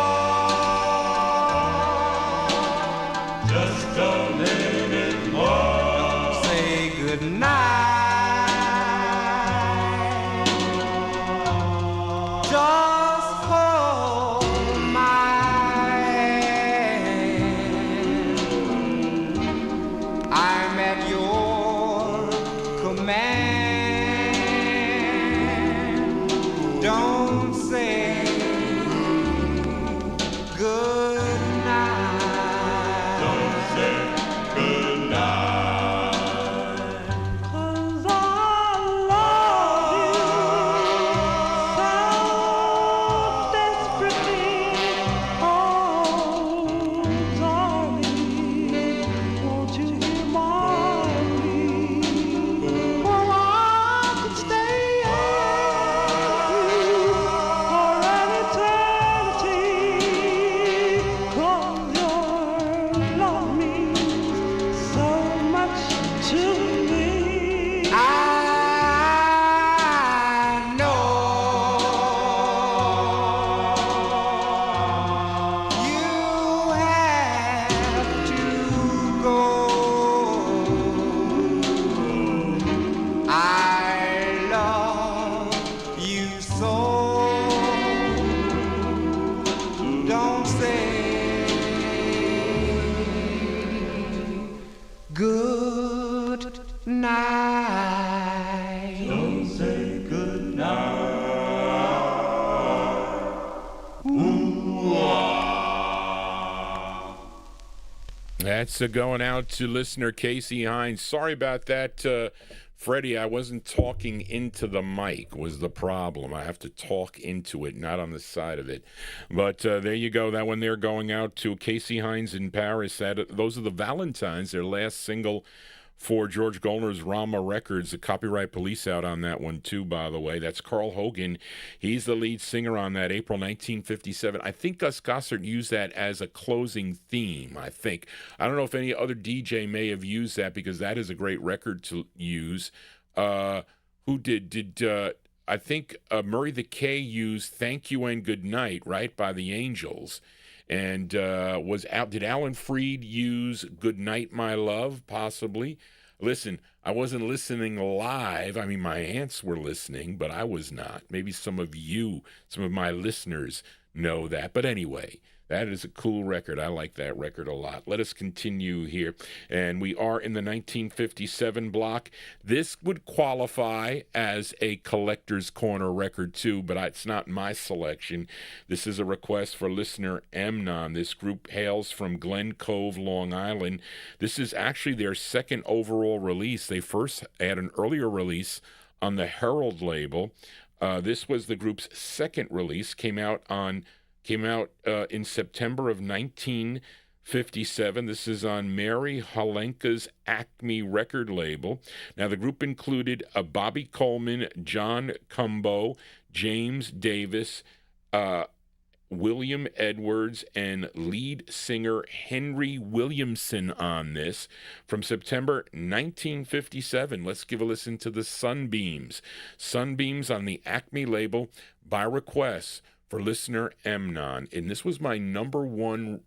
That's going out to listener Casey Hines. Sorry about that, Freddie. I wasn't talking into the mic was the problem. I have to talk into it, not on the side of it. But there you go. That one there going out to Casey Hines in Paris. Those are the Valentines, their last single for George Golner's Rama Records. The copyright police out on that one too, by the way. That's Carl Hogan. He's the lead singer on that, April 1957. I think Gus Gossard used that as a closing theme, I think. I don't know if any other DJ may have used that because that is a great record to use. Who did I think Murray the K used "Thank You and Good Night," right, by the Angels. And did Alan Freed use "Good Night, My Love"? Possibly. Listen, I wasn't listening live. I mean, my aunts were listening, but I was not. Maybe some of my listeners know that. But anyway, that is a cool record. I like that record a lot. Let us continue here. And we are in the 1957 block. This would qualify as a Collector's Corner record, too, but it's not my selection. This is a request for listener Amnon. This group hails from Glen Cove, Long Island. This is actually their second overall release. They first had an earlier release on the Herald label. This was the group's second release, came out in September of 1957. This is on Mary Holenka's Acme record label. Now, the group included Bobby Coleman, John Cumbo, James Davis, William Edwards, and lead singer Henry Williamson on this. From September 1957, let's give a listen to the Sunbeams. Sunbeams on the Acme label by request for listener Amnon. And this was my number one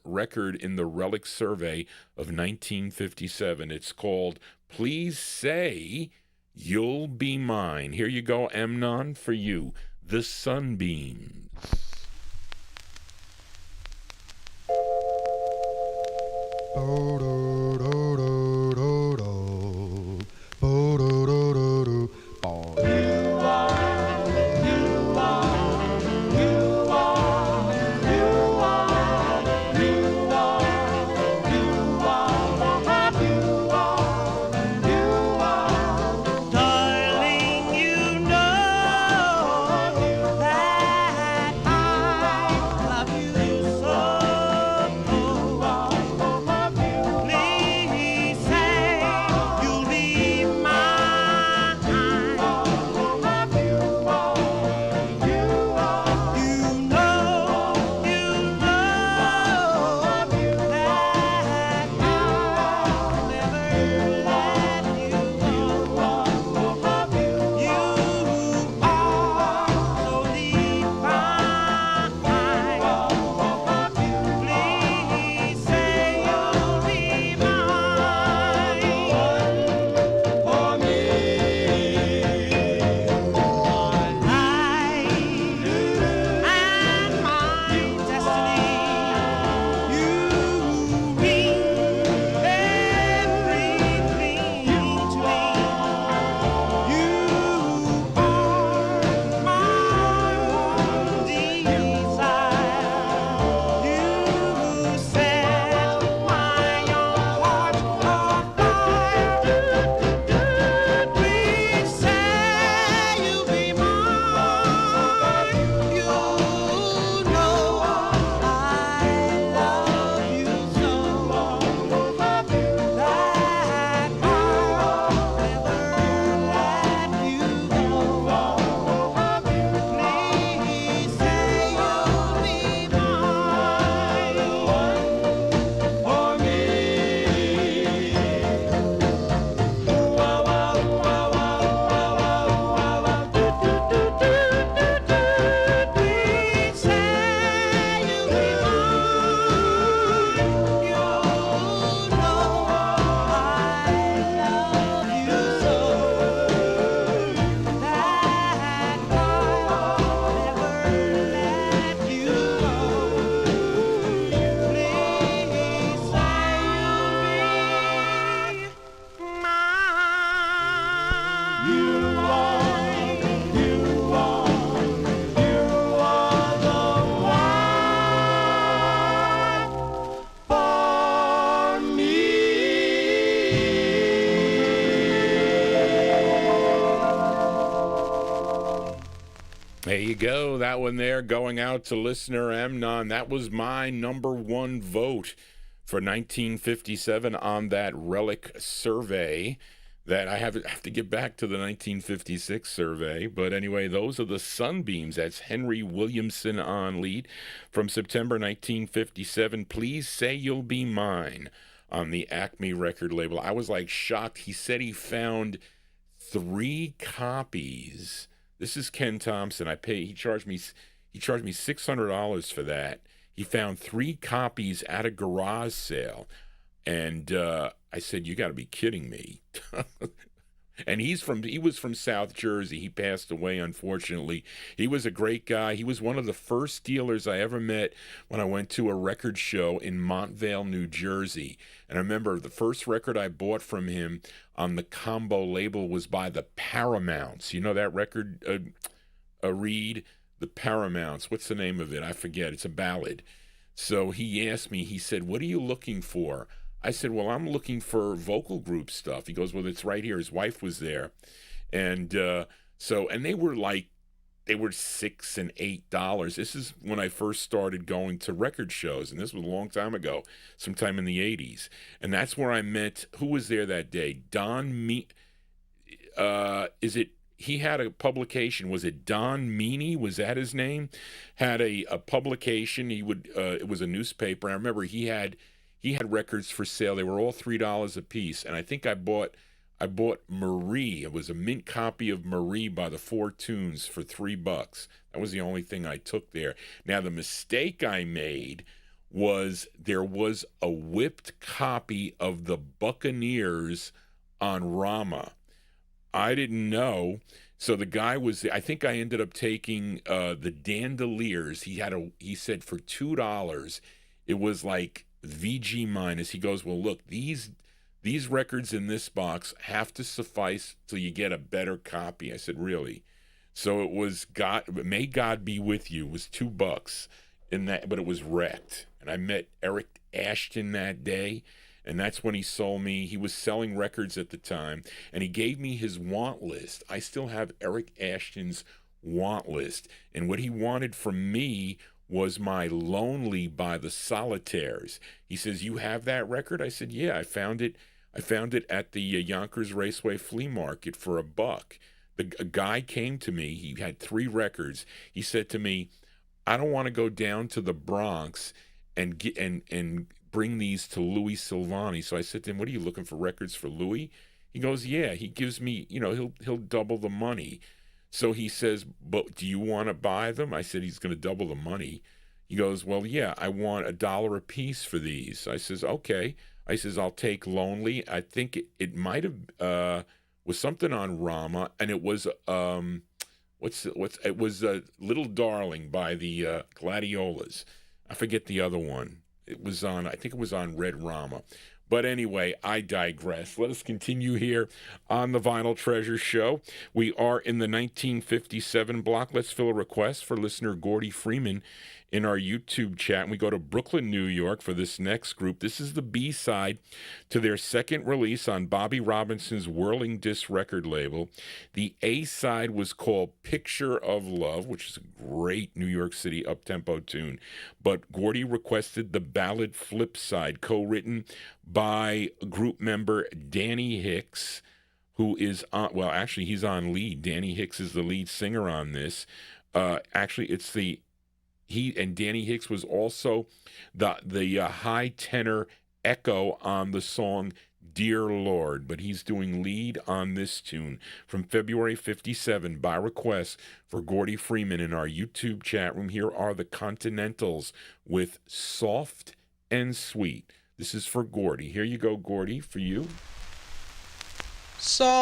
record in the Relic Survey of 1957. It's called Please Say You'll Be Mine. Here you go, Amnon, for you. The Sunbeams. There you go. That one there going out to listener Amnon. That was my number one vote for 1957 on that Relic Survey. That I have to get back to the 1956 survey. But anyway, those are the Sunbeams. That's Henry Williamson on lead from September 1957. Please Say You'll Be Mine on the Acme record label. I was like shocked. He said he found 3 copies This is Ken Thompson. He charged me $600 for that. He found 3 copies at a garage sale, and I said, "You got to be kidding me." And he was from South Jersey. He passed away, unfortunately. He was a great guy. He was one of the first dealers I ever met when I went to a record show in Montvale, New Jersey. And I remember the first record I bought from him on the combo label was by the Paramounts. You know that record, Reed? The Paramounts. What's the name of it? I forget. It's a ballad. So he asked me, he said, "What are you looking for?" I said, "Well, I'm looking for vocal group stuff." He goes, "Well, it's right here." His wife was there. And and they were $6 and $8. This is when I first started going to record shows, and this was a long time ago, sometime in the 80s. And that's where I met, who was there that day? He had a publication. Was it Don Meany? Was that his name? Had a publication. It was a newspaper. I remember he had records for sale. They were all $3 a piece, and I think I bought Marie. It was a mint copy of Marie by the Four Tunes for $3. That was the only thing I took there. Now, the mistake I made was there was a whipped copy of the Buccaneers on Rama. I didn't know. So the guy was, I think I ended up taking the Dandeliers. He said for $2, it was like VG minus. He goes, "Well, look, these records in this box have to suffice till you get a better copy." I said, "Really?" So it was May God Be With You. It was $2 in that, but it was wrecked. And I met Eric Ashton that day, and that's when he sold me. He was selling records at the time, and he gave me his want list. I still have Eric Ashton's want list, and what he wanted from me was my Lonely by the Solitaires. He says, "You have that record?" I said, "Yeah, I found it at the Yonkers Raceway Flea Market for $1. A guy came to me. He had 3 records. He said to me, "I don't want to go down to the Bronx and bring these to Louis Silvani." So I said to him, "What are you looking for, records for Louis?" He goes, "Yeah." He gives me, he'll double the money. So he says, "But do you want to buy them?" I said, "He's going to double the money." He goes, "Well, yeah, I want $1 a piece for these." I says, "Okay." I says, "I'll take Lonely." I think it might have was something on Rama, and it was it was Little Darling by the Gladiolas. I forget the other one. I think it was on Red Rama. But anyway, I digress. Let us continue here on the Vinyl Treasure Show. We are in the 1957 block. Let's fill a request for listener Gordy Freeman in our YouTube chat. And we go to Brooklyn, New York for this next group. This is the B-side to their second release on Bobby Robinson's Whirling Disc record label. The A-side was called Picture of Love, which is a great New York City up-tempo tune. But Gordy requested the ballad flip side, co-written by group member Danny Hicks, who is on, well, actually, he's on lead. Danny Hicks is the lead singer on this. He and Danny Hicks was also the high tenor echo on the song Dear Lord, but he's doing lead on this tune from February 57 by request for Gordy Freeman in our YouTube chat room. Here are the Continentals with Soft and Sweet. This is for Gordy. Here you go, Gordy, for you. Soft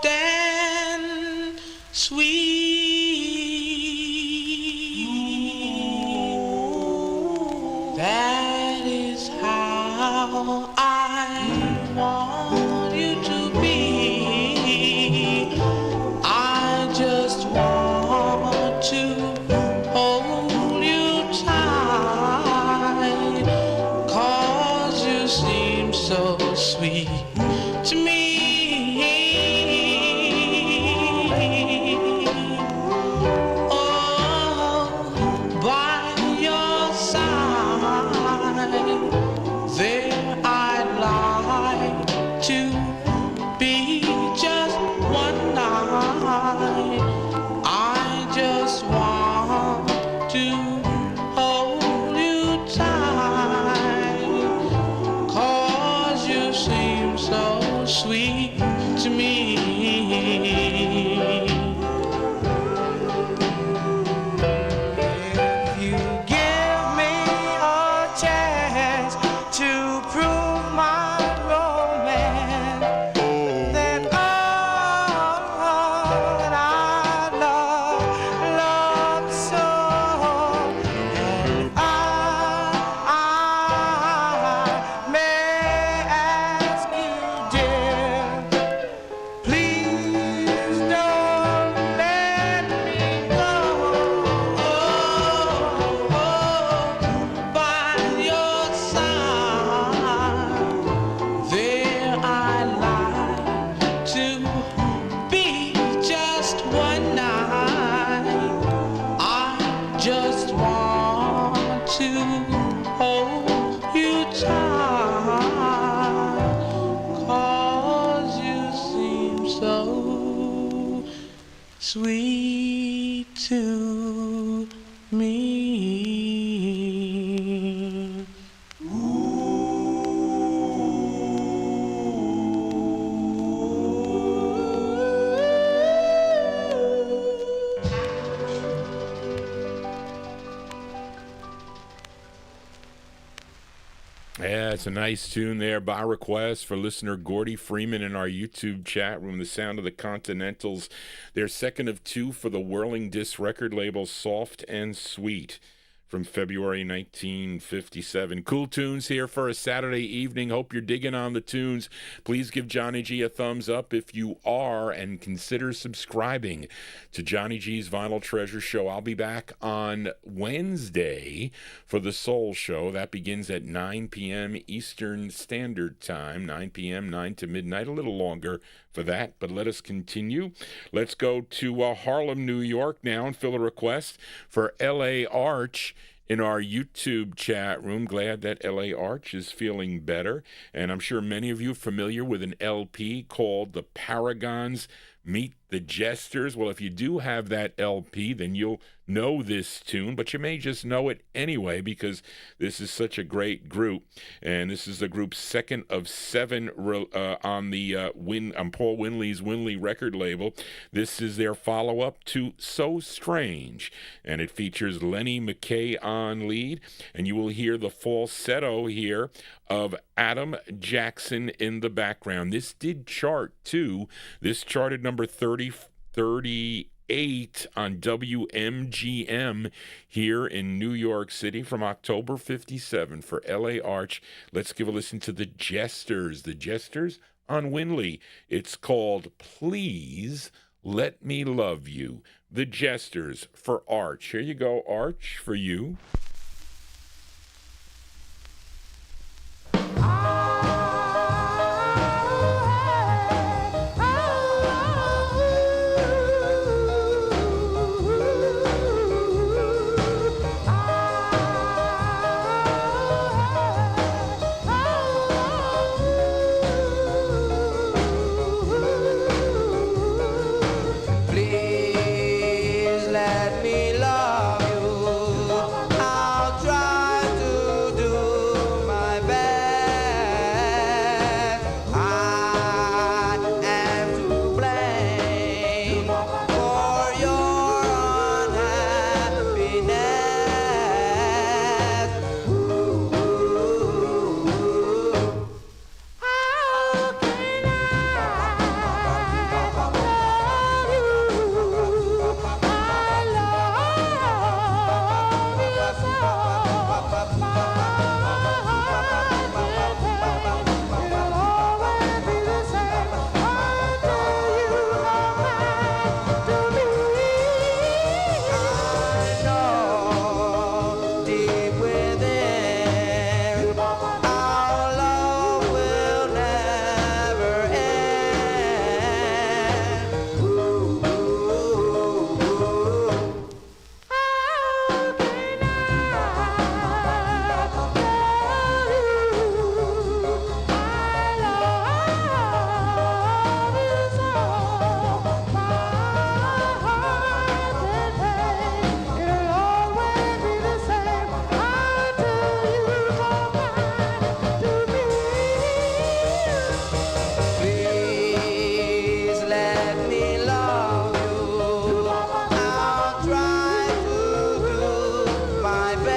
and sweet, that is how I want you to be. I just want to hold you tight, 'cause you seem so sweet to me. Oh, by your side, there I to hold you tight, 'cause you seem so sweet to me. Yeah, it's a nice tune there by request for listener Gordy Freeman in our YouTube chat room. The Sound of the Continentals, their second of two for the Whirling Disc record label, Soft and Sweet, from February 1957. Cool tunes here for a Saturday evening. Hope you're digging on the tunes. Please give Johnny G a thumbs up if you are, and consider subscribing to Johnny G's Vinyl Treasure Show. I'll be back on Wednesday for the Soul Show. That begins at 9 p.m. Eastern Standard Time, 9 p.m., 9 to midnight, a little longer for that, but let us continue. Let's go to Harlem, New York now and fill a request for L.A. Arch in our YouTube chat room. Glad that L.A. Arch is feeling better, and I'm sure many of you are familiar with an LP called The Paragons Meet the Jesters. Well, if you do have that LP, then you'll know this tune, but you may just know it anyway because this is such a great group, and this is the group's second of seven on the Paul Winley's Winley record label. This is their follow-up to So Strange, and it features Lenny McKay on lead, and you will hear the falsetto here of Adam Jackson in the background. This did chart too. This charted number 38 on WMGM here in New York City from October 57 for L.A. Arch. Let's give a listen to the Jesters. The Jesters on Winley. It's called Please Let Me Love You. The Jesters for Arch. Here you go, Arch, for you. Please let me love you. I'll try to do my best. I am to blame for your unhappiness. How can I love you? I love you so. My heart will always be the same until you come back to me. I know deep within our love will never end. How can I love you? I love you so. My heart will it'll always be the same until you come back to me. Please let me love you. I'll try to do my best.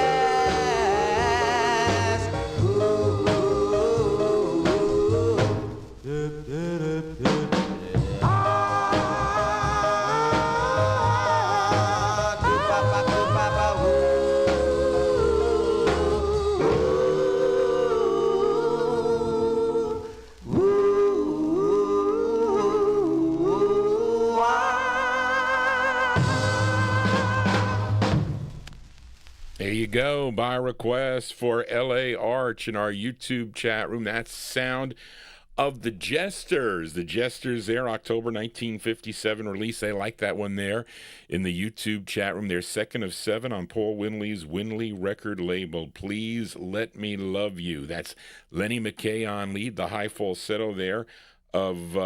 There you go, by request for L.A. Arch in our YouTube chat room. That's Sound of the Jesters. The Jesters there, October 1957 release. I like that one there in the YouTube chat room. They're second of 7 on Paul Winley's Winley record label. Please Let Me Love You. That's Lenny McKay on lead. The high falsetto there of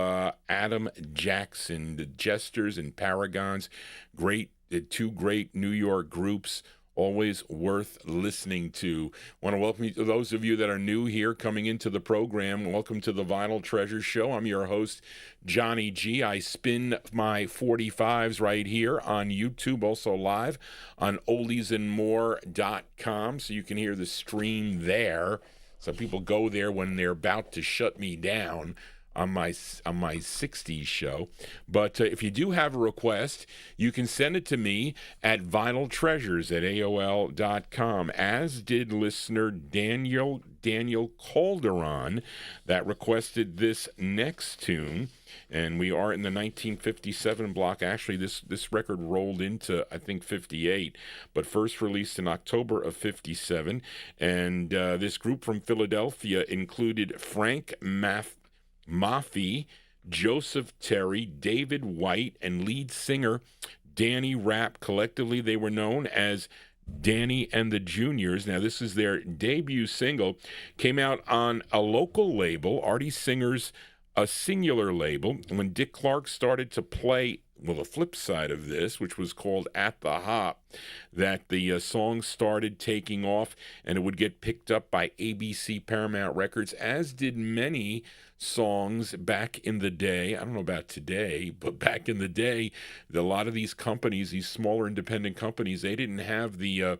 Adam Jackson. The Jesters and Paragons. Great, two great New York groups. Always worth listening to. Want to welcome you to those of you that are new here coming into the program. Welcome to the Vinyltreasure Show. I'm your host, Johnny G. I spin my 45s right here on YouTube, also live on oldiesandmore.com, so you can hear the stream there. Some people go there when they're about to shut me down on my 60s show. But if you do have a request, you can send it to me at vinyltreasures@aol.com, as did listener Daniel Calderon, that requested this next tune. And we are in the 1957 block. Actually, this record rolled into, I think, 58, but first released in October of 57. And this group from Philadelphia included Frank Maffey, Joseph Terry, David White, and lead singer Danny Rapp. Collectively, they were known as Danny and the Juniors. Now, this is their debut single. Came out on a local label, Artie Singer's a singular label. When Dick Clark started to play, well, the flip side of this, which was called At the Hop, that the song started taking off, and it would get picked up by ABC Paramount Records, as did many songs back in the day. I don't know about today, but back in the day, a lot of these companies, these smaller independent companies, they didn't have the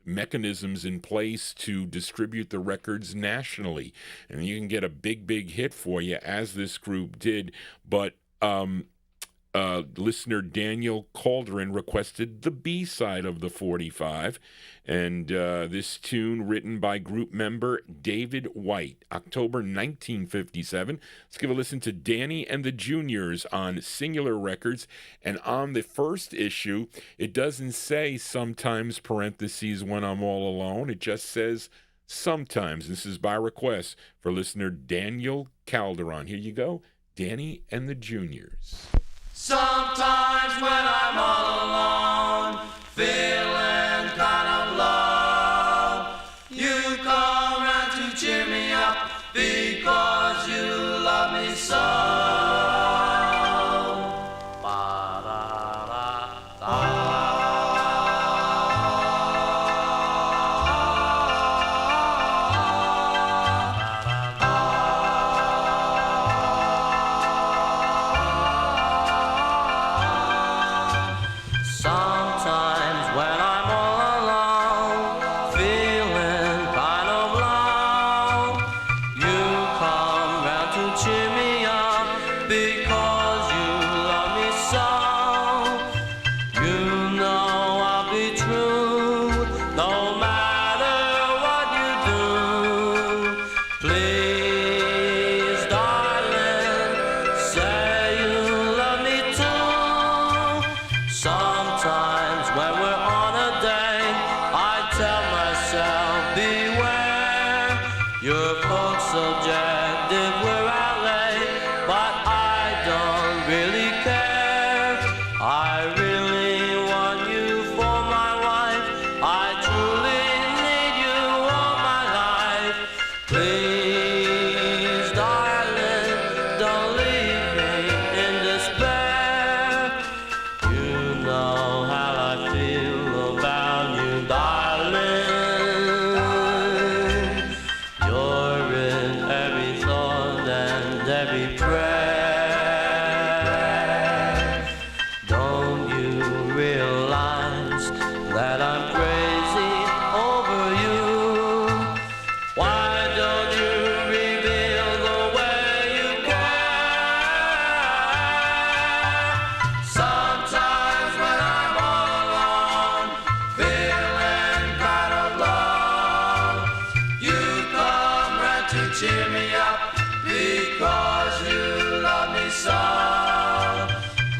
mechanisms in place to distribute the records nationally. And you can get a big hit for you, as this group did. But listener Daniel Calderon requested the B-side of the 45, and this tune written by group member David White, October 1957. Let's give a listen to Danny and the Juniors on Singular Records. And on the first issue, it doesn't say sometimes parentheses when I'm all alone. It just says sometimes. This is by request for listener Daniel Calderon. Here you go, Danny and the Juniors. Sometimes when I'm all alone, feeling kind of low, you come round to cheer me up because you love me so.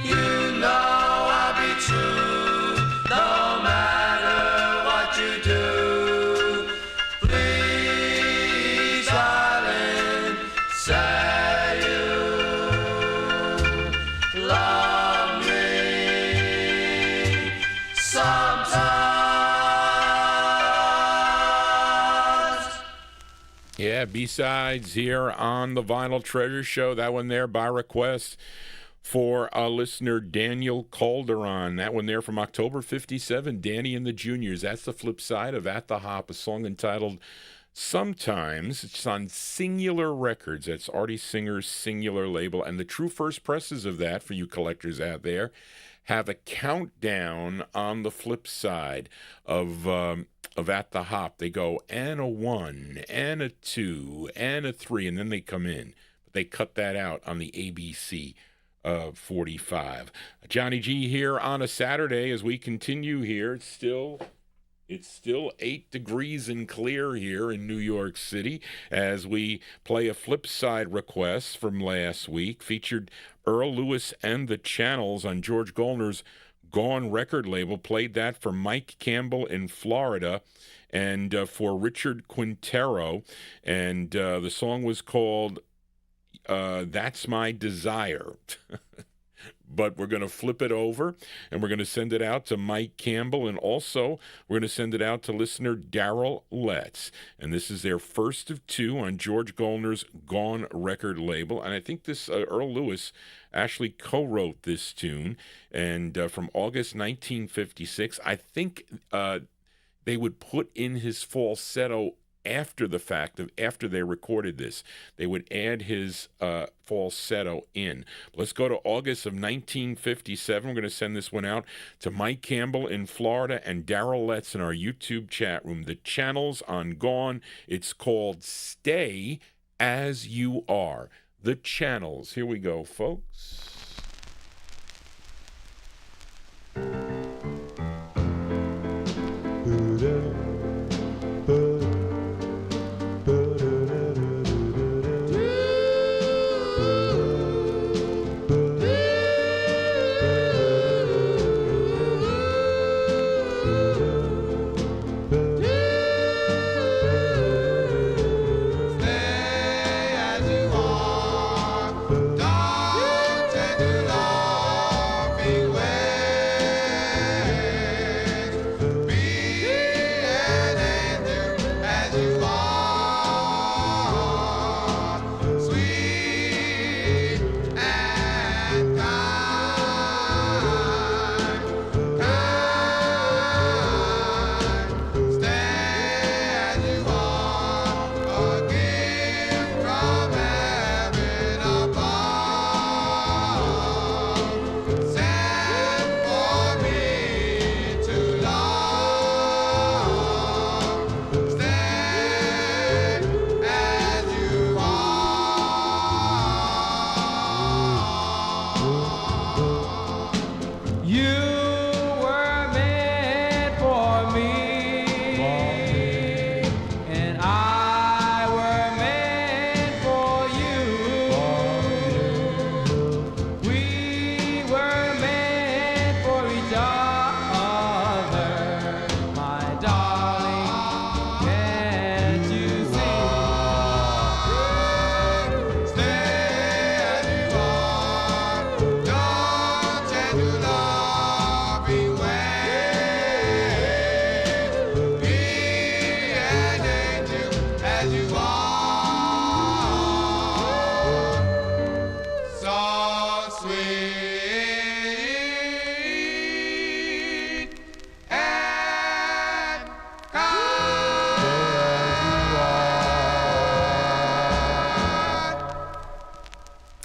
You know I'll be true no matter Yeah, B-sides here on the Vinyl Treasure Show. That one there by request for listener Daniel Calderon. That one there from October 57, Danny and the Juniors. That's the flip side of At the Hop, a song entitled Sometimes. It's on Singular Records. That's Artie Singer's Singular label. And the true first presses of that, for you collectors out there, have a countdown on the flip side of At the Hop. They go and a 1, and a 2, and a 3, and then they come in. But they cut that out on the ABC 45. Johnny G here on a Saturday as we continue here. It's still 8 degrees and clear here in New York City as we play a flip side request from last week. Featured Earl Lewis and the Channels on George Gollner's Gone record label. Played that for Mike Campbell in Florida and for Richard Quintero. And the song was called That's My Desire. But we're going to flip it over, and we're going to send it out to Mike Campbell, and also we're going to send it out to listener Daryl Letts. And this is their first of 2 on George Gollner's Gone record label. And I think this Earl Lewis actually co-wrote this tune, and from August 1956. I think they would put in his falsetto after the fact, after they recorded this. They would add his falsetto in. Let's go to August of 1957. We're going to send this one out to Mike Campbell in Florida and Daryl Letts in our YouTube chat room. The Channels on Gone. It's called Stay As You Are. The Channels. Here we go, folks.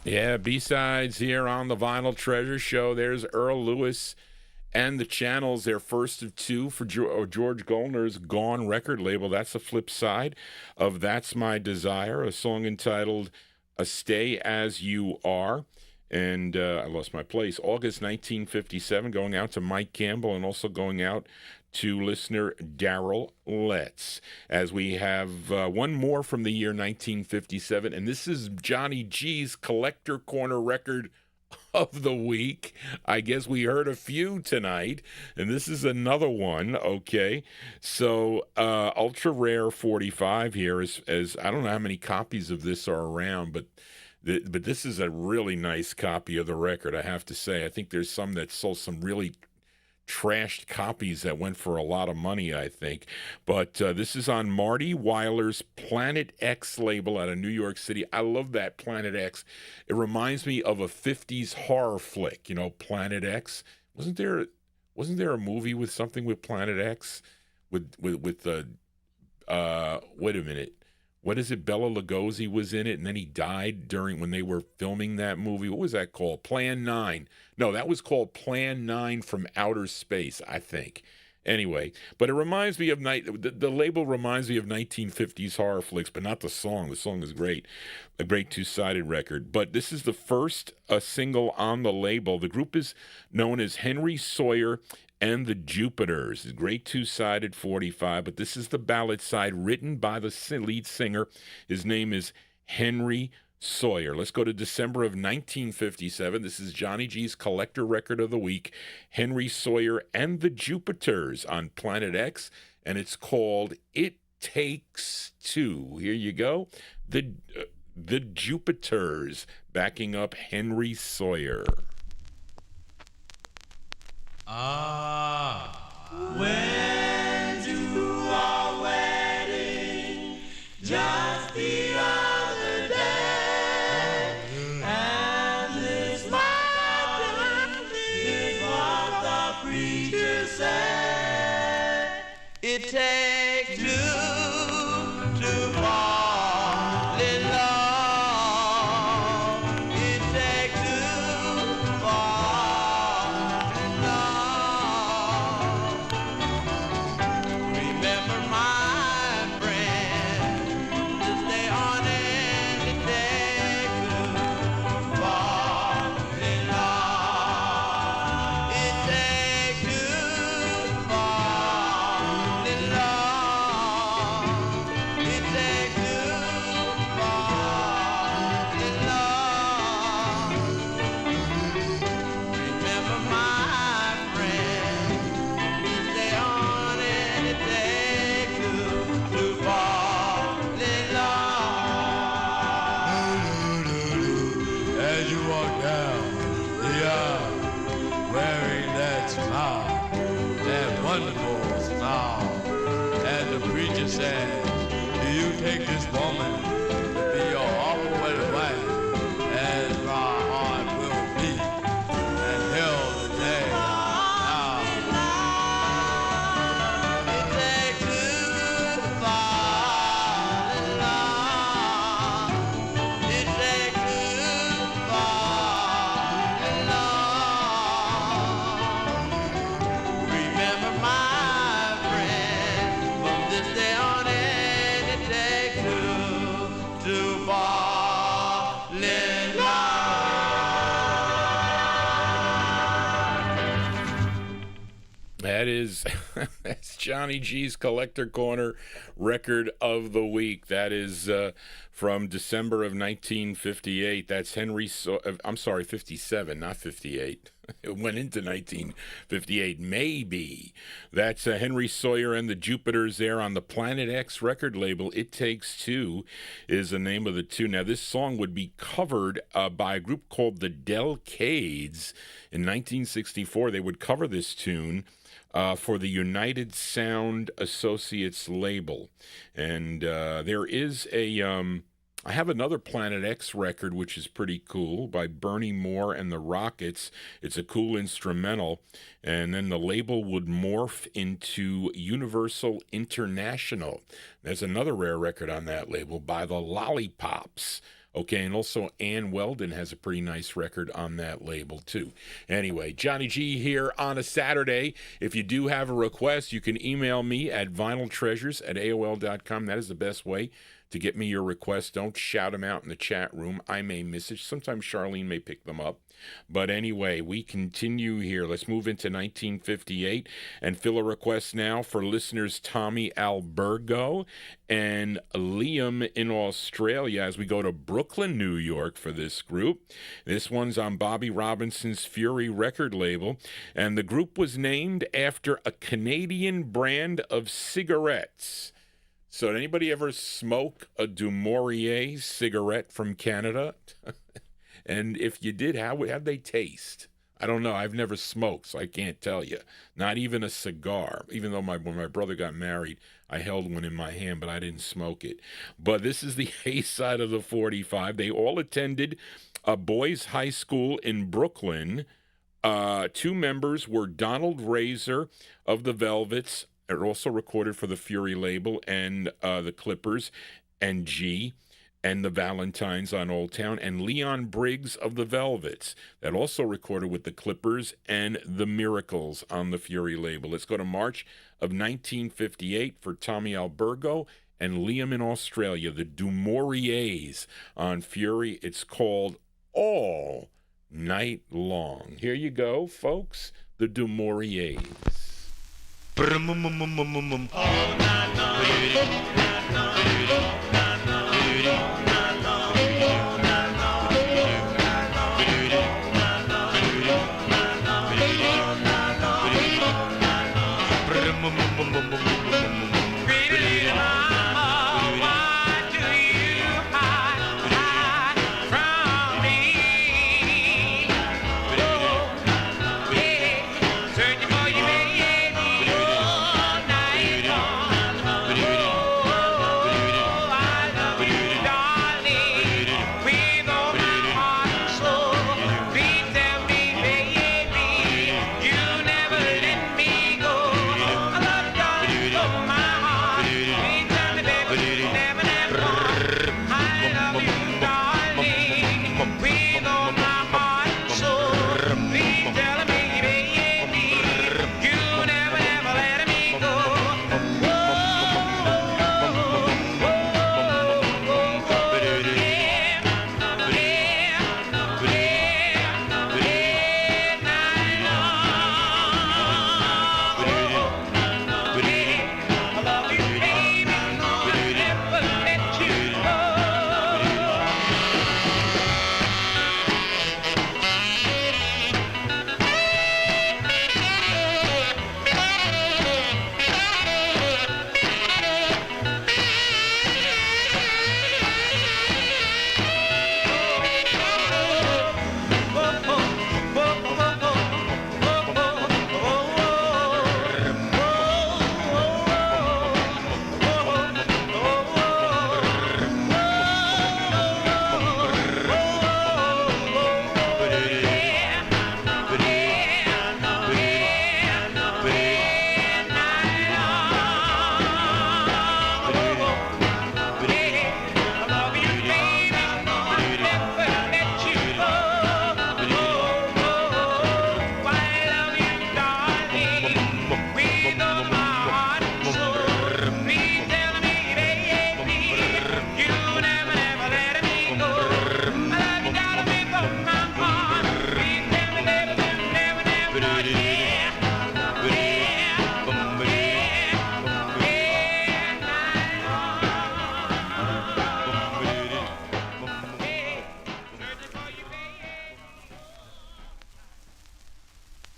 Yeah, B-sides here on the Vinyl Treasure Show. There's Earl Lewis and the Channels, their first of 2 for George Gollner's Gone record label. That's the flip side of That's My Desire, a song entitled Stay As You Are. And I lost my place. August 1957, going out to Mike Campbell and also going out to listener Daryl Letts. As we have one more from the year 1957, and this is Johnny G's Collector Corner record of the week. I guess we heard a few tonight, and this is another one, okay? So, Ultra Rare 45 here is I don't know how many copies of this are around, but this is a really nice copy of the record, I have to say. I think there's some that sold some really trashed copies that went for a lot of money, I think. But this is on Marty Weiler's Planet X label out of New York City. I love that Planet X. It reminds me of a 50s horror flick, you know, Planet X. Wasn't there a movie with something with Planet X? With the wait a minute. What is it? Bela Lugosi was in it, and then he died when they were filming that movie. What was that called? Plan 9. No, that was called Plan 9 from Outer Space, I think. Anyway, but it reminds me of the label reminds me of 1950s horror flicks, but not the song. The song is great, a great two-sided record. But this is the first single on the label. The group is known as Henry Sawyer and the Jupiters. Great two-sided 45, but this is the ballad side written by the lead singer. His name is Henry Sawyer. Let's go to December of 1957. This is Johnny G's Collector Record of the Week, Henry Sawyer and the Jupiters on Planet X, and it's called It Takes Two. Here you go. The Jupiters backing up Henry Sawyer. Went to our wedding just the other day, and this is what the preacher said. It takes two to fall in love. It takes two to fall in love. Remember, my friend, to stay on any day to fall in love. It takes two to fall in love. It takes two to fall in love. Remember, my friend, to stay on any day to fall in love. As you walk down the aisle, wearing that smile, that wonderful smile, and the preacher says, do you take this woman to be your awful wedded wife, as my heart will be, until the day I It takes two to fall in love. It takes two to fall in love. Remember, my friend, from this day on in, it takes two to fall in love. That is that's Johnny G's Collector Corner Record of the Week. That is from December of 1958. That's I'm sorry, 57, not 58. It went into 1958, maybe. That's Henry Sawyer and the Jupiters there on the Planet X record label. It Takes Two is the name of the tune. Now, this song would be covered by a group called the Delcades in 1964. They would cover this tune for the United Sound Associates label. And there is I have another Planet X record, which is pretty cool, by Bernie Moore and the Rockets. It's a cool instrumental. And then the label would morph into Universal International. There's another rare record on that label by the Lollipops. Okay, and also Ann Weldon has a pretty nice record on that label, too. Anyway, Johnny G here on a Saturday. If you do have a request, you can email me at vinyltreasures@aol.com. That is the best way to get me your requests. Don't shout them out in the chat room. I may miss it. Sometimes Charlene may pick them up. But anyway, we continue here. Let's move into 1958 and fill a request now for listeners Tommy Albergo and Liam in Australia as we go to Brooklyn, New York for this group. This one's on Bobby Robinson's Fury record label, and the group was named after a Canadian brand of cigarettes. So did anybody ever smoke a Du Maurier cigarette from Canada? And if you did, how'd they taste? I don't know. I've never smoked, so I can't tell you. Not even a cigar. Even though when my brother got married, I held one in my hand, but I didn't smoke it. But this is the A side of the 45. They all attended a boys' high school in Brooklyn. Two members were Donald Razor of the Velvets, also recorded for the Fury label, and the Clippers, and G, and the Valentines on Old Town, and Leon Briggs of the Velvets, that also recorded with the Clippers and the Miracles on the Fury label. Let's go to March of 1958 for Tommy Albergo and Liam in Australia, the Dumouriez on Fury. It's called All Night Long. Here you go, folks, the Dumouriez. All night long.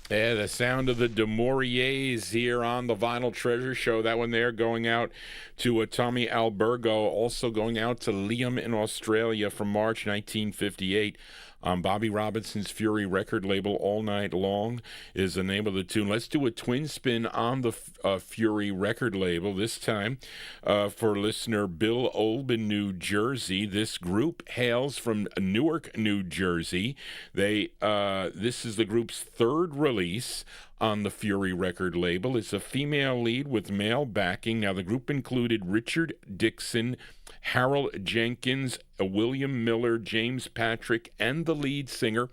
Yeah, the sound of the Dumouriez here on the Vinyl Treasure Show. That one there going out to Tommy Albergo, also going out to Liam in Australia from March 1958. Bobby Robinson's Fury record label, All Night Long is the name of the tune. Let's do a twin spin on the Fury record label, this time for listener Bill Olb in New Jersey. This group hails from Newark, New Jersey. This is the group's third release on the Fury record label. It's a female lead with male backing. Now, the group included Richard Dixon, Harold Jenkins, William Miller, James Patrick, and the lead singer,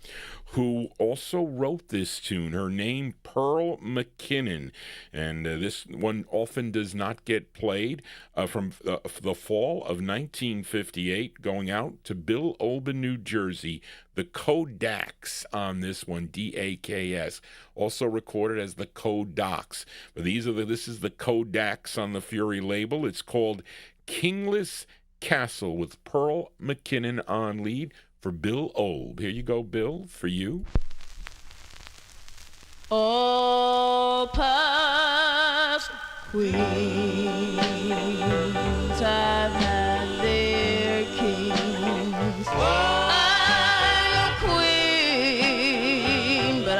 who also wrote this tune. Her name, Pearl McKinnon. And this one often does not get played. From the fall of 1958, going out to Bill Olben, New Jersey. The Kodaks on this one, D-A-K-S. Also recorded as the Kodaks. But this is the Kodaks on the Fury label. It's called Kingless Castle with Pearl McKinnon on lead for Bill Olb. Here you go, Bill, for you. All past queens have had their kings. I'm a queen, but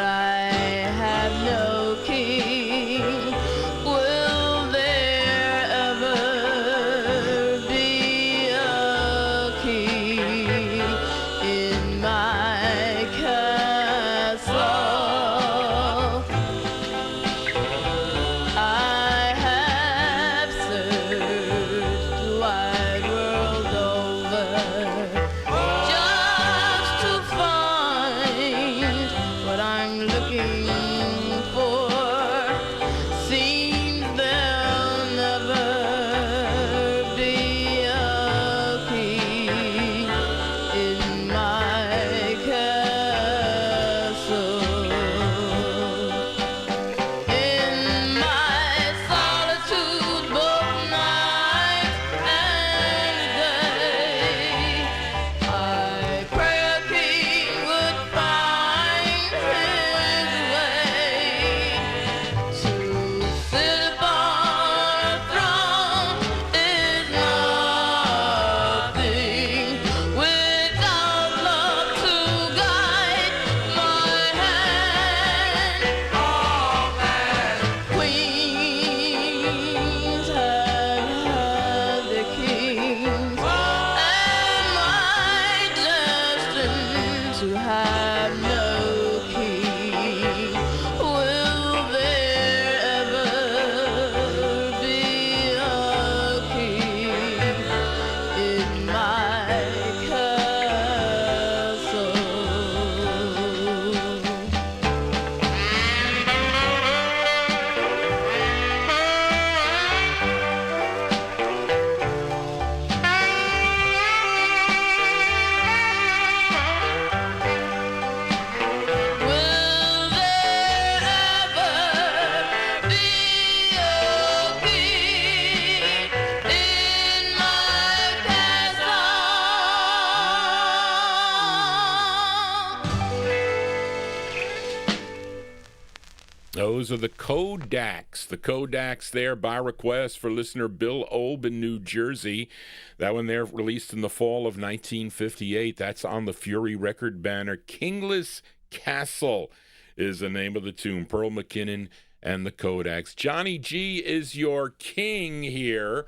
those are the Kodaks. The Kodaks there by request for listener Bill Olb in New Jersey. That one there released in the fall of 1958. That's on the Fury record banner. Kingless Castle is the name of the tune. Pearl McKinnon and the Kodaks. Johnny G is your king here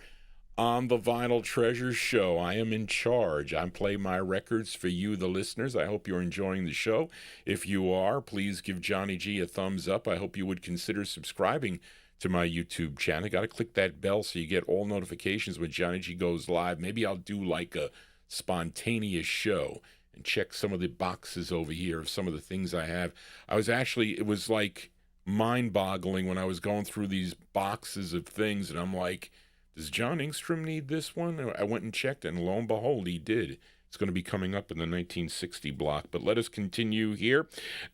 on the Vinyl Treasures show. I am in charge. I play my records for you, the listeners. I hope you're enjoying the show. If you are, please give Johnny G a thumbs up. I hope you would consider subscribing to my YouTube channel. Got to click that bell so you get all notifications when Johnny G goes live. Maybe I'll do like a spontaneous show and check some of the boxes over here of some of the things I have. It was like mind-boggling when I was going through these boxes of things, and I'm like, does John Engstrom need this one? I went and checked, and lo and behold, he did. It's going to be coming up in the 1960 block. But let us continue here,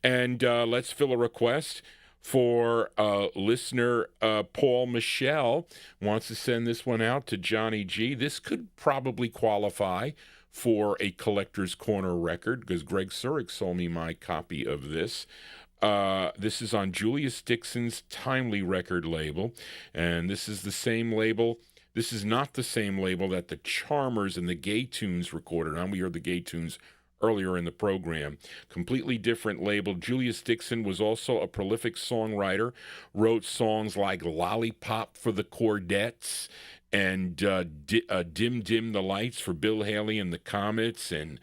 and let's fill a request for listener Paul Michelle. Wants to send this one out to Johnny G. This could probably qualify for a Collector's Corner record, because Greg Surik sold me my copy of this. This is on Julius Dixon's Timely record label, and this is the same label. This is not the same label that the Charmers and the Gay Tunes recorded on. We heard the Gay Tunes earlier in the program. Completely different label. Julius Dixon was also a prolific songwriter, wrote songs like Lollipop for the Chordettes and Dim Dim the Lights for Bill Haley and the Comets, and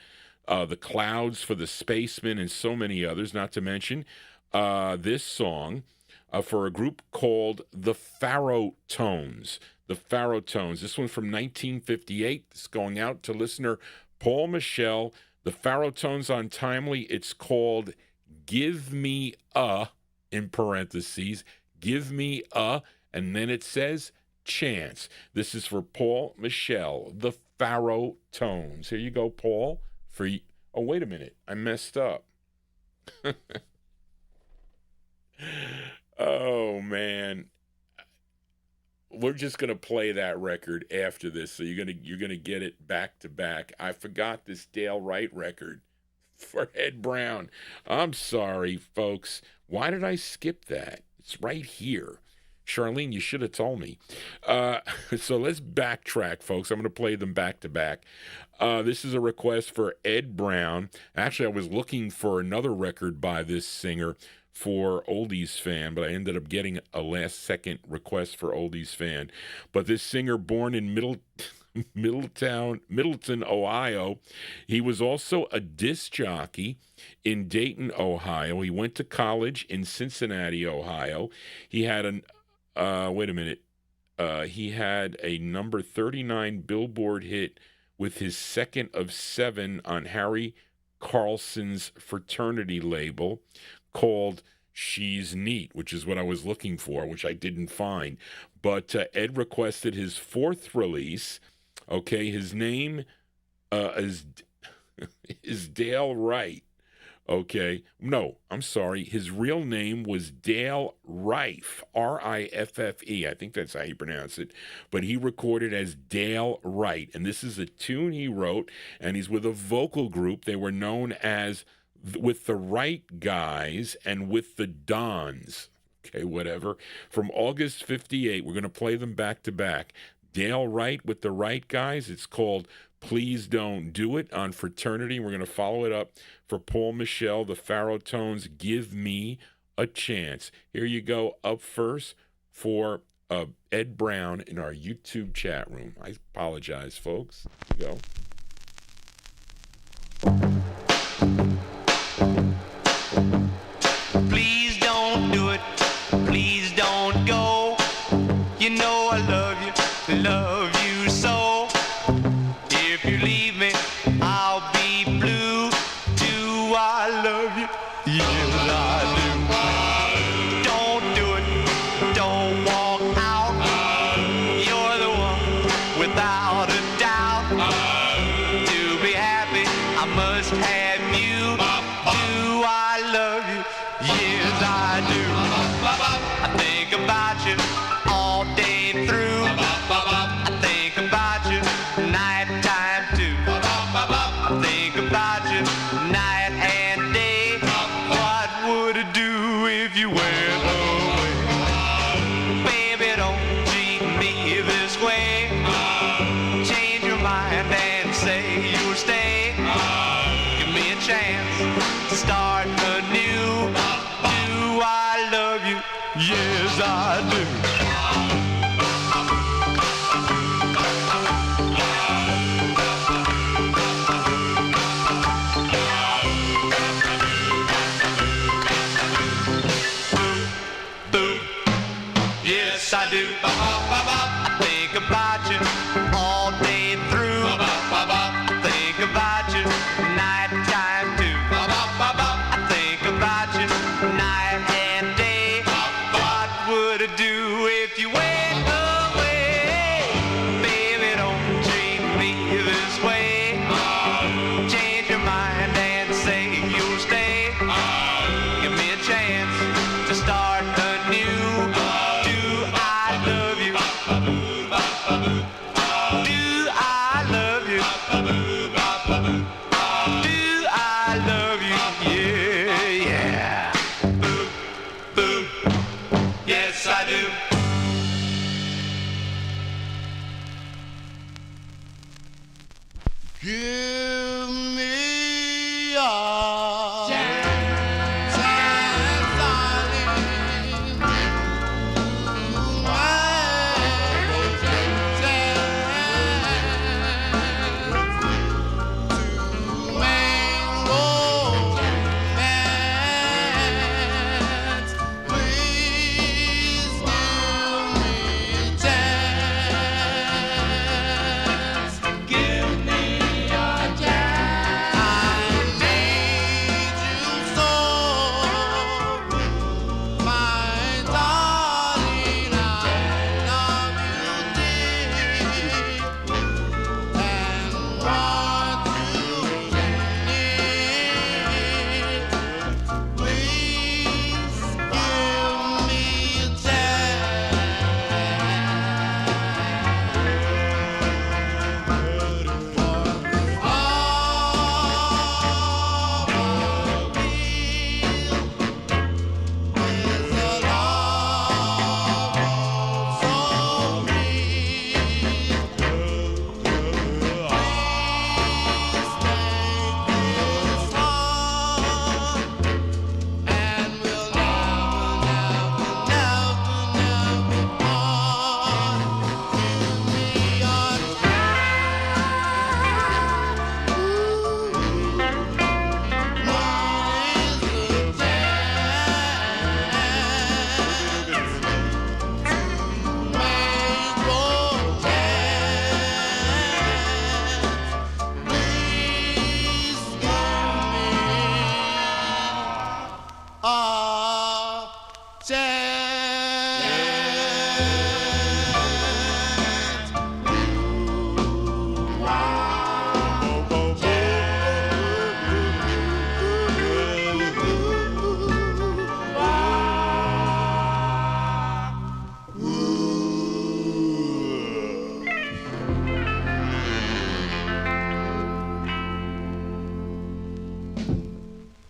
The Clouds for the Spacemen, and so many others, not to mention this song for a group called the Pharaoh Tones. The Pharaoh Tones. This one from 1958. This is going out to listener Paul Michelle. The Pharaoh Tones on Timely. It's called Give Me a, in parentheses, Give Me a, and then it says Chance. This is for Paul Michelle. The Pharaoh Tones. Here you go, Paul. Oh, wait a minute. I messed up. Oh, man. We're just going to play that record after this, so you're gonna get it back to back. I forgot this Dale Wright record for Ed Brown. I'm sorry, folks. Why did I skip that? It's right here. Charlene, you should have told me. So let's backtrack, folks. I'm going to play them back to back. This is a request for Ed Brown. Actually, I was looking for another record by this singer for Oldies Fan, but I ended up getting a last-second request for Oldies Fan. But this singer, born in Middleton, Ohio, he was also a disc jockey in Dayton, Ohio. He went to college in Cincinnati, Ohio. He had he had a number 39 Billboard hit with his second of 7 on Harry Carlson's fraternity label called She's Neat, which is what I was looking for, which I didn't find. But Ed requested his 4th release. Okay, his name is Dale Wright. Okay, no, I'm sorry. His real name was Dale Rife, R-I-F-F-E. I think that's how you pronounce it. But he recorded as Dale Wright. And this is a tune he wrote, and he's with a vocal group. They were known as With the Right Guys and With the Dons. Okay, whatever. From August 58, we're going to play them back to back. Dale Wright with the Right Guys. It's called Please Don't Do It on Fraternity. We're going to follow it up for Paul Michelle, the Pharaoh Tones, Give Me a Chance. Here you go, up first for Ed Brown in our YouTube chat room. I apologize, folks. Here you go. Please don't do it. Please don't go. You know I love you so. If you leave me, I'll be blue. Do I love you? Yes, I do. Don't do it. Don't walk out. You're the one without a doubt. I think about you all day through. Think about you night time too. I think about you night and day. What would I do if you went away? Baby, don't treat me this way. Change your mind and say you'll stay. Give me a chance to start anew. Do I love you? Do I love you? Do I love you? Yeah, yeah. Boo, boo. Yes, I do. Give me a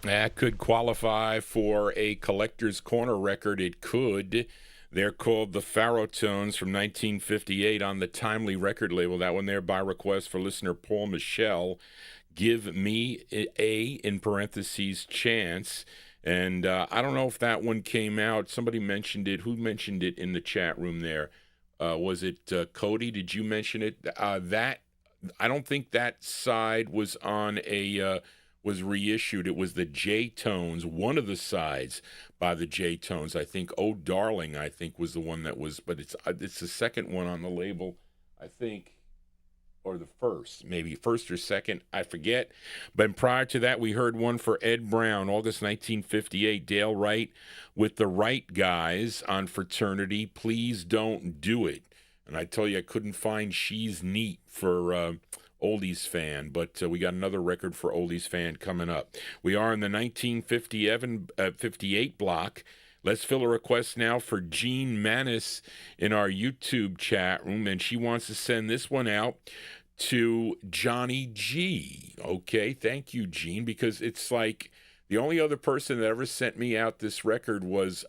That could qualify for a Collector's Corner record. It could. They're called the Pharaoh Tones from 1958 on the Timely record label. That one there by request for listener Paul Michel. Give me a, in parentheses, chance. And I don't know if that one came out. Somebody mentioned it. Who mentioned it in the chat room there? Was it Cody? Did you mention it? That I don't think that side was on a was reissued. It was the J-Tones, one of the sides by the J-Tones. I think Oh Darling, I think, was the one that was, but it's the second one on the label, I think, or the first, maybe first or second, I forget. But prior to that, we heard one for Ed Brown, August 1958, Dale Wright with the Wright Guys on Fraternity, Please Don't Do It. And I tell you, I couldn't find She's Neat for Oldies Fan, but we got another record for Oldies Fan coming up. We are in the 1958 block. Let's fill a request now for Jean Manis in our YouTube chat room, and she wants to send this one out to Johnny G. Okay, thank you, Jean, because it's like the only other person that ever sent me out this record was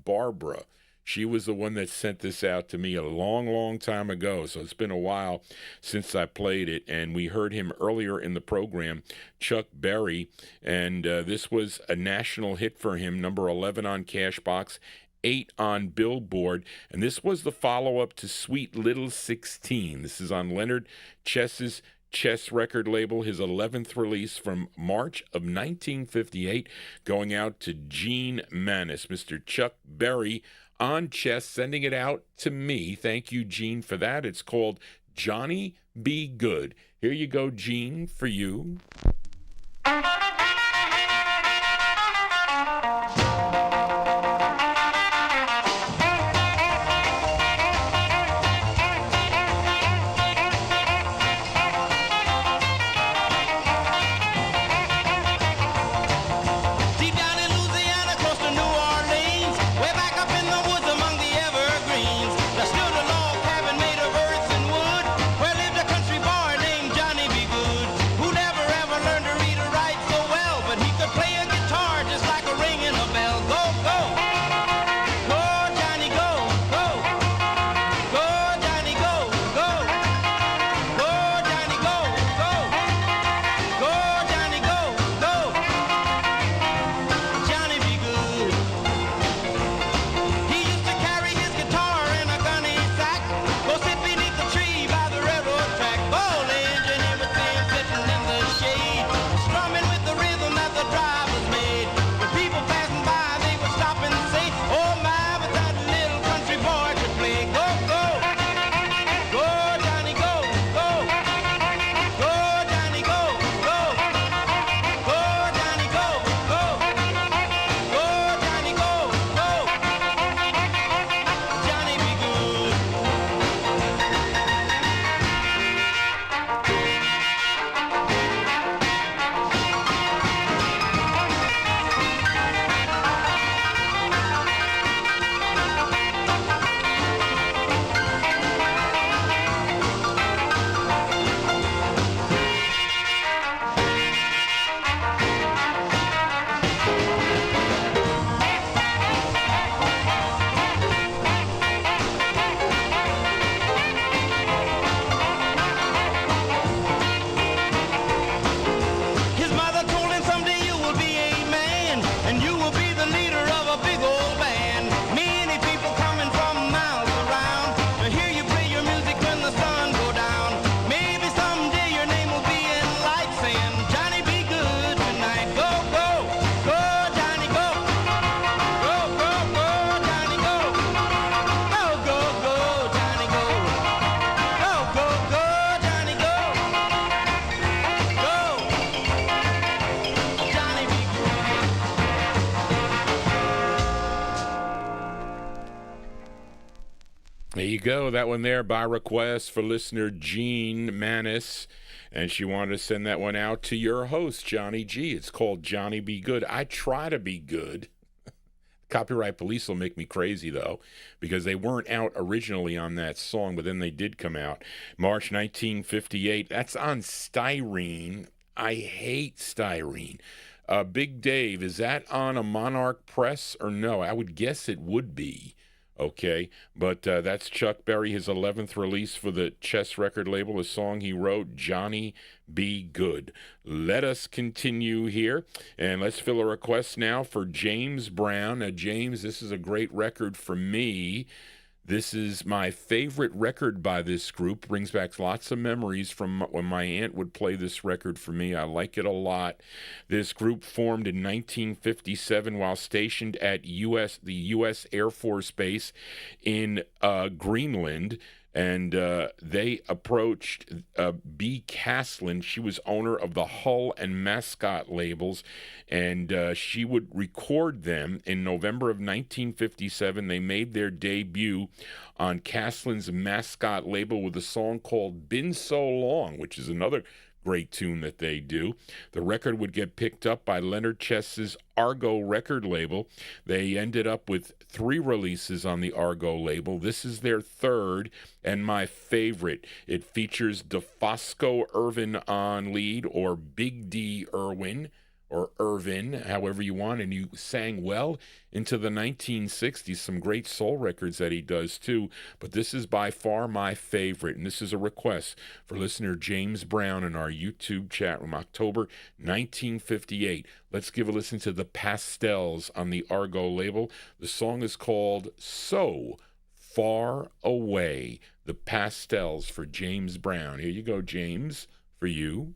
Barbara. She was the one that sent this out to me a long, long time ago, so it's been a while since I played it, and we heard him earlier in the program, Chuck Berry, and this was a national hit for him, number 11 on Cashbox, 8 on Billboard, and this was the follow-up to Sweet Little 16. This is on Leonard Chess's Chess record label, his 11th release from March of 1958, going out to Gene Manis, Mr. Chuck Berry, on chess, sending it out to me. Thank you, Gene, for that. It's called Johnny Be Good. Here you go, Gene, for you. There you go. That one there by request for listener Jean Manis. And she wanted to send that one out to your host, Johnny G. It's called Johnny Be Good. I try to be good. Copyright police will make me crazy, though, because they weren't out originally on that song, but then they did come out. March 1958. That's on Styrene. I hate Styrene. Big Dave, is that on a Monarch press or no? I would guess it would be. Okay, but that's Chuck Berry, his 11th release for the Chess record label, a song he wrote, Johnny Be Good. Let us continue here, and let's fill a request now for James Brown. Now, James, this is a great record for me. This is my favorite record by this group. Brings back lots of memories from when my aunt would play this record for me. I like it a lot. This group formed in 1957 while stationed at the U.S. Air Force Base in Greenland. And they approached B. Caslin. She was owner of the Hull and Mascot labels, and she would record them. In November of 1957, they made their debut on Caslin's Mascot label with a song called Been So Long, which is another great tune that they do. The record would get picked up by Leonard Chess's Argo record label. They ended up with 3 releases on the Argo label. This is their third and my favorite. It features DeFosco Irvin on lead, or Big D Irwin, or Irvin, however you want, and you sang well into the 1960s. Some great soul records that he does too, but this is by far my favorite, and this is a request for listener James Brown in our YouTube chat room, October 1958. Let's give a listen to the Pastels on the Argo label. The song is called So Far Away. The Pastels for James Brown. Here you go, James, for you.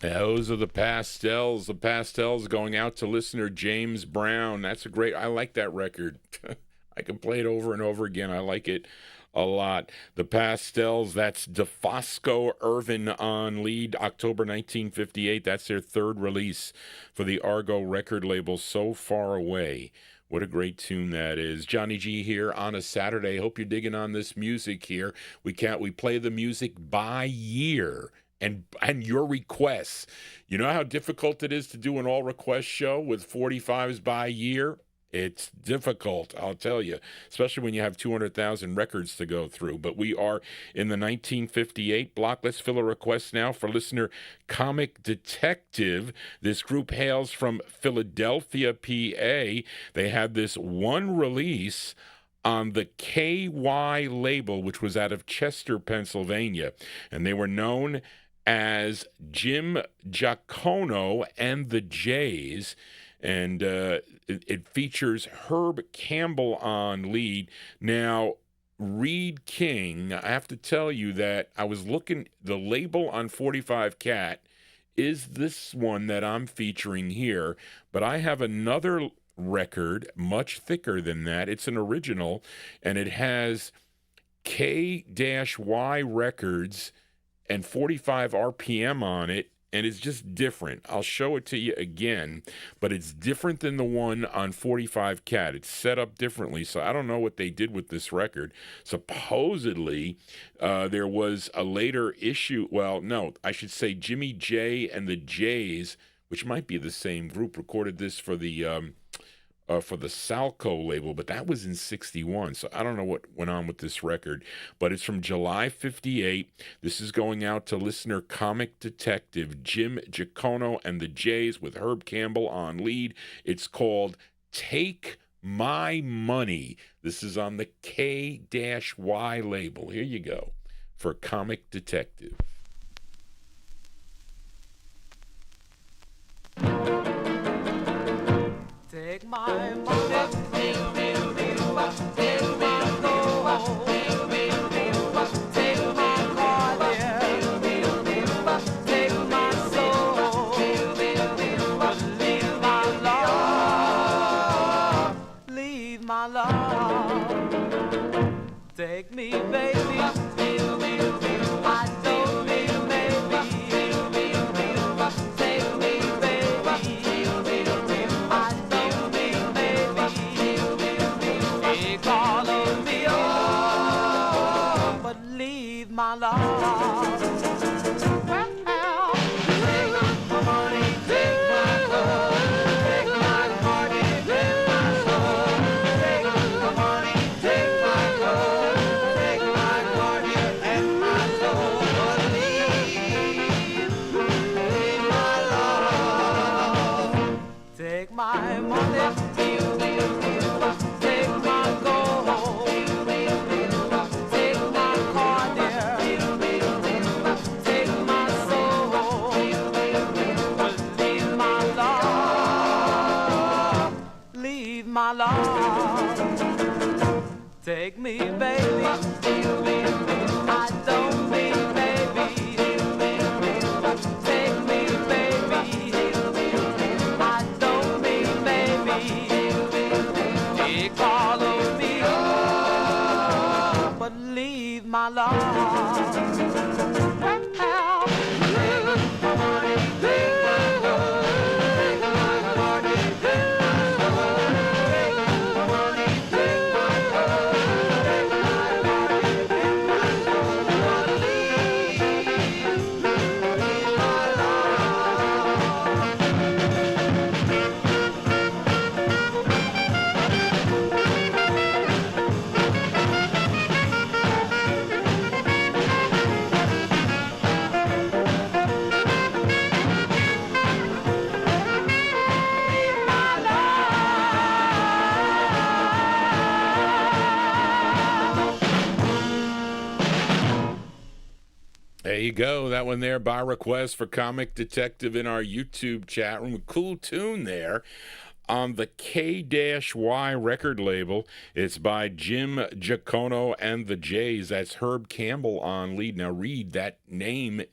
Those are the Pastels. The Pastels going out to listener James Brown. That's a great, I like that record. I can play it over and over again. I like it a lot. The Pastels, that's DeFosco Irvin on lead, October 1958. That's their third release for the Argo record label, So Far Away. What a great tune that is. Johnny G here on a Saturday. Hope you're digging on this music here. We play the music by year and your requests. You know how difficult it is to do an all request show with 45s by year? It's difficult, I'll tell you, especially when you have 200,000 records to go through. But we are in the 1958 block. Let's fill a request now for listener Comic Detective. This group hails from Philadelphia, PA. They had this one release on the KY label, which was out of Chester, Pennsylvania. And they were known as Jim Giacono and the Jays. And it features Herb Campbell on lead. Now, Reed King, I have to tell you that I was looking, the label on 45 Cat is this one that I'm featuring here, but I have another record, much thicker than that. It's an original, and it has K-Y records and 45 RPM on it. And it's just different. I'll show it to you again, but it's different than the one on 45 Cat. It's set up differently, so I don't know what they did with this record. Supposedly, there was a later issue. Well, no, I should say Jimmy J and the Jays, which might be the same group, recorded this for the Salco label, but that was in 61, so I don't know what went on with this record, but it's from July 58. This is going out to listener Comic Detective Jim Giacono and the Jays with Herb Campbell on lead. It's called Take My Money. This is on the K-Y label. Here you go for Comic Detective. Take my money, take my gold, take my car, yeah, take my soul, leave my love, leave my love. Take me, baby, I don't need maybe. Take me, baby, I don't need maybe. Take all of me, oh, but leave my love. Well, take my money, take my love, take my money, take my soul. Take my money, take my love, take my money and my soul. But leave my love. Take my money, take my gold, take my car, dear, take my soul, but leave my love, leave my love. Take me, baby, I don't mean baby. Take me, baby, I don't mean baby. Take all of me, oh, but leave my love. Well, take my money, take my love, take my money, take my soul. Take my money, take my love, take my money, take my soul. But leave my There you go. That one there by request for Comic Detective in our YouTube chat room. A cool tune there on the K-Y record label. It's by Jim Giacono and the Jays. That's Herb Campbell on lead. Now read that name.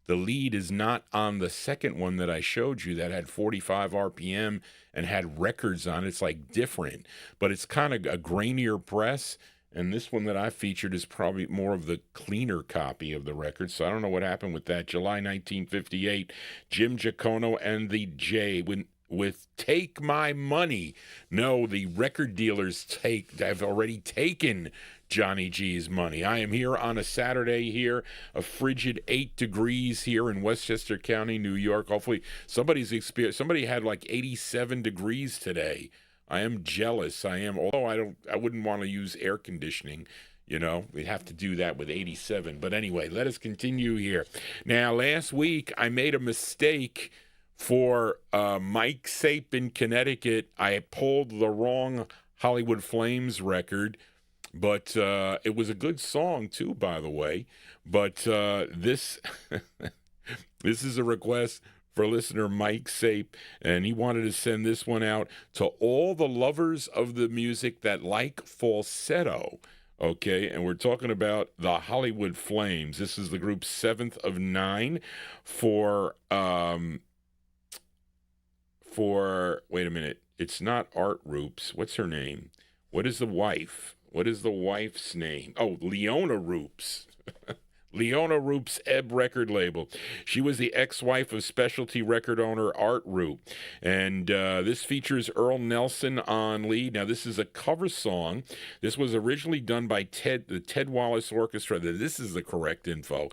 The lead is not on the second one that I showed you that had 45 RPM and had records on it. It's like different, but it's kind of a grainier press. And this one that I featured is probably more of the cleaner copy of the record. So I don't know what happened with that. July 1958, Jim Giacono and the J with Take My Money. No, the record dealers have already taken Johnny G's money. I am here on a Saturday here, a frigid 8 degrees here in Westchester County, New York. Hopefully somebody had like 87 degrees today. I am jealous. Although I wouldn't want to use air conditioning. You know, we'd have to do that with 87. But anyway, let us continue here. Now, last week I made a mistake for Mike Sape in Connecticut. I pulled the wrong Hollywood Flames record. But it was a good song, too, by the way. But this this is a request for listener Mike Sape, and he wanted to send this one out to all the lovers of the music that like falsetto. Okay, and we're talking about the Hollywood Flames. This is the group's 7th of 9 for wait a minute. It's not Art Roops. What's her name? What is the wife? What is the wife's name? Oh, Leona Roops. Leona Roop's Ebb record label. She was the ex-wife of specialty record owner Art Roop. And this features Earl Nelson on lead. Now, this is a cover song. This was originally done by the Ted Wallace Orchestra. This is the correct info.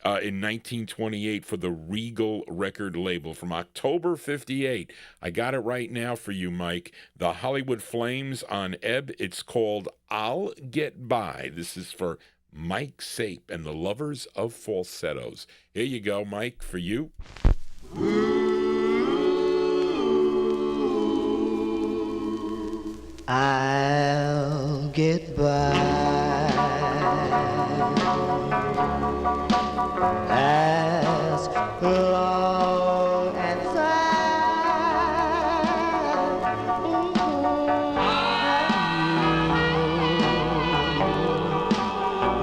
In 1928 for the Regal record label from October 58. I got it right now for you, Mike. The Hollywood Flames on Ebb. It's called I'll Get By. This is for Mike Sape and the lovers of falsettos. Here you go, Mike, for you. I'll get by as long as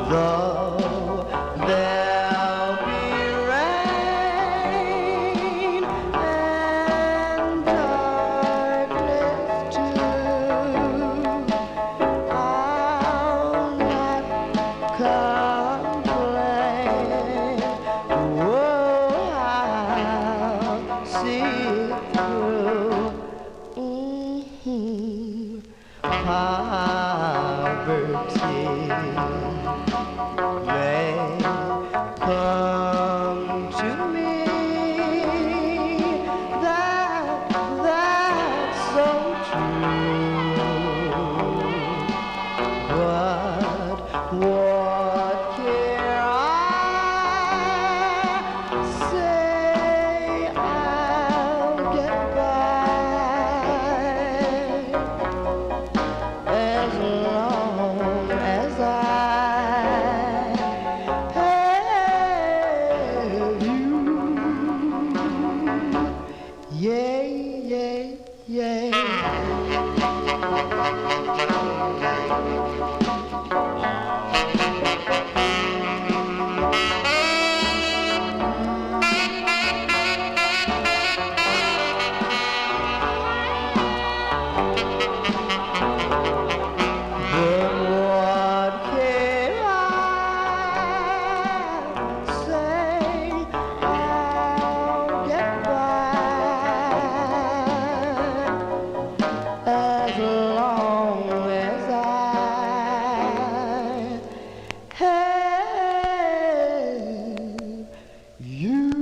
though there'll be rain and darkness too, I'll not complain. Oh, I'll see it through. Poverty may come to me, that's so true. But what care I say? I'll get by as long as I have you. Yeah, yeah, yeah. But what can I say? I'll get by as long as I have you.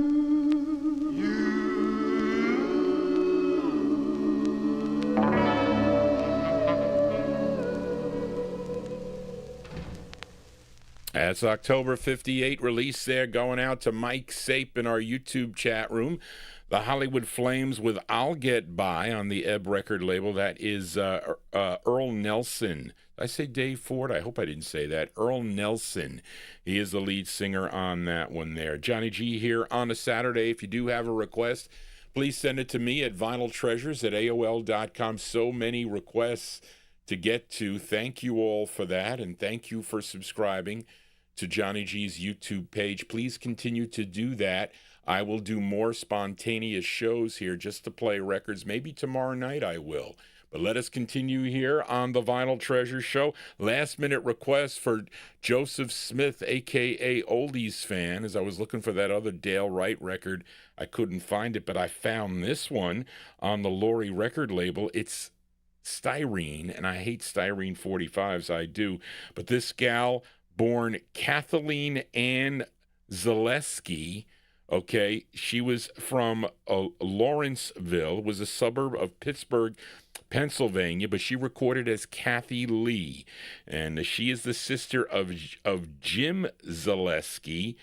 That's October 58 release there, going out to Mike Sape in our YouTube chat room. The Hollywood Flames with I'll Get By on the Ebb record label. That is Earl Nelson. Did I say Dave Ford? I hope I didn't say that. Earl Nelson. He is the lead singer on that one there. Johnny G here on a Saturday. If you do have a request, please send it to me at vinyltreasures@aol.com. So many requests to get to. Thank you all for that, and thank you for subscribing to Johnny G's YouTube page. Please continue to do that. I will do more spontaneous shows here just to play records. Maybe tomorrow night I will. But let us continue here on the Vinyl Treasure Show. Last minute request for Joseph Smith, a.k.a. Oldies Fan. As I was looking for that other Dale Wright record, I couldn't find it, but I found this one on the Laurie record label. It's Styrene, and I hate Styrene 45s, I do. But this gal, born Kathleen Ann Zaleski, okay, she was from Lawrenceville, was a suburb of Pittsburgh, Pennsylvania, but she recorded as Kathy Lee, and she is the sister of Jim Zaleski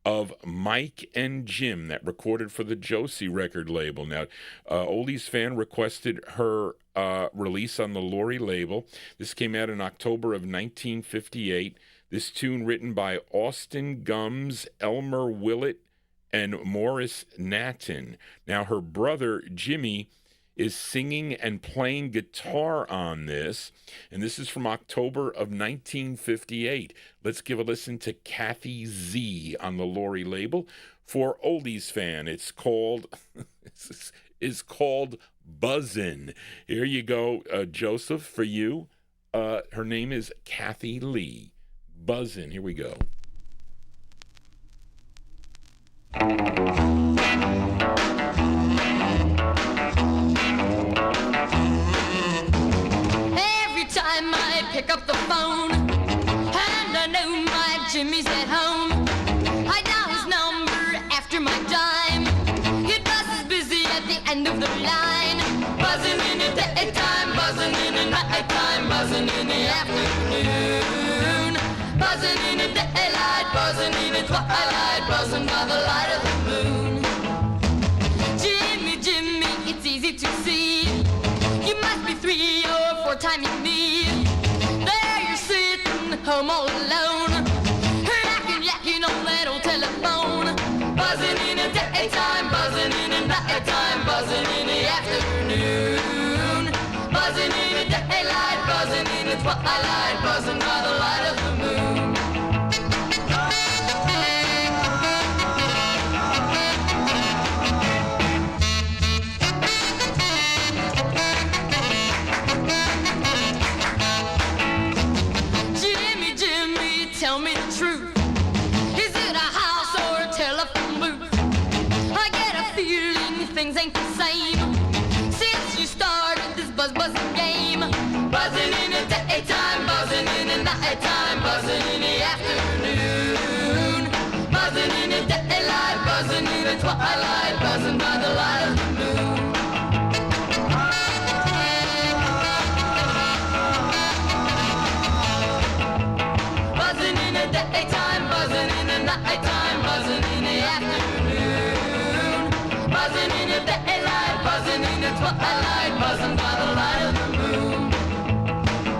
of Mike and Jim that recorded for the Josie record label. Now, Oldies Fan requested her release on the Laurie label. This came out in October of 1958. This tune written by Austin Gums, Elmer Willett, and Morris Natten. Now, her brother, Jimmy, is singing and playing guitar on this, and this is from October of 1958. Let's give a listen to Kathy Z on the Laurie label for Oldies Fan. It's called Buzzin'. Here you go, Joseph, for you. Her name is Kathy Lee. Buzzin'. Here we go. Time I pick up the phone and I know my Jimmy's at home, I dial his number after my dime. He buzzes busy at the end of the line, buzzing in the daytime, buzzing in the nighttime, buzzing in the afternoon, buzzing in the daylight, buzzing in the twilight, buzzing by the light of the moon. Jimmy, Jimmy, it's easy to see you must be 3 or 4 times me. There you're sitting home all alone, yakking on that old telephone, buzzing in the daytime, buzzing in the nighttime, buzzing in the afternoon, buzzing in the daylight, buzzing in the twilight, buzzing by the light of the moon. Tell me the truth. Is it a house or a telephone booth? I get a feeling things ain't the same since you started this buzzing game. Buzzing in the daytime, buzzing in the nighttime, buzzing in the afternoon, buzzing in the daylight, buzzing in the twilight, buzzing by the light of the moon. Daytime, buzzing in the nighttime, buzzing in the afternoon, buzzing in the daylight, buzzing in the twilight, buzzing by the light of the moon.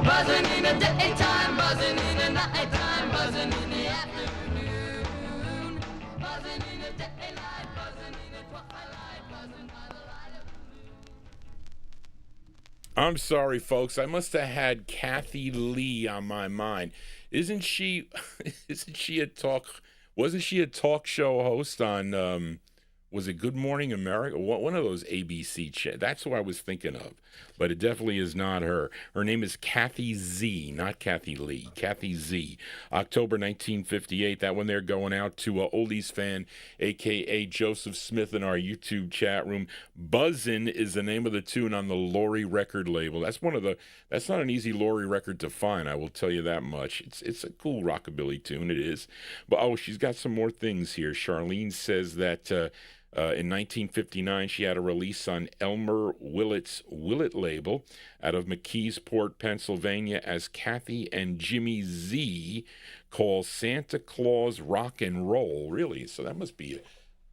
Buzzing in the daytime, buzzing in the nighttime, buzzing in the afternoon, buzzing in the daylight, buzzing in the twilight, buzzing by the light of the moon. I'm sorry, folks. I must have had Kathy Lee on my mind. Isn't she a wasn't she a talk show host on was it Good Morning America? One of those ABC that's who I was thinking of, but it definitely is not her. Her name is Kathy Z, not Kathy Lee. Kathy Z. October 1958. That one there going out to Oldies Fan, a.k.a. Joseph Smith in our YouTube chat room. Buzzin' is the name of the tune on the Laurie record label. That's not an easy Laurie record to find, I will tell you that much. It's a cool rockabilly tune, it is. But she's got some more things here. Charlene says that in 1959, she had a release on Elmer Willett's Willett label out of McKeesport, Pennsylvania, as Kathy and Jimmy Z, called Santa Claus Rock and Roll. Really? So that must be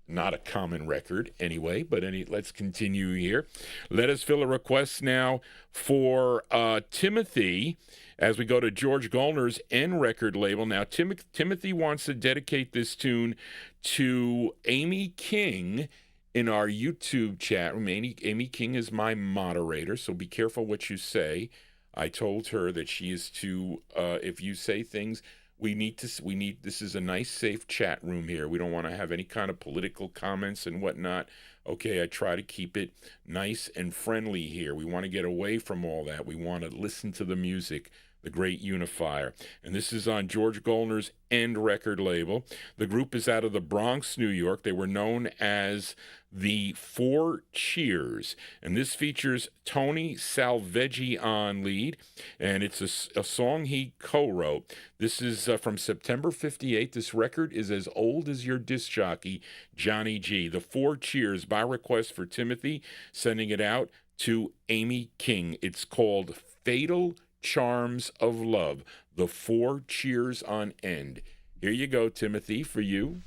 not a common record anyway, but let's continue here. Let us fill a request now for Timothy as we go to George Gollner's N record label. Now, Timothy wants to dedicate this tune to Amy King in our YouTube chat room. Amy King is my moderator, so be careful what you say. I told her that she is to, if you say things This is a nice, safe chat room here. We don't want to have any kind of political comments and whatnot. Okay, I try to keep it nice and friendly here. We want to get away from all that. We want to listen to the music, the great unifier. And this is on George Goldner's End record label. The group is out of the Bronx, New York. They were known as the Four Cheers. And this features Tony Salveggi on lead. And it's a song he co-wrote. This is from September 58. This record is as old as your disc jockey, Johnny G. The Four Cheers, by request for Timothy, sending it out to Amy King. It's called Fatal Charms of Love, the Four Cheers on End. Here you go, Timothy, for you.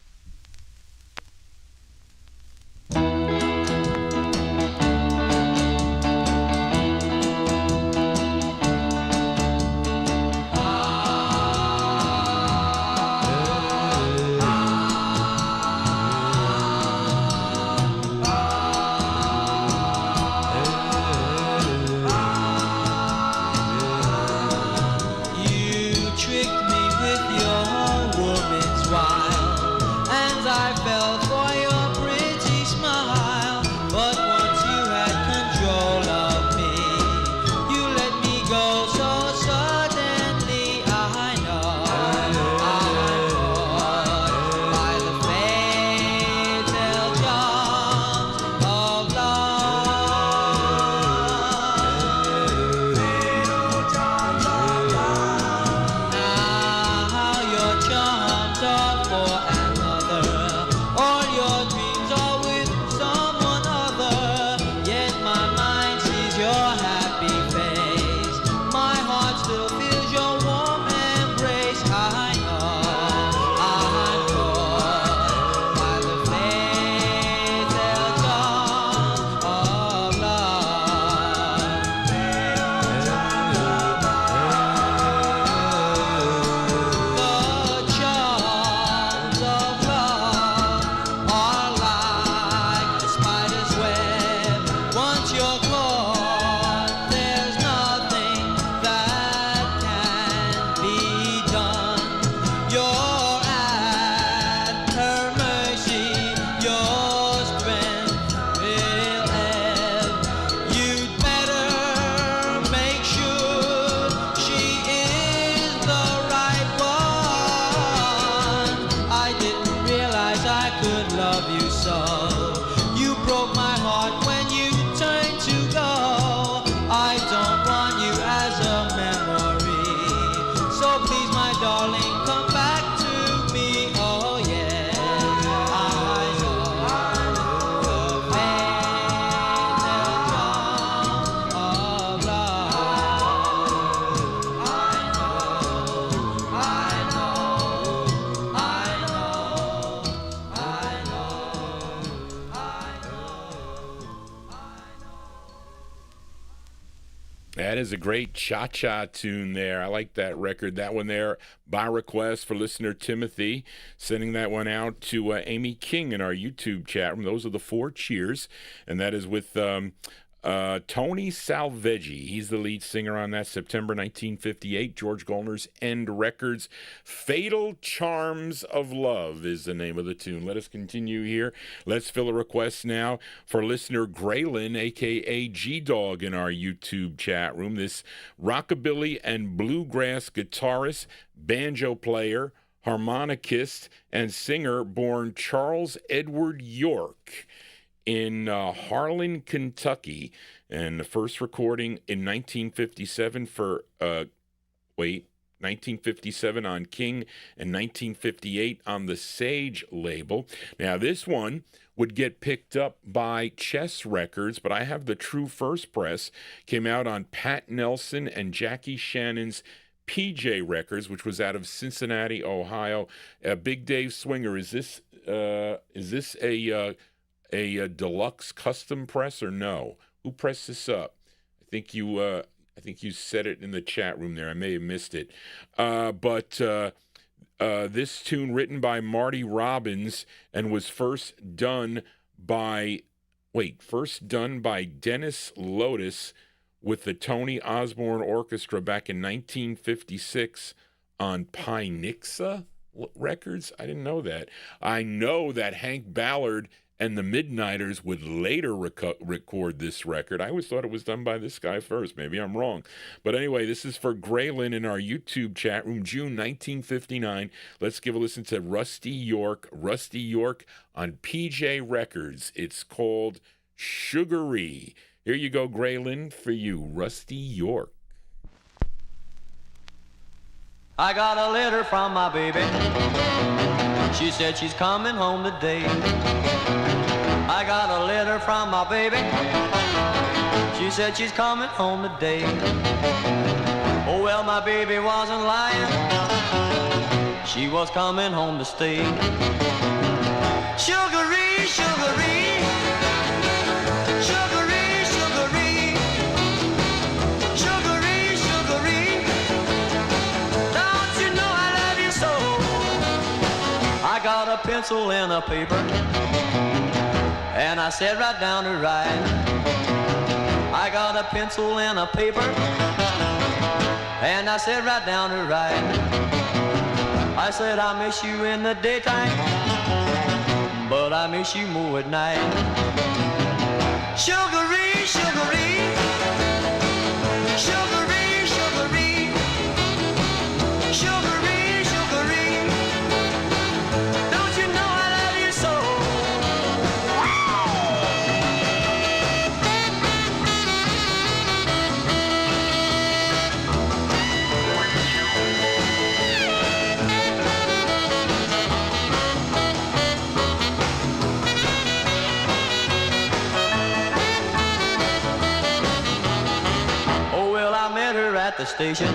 That is a great cha-cha tune there. I like that record. That one there, by request for listener Timothy, sending that one out to Amy King in our YouTube chat room. Those are the Four Cheers, and that is with Tony Salveggi. He's the lead singer on that. September 1958, George Goldner's End Records. Fatal Charms of Love is the name of the tune. Let us continue here. Let's fill a request now for listener Graylin, a.k.a. G-Dog, in our YouTube chat room. This rockabilly and bluegrass guitarist, banjo player, harmonicist, and singer born Charles Edward York in Harlem, Kentucky, and the first recording in 1957 for 1957 on King and 1958 on the Sage label. Now this one would get picked up by Chess Records, but I have the true first press. Came out on Pat Nelson and Jackie Shannon's PJ Records, which was out of Cincinnati, Ohio. Big Dave Swinger, is this a deluxe custom press or no? Who pressed this up? I think you said it in the chat room there. I may have missed it. But this tune, written by Marty Robbins and was first done by Dennis Lotus with the Tony Osborne Orchestra back in 1956 on Pynixa Records. I didn't know that. I know that Hank Ballard and the Midnighters would later record this record. I always thought it was done by this guy first. Maybe I'm wrong. But anyway, this is for Graylin in our YouTube chat room, June 1959. Let's give a listen to Rusty York on PJ Records. It's called Sugary. Here you go, Graylin, for you, Rusty York. I got a letter from my baby. She said she's coming home today. I got a letter from my baby. She said she's coming home today. Oh well, my baby wasn't lying. She was coming home to stay. Sugary, sugary, sugary, sugary, sugary, sugary. Don't you know I love you so? I got a pencil and a paper, and I sat right down to write. I got a pencil and a paper, and I sat right down to write. I said I miss you in the daytime, but I miss you more at night. Sugary, sugary, sugary, sugary, sugary, sugary. Don't you know I love you so? Oh well, I met her at the station.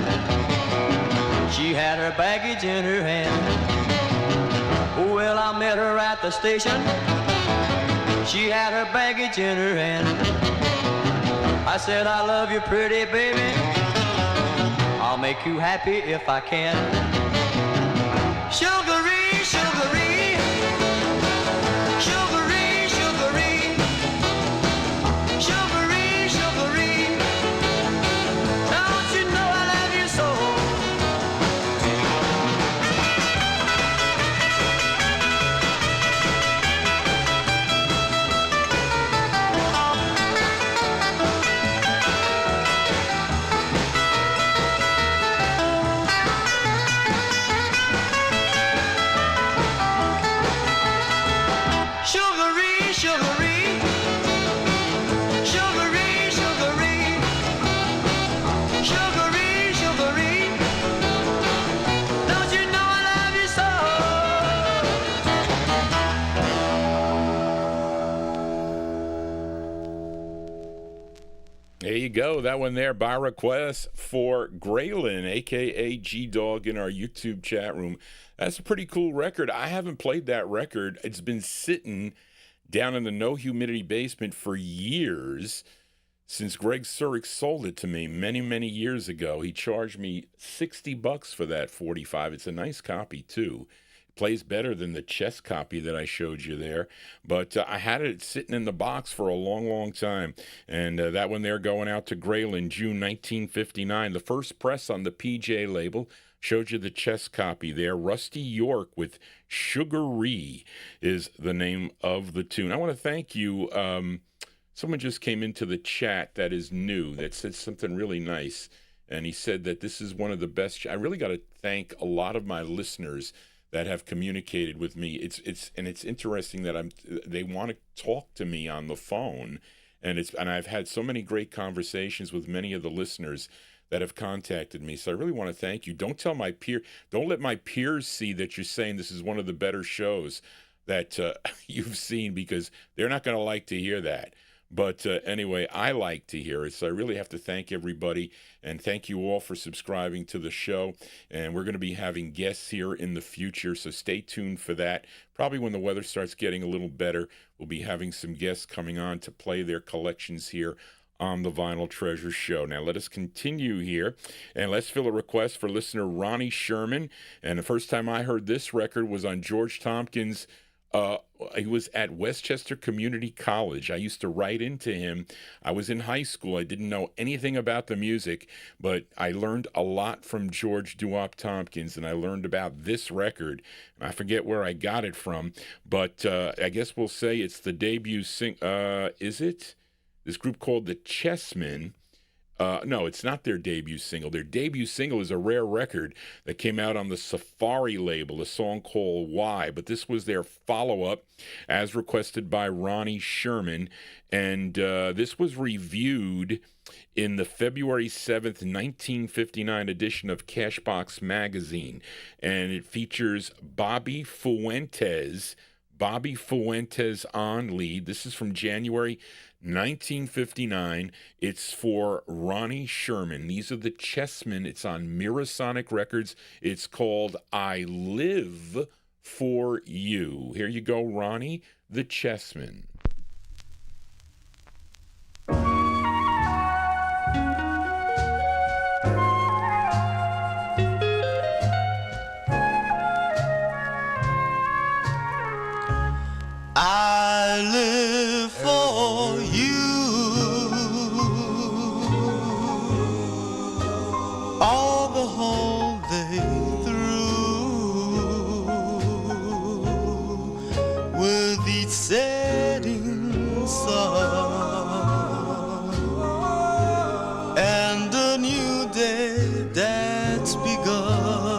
She had her baggage in her hand. Oh well, I met her at the station. She had her baggage in her hand. I said, I love you, pretty baby. I'll make you happy if I can. Sugary, sugary, sugary, sugary, sugary, sugary. Don't you know I love you so? Sugary, sugary, sugary, sugary, sugary, sugary. Don't you know I love you so? There you go. That one there by request for Graylin, a.k.a. G-Dog, in our YouTube chat room. That's a pretty cool record. I haven't played that record. It's been sitting down in the no humidity basement for years, since Greg Surik sold it to me many, many years ago. He charged me $60 for that 45. It's a nice copy, too. It plays better than the chess copy that I showed you there. But I had it sitting in the box for a long, long time. And that one there going out to Graylin, June 1959. The first press on the PJ label. Showed you the chess copy there. Rusty York with Sugary is the name of the tune. I want to thank you. Someone just came into the chat that is new that said something really nice. And he said that this is one of the best. I really got to thank a lot of my listeners that have communicated with me. It's interesting that they want to talk to me on the phone. And I've had so many great conversations with many of the listeners that have contacted me. So I really want to thank you. Don't let my peers see that you're saying this is one of the better shows that you've seen, because they're not going to like to hear that. But anyway, I like to hear it. So I really have to thank everybody, and thank you all for subscribing to the show. And we're going to be having guests here in the future, so stay tuned for that. Probably when the weather starts getting a little better, we'll be having some guests coming on to play their collections here on the Vinyltreasure show. Now let us continue here, and let's fill a request for listener Ronnie Sherman. And the first time I heard this record was on George Tompkins' He was at Westchester Community College. I used to write into him. I was in high school. I didn't know anything about the music, but I learned a lot from George Doowop Tompkins, and I learned about this record. I forget where I got it from, but I guess we'll say it's the debut is it? This group called the Chessmen. No, it's not their debut single. Their debut single is a rare record that came out on the Safari label, a song called Why. But this was their follow-up, as requested by Ronnie Sherman. And this was reviewed in the February 7th, 1959 edition of Cashbox Magazine. And it features Bobby Fuentes on lead. This is from January 1959. It's for Ronnie Sherman. These are the Chessmen. It's on Mirasonic Records. It's called I Live for You. Here you go, Ronnie, the Chessmen. I live for you all the whole day through, with each setting sun and a new day that's begun.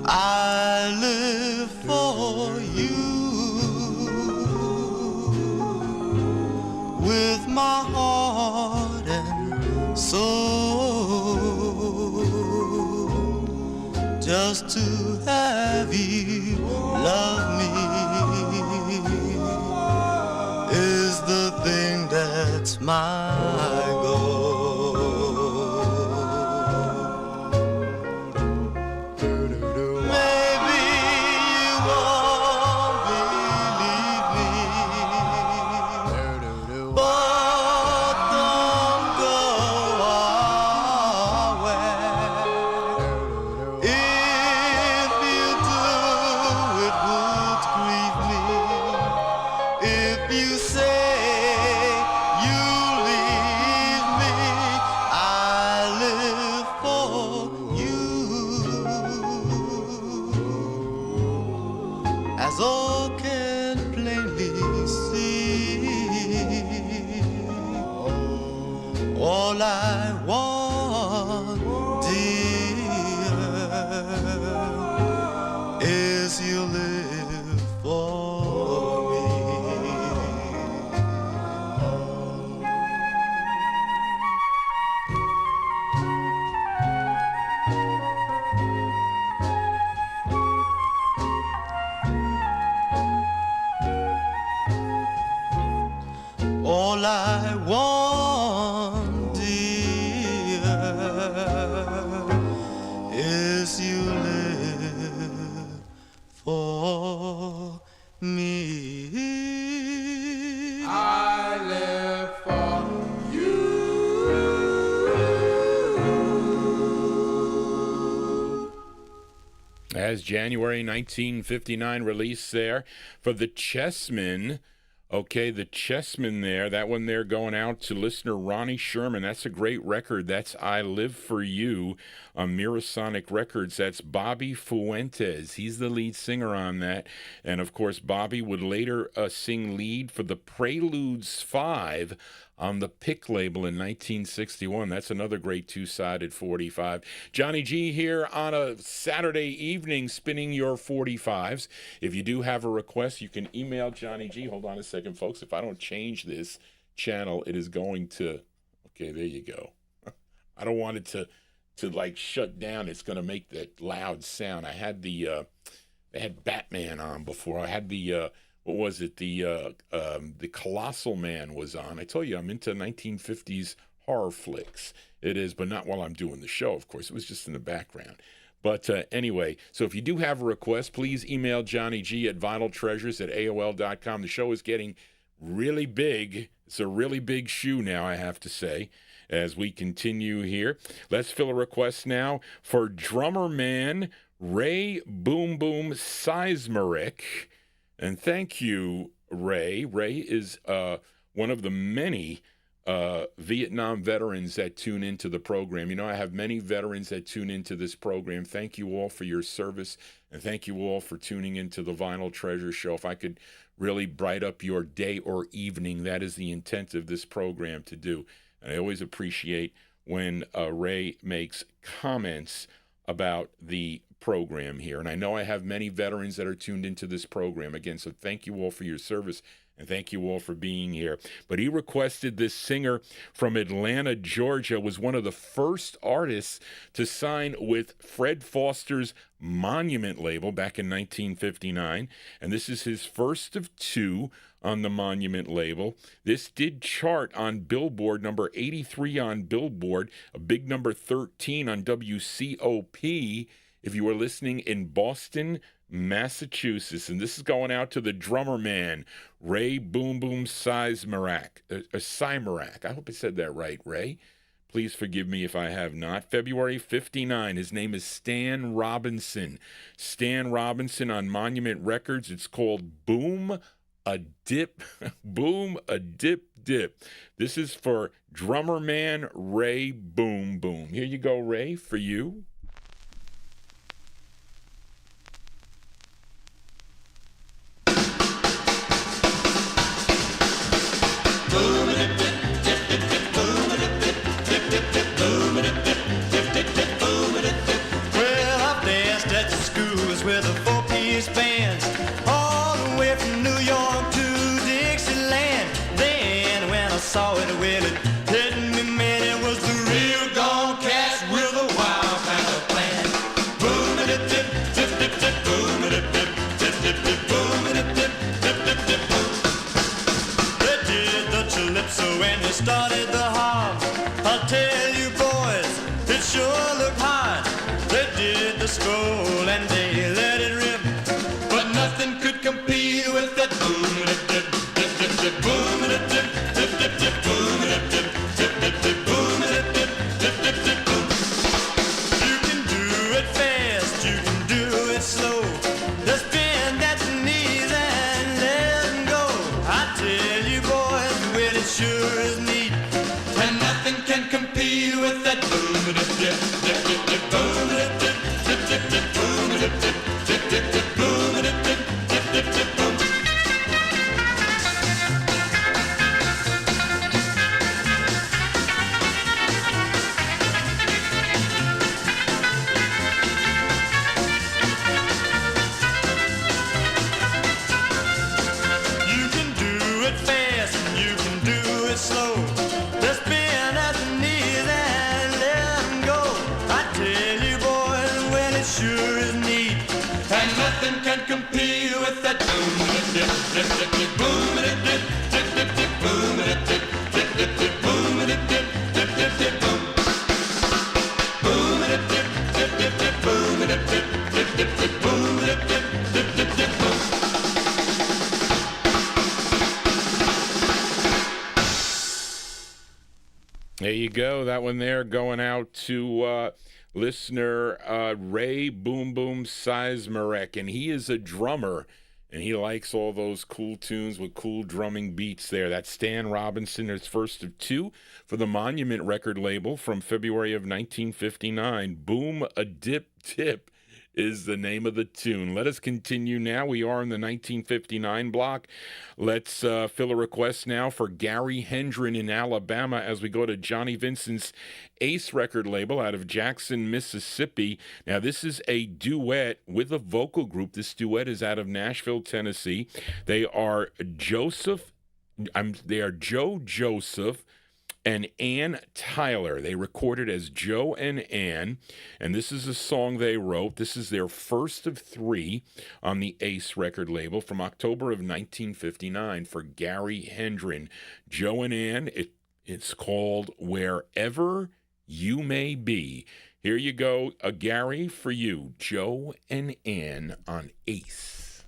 I live for you with my heart and soul, just to have you love me is the thing that's my goal. All I want, dear, is you live for me. All I want, dear, is you live for me. I live for you. As January 1959 release there for the Chessmen. Okay, the Chessmen there, that one there going out to listener Ronnie Sherman. That's a great record. That's I Live For You on Mirasonic Records. That's Bobby Fuentes. He's the lead singer on that. And, of course, Bobby would later sing lead for the Preludes 5 on the Pick label in 1961. That's another great two-sided 45. Johnny G here on a Saturday evening spinning your 45s. If you do have a request, you can email Johnny G. Hold on a second, folks. If I don't change this channel, it is going to... Okay, there you go. I don't want it to like shut down. It's going to make that loud sound. I had they had Batman on before. I had the... what was it? The Colossal Man was on. I told you I'm into 1950s horror flicks. It is, but not while I'm doing the show, of course. It was just in the background. But anyway, so if you do have a request, please email Johnny G at vinyltreasures@aol.com. The show is getting really big. It's a really big shoe now, I have to say, as we continue here. Let's fill a request now for Drummer Man Ray Boom Boom Seismeric. And thank you, Ray. Ray is one of the many Vietnam veterans that tune into the program. You know, I have many veterans that tune into this program. Thank you all for your service, and thank you all for tuning into the Vinyl Treasure Show. If I could really bright up your day or evening, that is the intent of this program to do. And I always appreciate when Ray makes comments about the program here. And I know I have many veterans that are tuned into this program again, so thank you all for your service. And thank you all for being here. But he requested this singer from Atlanta, Georgia, was one of the first artists to sign with Fred Foster's Monument label back in 1959. And this is his first of two on the Monument label. This did chart on Billboard, number 83 on Billboard, a big number 13 on WCOP, if you were listening in Boston, Massachusetts. And this is going out to the drummer man, Ray Boom Boom Seismeric. I hope I said that right, Ray. Please forgive me if I have not. February 59. His name is Stan Robinson. Stan Robinson on Monument Records. It's called Boom a Dip. Boom a Dip Dip. This is for drummer man Ray Boom Boom. Here you go, Ray, for you. Well, I've danced at the schools with the 4-piece bands, all the way from New York to Dixieland. Then when I saw it, well, it hit me, man, it was the real gone cats with a wild kind of plan. Boom and a dip, dip, dip, dip, boom and a dip, dip, dip, dip, boom and a dip, dip, dip, dip, boom. They did the calypso and they started the hop. I'll tell you, boys, it sure looked hot. They did the stroll and they let it rip, but nothing could compete with that boom and a dip, dip, dip, dip, boom and a dip, dip, dip, dip, boom and a dip, dip, dip, dip, boom and a dip, dip, dip, dip, boom. You can do it fast, you can do it slow. Just bend at the knees and let them go. I tell you, boys, well, it sure is neat, and nothing can compete with that boom and a dip, dip, dip, dip, boom and a dip, dip, dip, dip, boom and a dip, dip, dip, dip, boom and a dip, dip, dip, dip, boom. You can do it fast and you can do it slow. Just bend at the knees and let them go. I tell you, boys, well, it sure is neat, and nothing can compete with that boom and a dip, dip, dip, dip, boom and a dip, dip, dip, dip, boom and a dip, dip, dip, dip, boom and a dip, dip, dip, dip, boom. Boom and a dip, dip, dip, dip, boom and a dip, dip, dip, dip, boom and a dip, dip, dip, dip, boom. There you go. That one there going out to listener Ray Boom Boom Seismeric. And he is a drummer, and he likes all those cool tunes with cool drumming beats there. That's Stan Robinson, his first of two for the Monument record label from February of 1959. Boom a Dip Dip is the name of the tune. Let us continue now. We are in the 1959 block. Let's fill a request now for Gary Hendren in Alabama as we go to Johnny Vincent's Ace record label out of Jackson, Mississippi. Now, this is a duet with a vocal group. This duet is out of Nashville, Tennessee. They are Joe Joseph and Ann Tyler. They recorded as Joe and Ann, and this is a song they wrote. This is their first of three on the Ace record label from October of 1959 for Gary Hendren. Joe and Ann, it's called Wherever You May Be. Here you go, Gary, for you, Joe and Ann on Ace.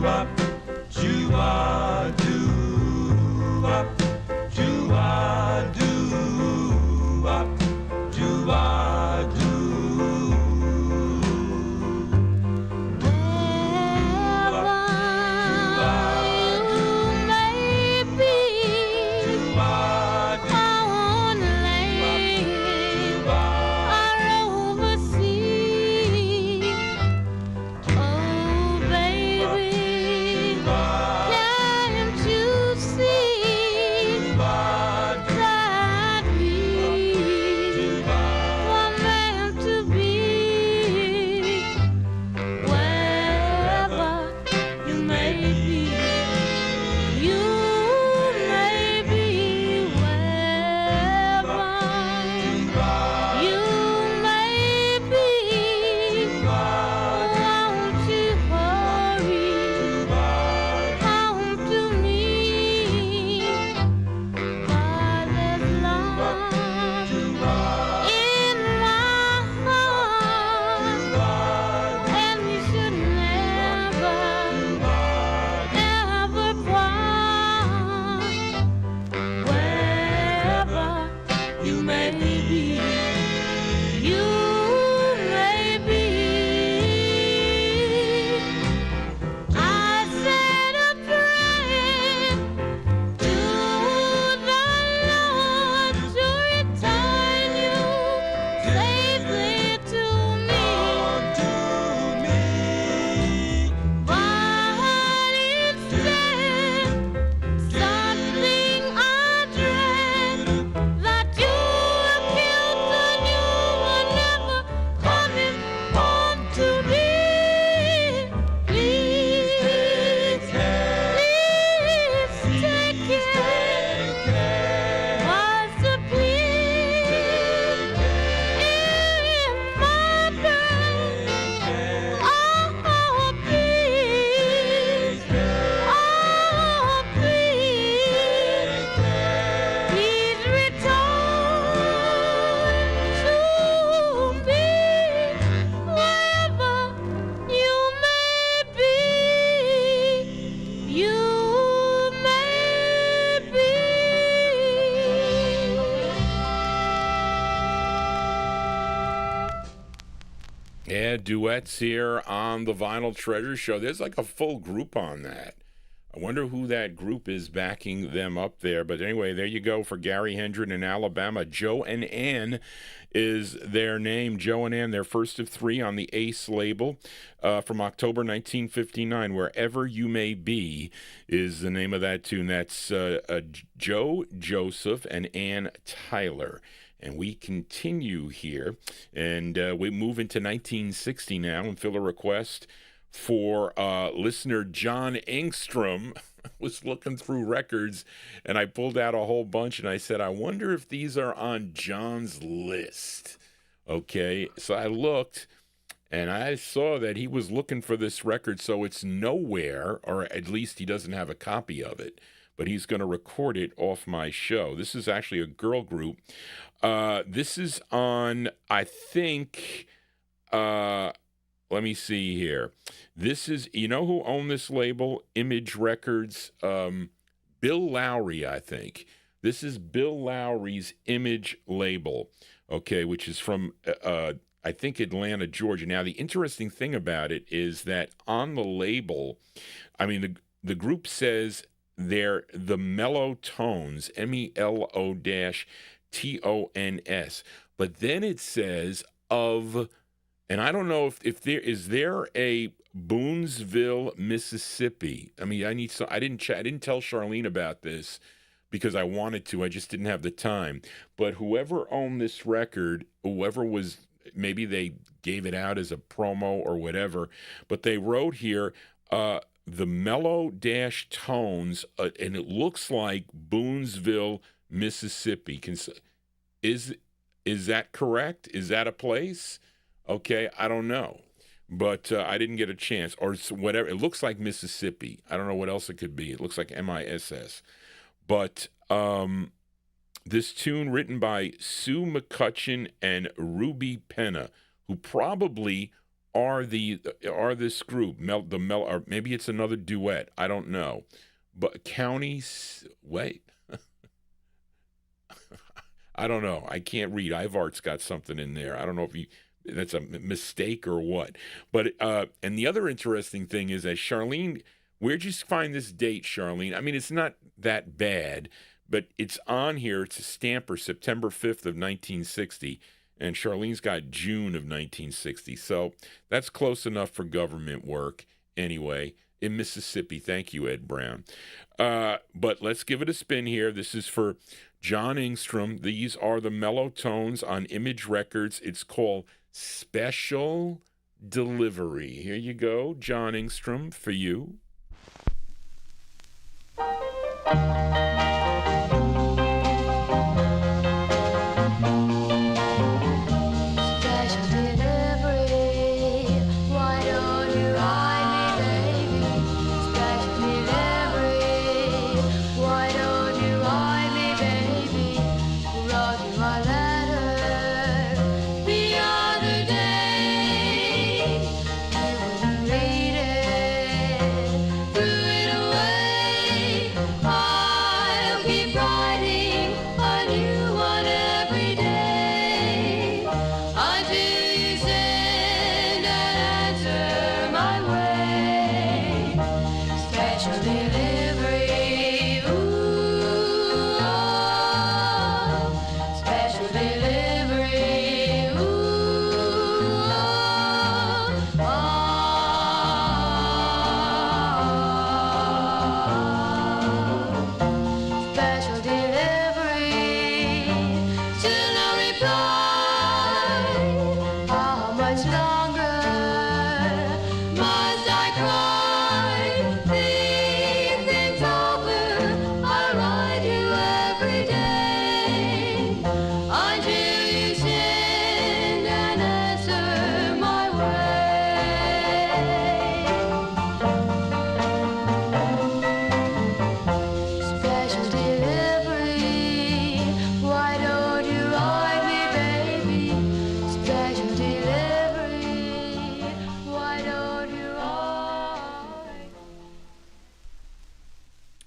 Doo-wop, doo-wah, doo-wop, doo-wah, doo. Yeah, duets here on the Vinyl Treasure Show. There's like a full group on that. I wonder who that group is backing them up there. But anyway, there you go for Gary Hendren in Alabama. Joe and Ann is their name. Joe and Ann, their first of three on the Ace label from October 1959. Wherever You May Be is the name of that tune. That's Joe Joseph and Ann Tyler. And we continue here, and we move into 1960 now and fill a request for listener John Engstrom. I was looking through records, and I pulled out a whole bunch, and I said, I wonder if these are on John's list. Okay, so I looked, and I saw that he was looking for this record, so it's nowhere, or at least he doesn't have a copy of it, but he's going to record it off my show. This is actually a girl group. This is on, I think, let me see here. This is, you know who owned this label? Image Records. Bill Lowry, I think. This is Bill Lowry's Image label, okay, which is from, I think, Atlanta, Georgia. Now, the interesting thing about it is that on the label, I mean, the group says they're the Mellow Tones, MELO-TONS. But then it says of, and I don't know if there a Boonesville, Mississippi. I mean, I didn't tell Charlene about this because I wanted to. I just didn't have the time. But whoever owned this record, whoever was, maybe they gave it out as a promo or whatever, but they wrote here, the Mellow-Tones, and it looks like Boonesville, Mississippi. Is that correct? Is that a place? Okay, I don't know. But I didn't get a chance. Or whatever. It looks like Mississippi. I don't know what else it could be. It looks like MISS. But this tune written by Sue McCutcheon and Ruby Penna, who probably are this group, or maybe it's another duet. I don't know. But wait. I don't know. I can't read. Ivart's got something in there. I don't know if that's a mistake or what. But and the other interesting thing is that Charlene, where'd you find this date, Charlene? I mean, it's not that bad, but it's on here. It's a stamper, September 5th of 1960. And Charlene's got June of 1960. So that's close enough for government work anyway. In Mississippi. Thank you, Ed Brown. But let's give it a spin here. This is for John Engstrom. These are the Mellow Tones on Image Records. It's called Special Delivery. Here you go, John Engstrom, for you.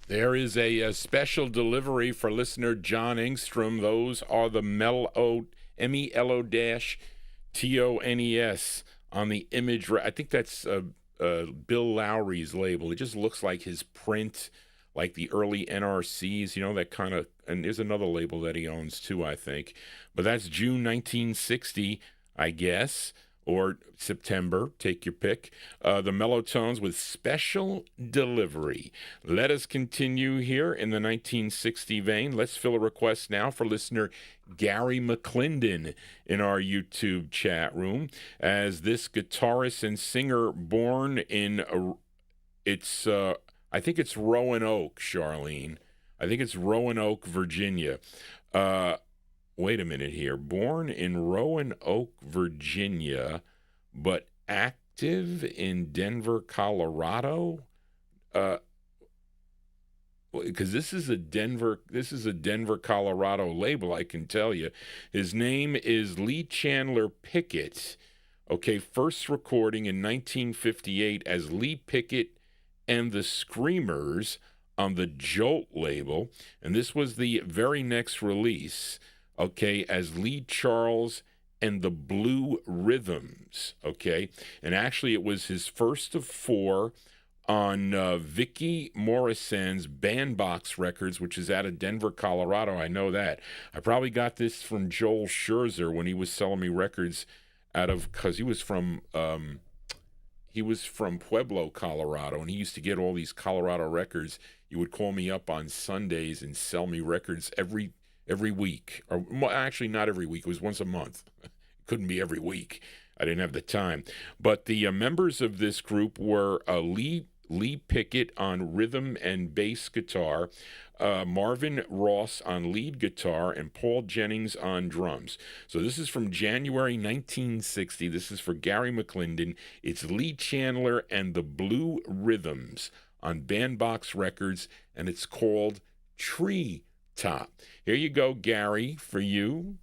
There is a special delivery for listener John Engstrom. Those are the MELO-TONS on the image. I think that's Bill Lowry's label. It just looks like his print, like the early NRCs, that kind of, and there's another label that he owns too, I think. But that's June 1960, I guess, or September, take your pick. The Mellow Tones with Special Delivery. Let us continue here in the 1960 vein. Let's fill a request now for listener Gary McClendon in our YouTube chat room, as this guitarist and singer born in, I think it's Roanoke, Charlene. I think it's Roanoke, Virginia. Wait a minute here. Born in Roanoke, Virginia, but active in Denver, Colorado. Because this is a Denver, Colorado label, I can tell you. His name is Lee Chandler Pickett. Okay, first recording in 1958 as Lee Pickett and the Screamers on the Jolt label, and this was the very next release, okay, as Lee Charles and the Blue Rhythms, okay, and actually it was his first of 4 on Vicky Morrison's Bandbox Records, which is out of Denver, Colorado. I know that. I probably got this from Joel Scherzer when he was selling me records because he was from Pueblo, Colorado, and he used to get all these Colorado records. He would call me up on Sundays and sell me records every week. Or actually, not every week. It was once a month. It couldn't be every week. I didn't have the time. But the members of this group were Lee Pickett on rhythm and bass guitar, Marvin Ross on lead guitar, and Paul Jennings on drums. So this is from January 1960. This is for Gary McClendon. It's Lee Chandler and the Blue Rhythms on Bandbox Records, and it's called Tree Top. Here you go, Gary, for you.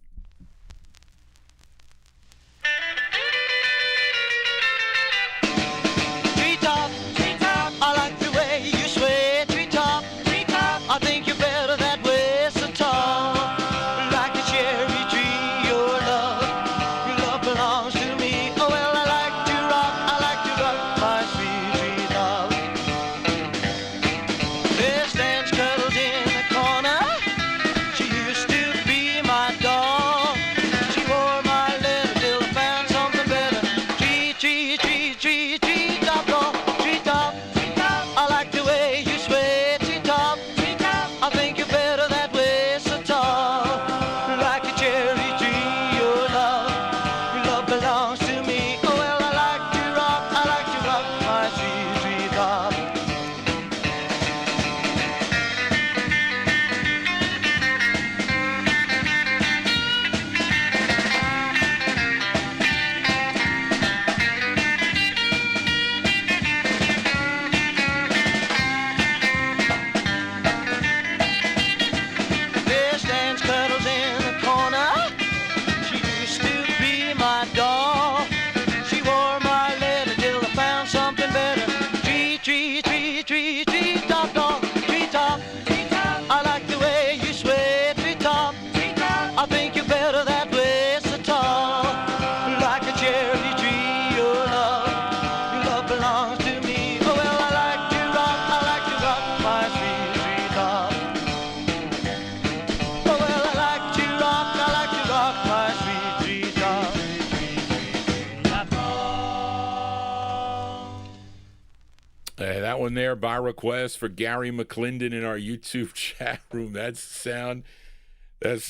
That one there by request for Gary McClendon in our YouTube chat room. That's the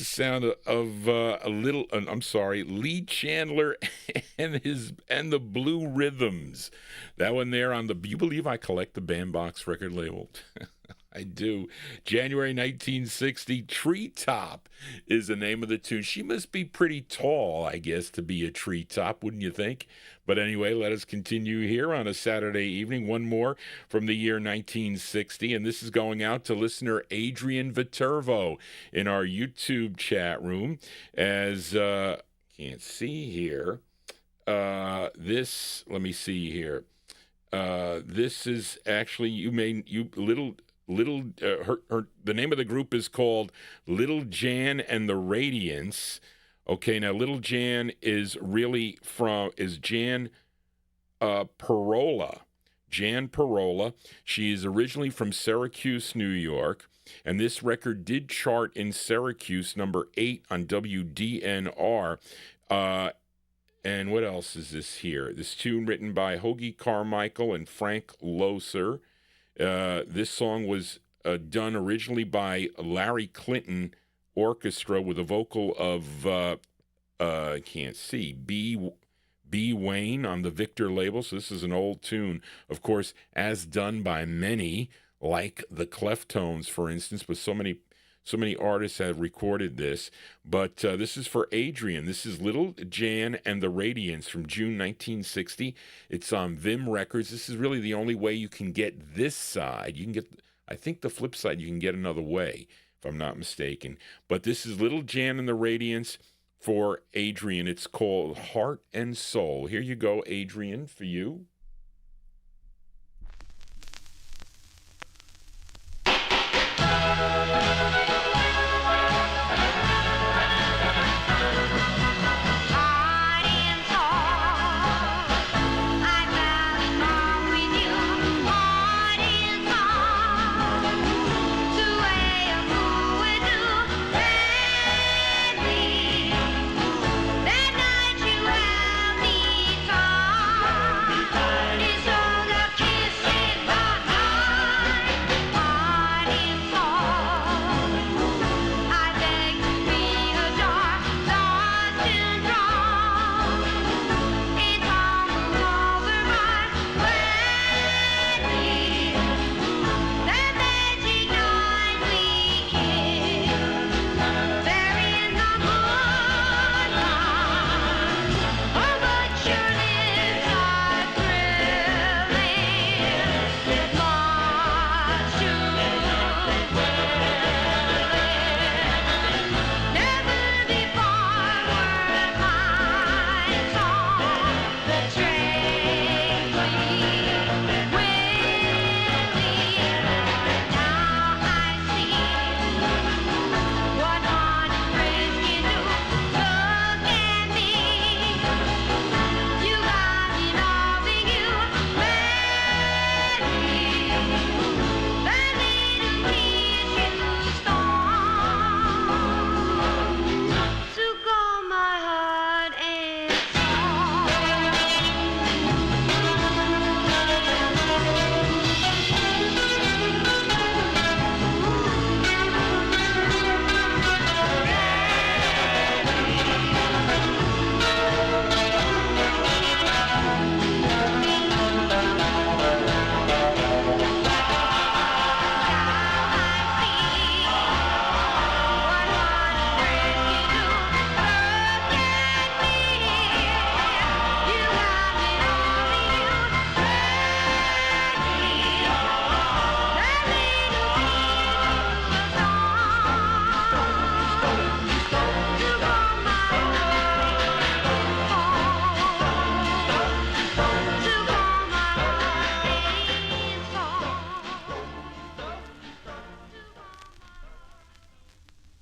sound of Lee Chandler and the Blue Rhythms. That one there on the. You believe I collect the Bandbox record label? I do. January 1960, Treetop is the name of the tune. She must be pretty tall, I guess, to be a treetop, wouldn't you think? But anyway, let us continue here on a Saturday evening. One more from the year 1960, and this is going out to listener Adrian Viterbo in our YouTube chat room. As can't see here. Let me see here. This is actually the name of the group is called Little Jan and the Radiance. Okay, now Little Jan is Jan Parola, Jan Parola. She is originally from Syracuse, New York, and this record did chart in Syracuse, number 8 on WDNR. And what else is this here? This tune written by Hoagie Carmichael and Frank Loesser. This song was done originally by Larry Clinton Orchestra with a vocal of, I can't see, B. Wayne on the Victor label. So this is an old tune, of course, as done by many, like the Cleftones, for instance, but so many artists have recorded this. But this is for Adrian. This is Little Jan and the Radiants from June 1960. It's on Vim Records. This is really the only way you can get this side. You can get, I think the flip side you can get another way, if I'm not mistaken. But this is Little Jan and the Radiants for Adrian. It's called Heart and Soul. Here you go, Adrian, for you.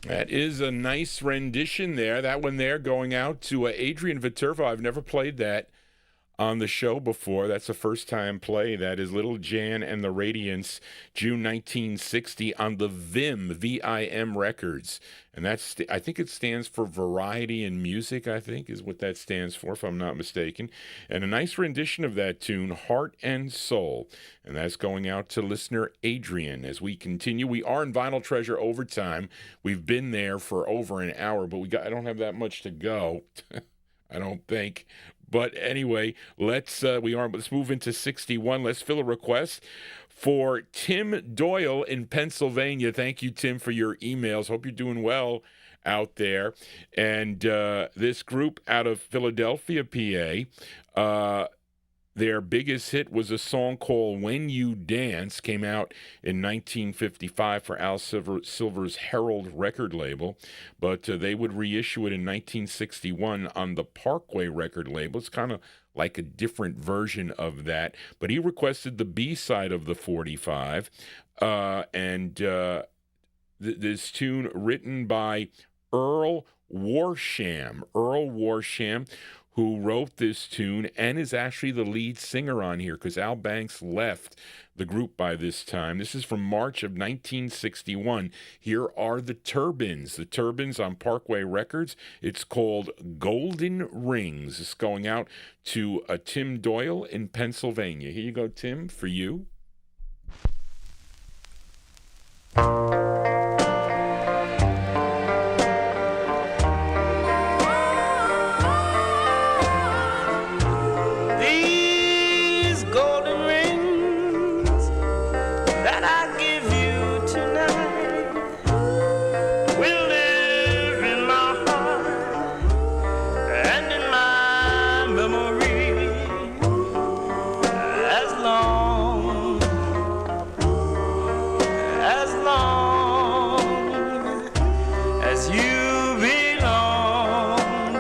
That is a nice rendition there. That one there going out to Adrian Viterbo. I've never played that on the show before. That's a first-time play. That is Little Jan and the Radiants, June 1960 on the Vim, V-I-M Records. And that's, I think it stands for Variety in Music, I think, is what that stands for, if I'm not mistaken. And a nice rendition of that tune, Heart and Soul. And that's going out to listener Adrian. As we continue, we are in Vinyl Treasure Overtime. We've been there for over an hour, but I don't have that much to go, I don't think. But anyway, let's move into 61. Let's fill a request for Tim Doyle in Pennsylvania. Thank you, Tim, for your emails. Hope you're doing well out there. And this group out of Philadelphia, PA, their biggest hit was a song called When You Dance, came out in 1955 for Al Silver's Herald record label, but they would reissue it in 1961 on the Parkway record label. It's kind of like a different version of that, but he requested the B-side of the 45, this tune written by Earl Warsham, who wrote this tune and is actually the lead singer on here because Al Banks left the group by this time. This is from March of 1961. Here are the Turbines. The Turbines on Parkway Records. It's called Golden Rings. It's going out to Tim Doyle in Pennsylvania. Here you go, Tim, for you. These golden rings that I give you tonight will live in my heart and in my memory as long as you belong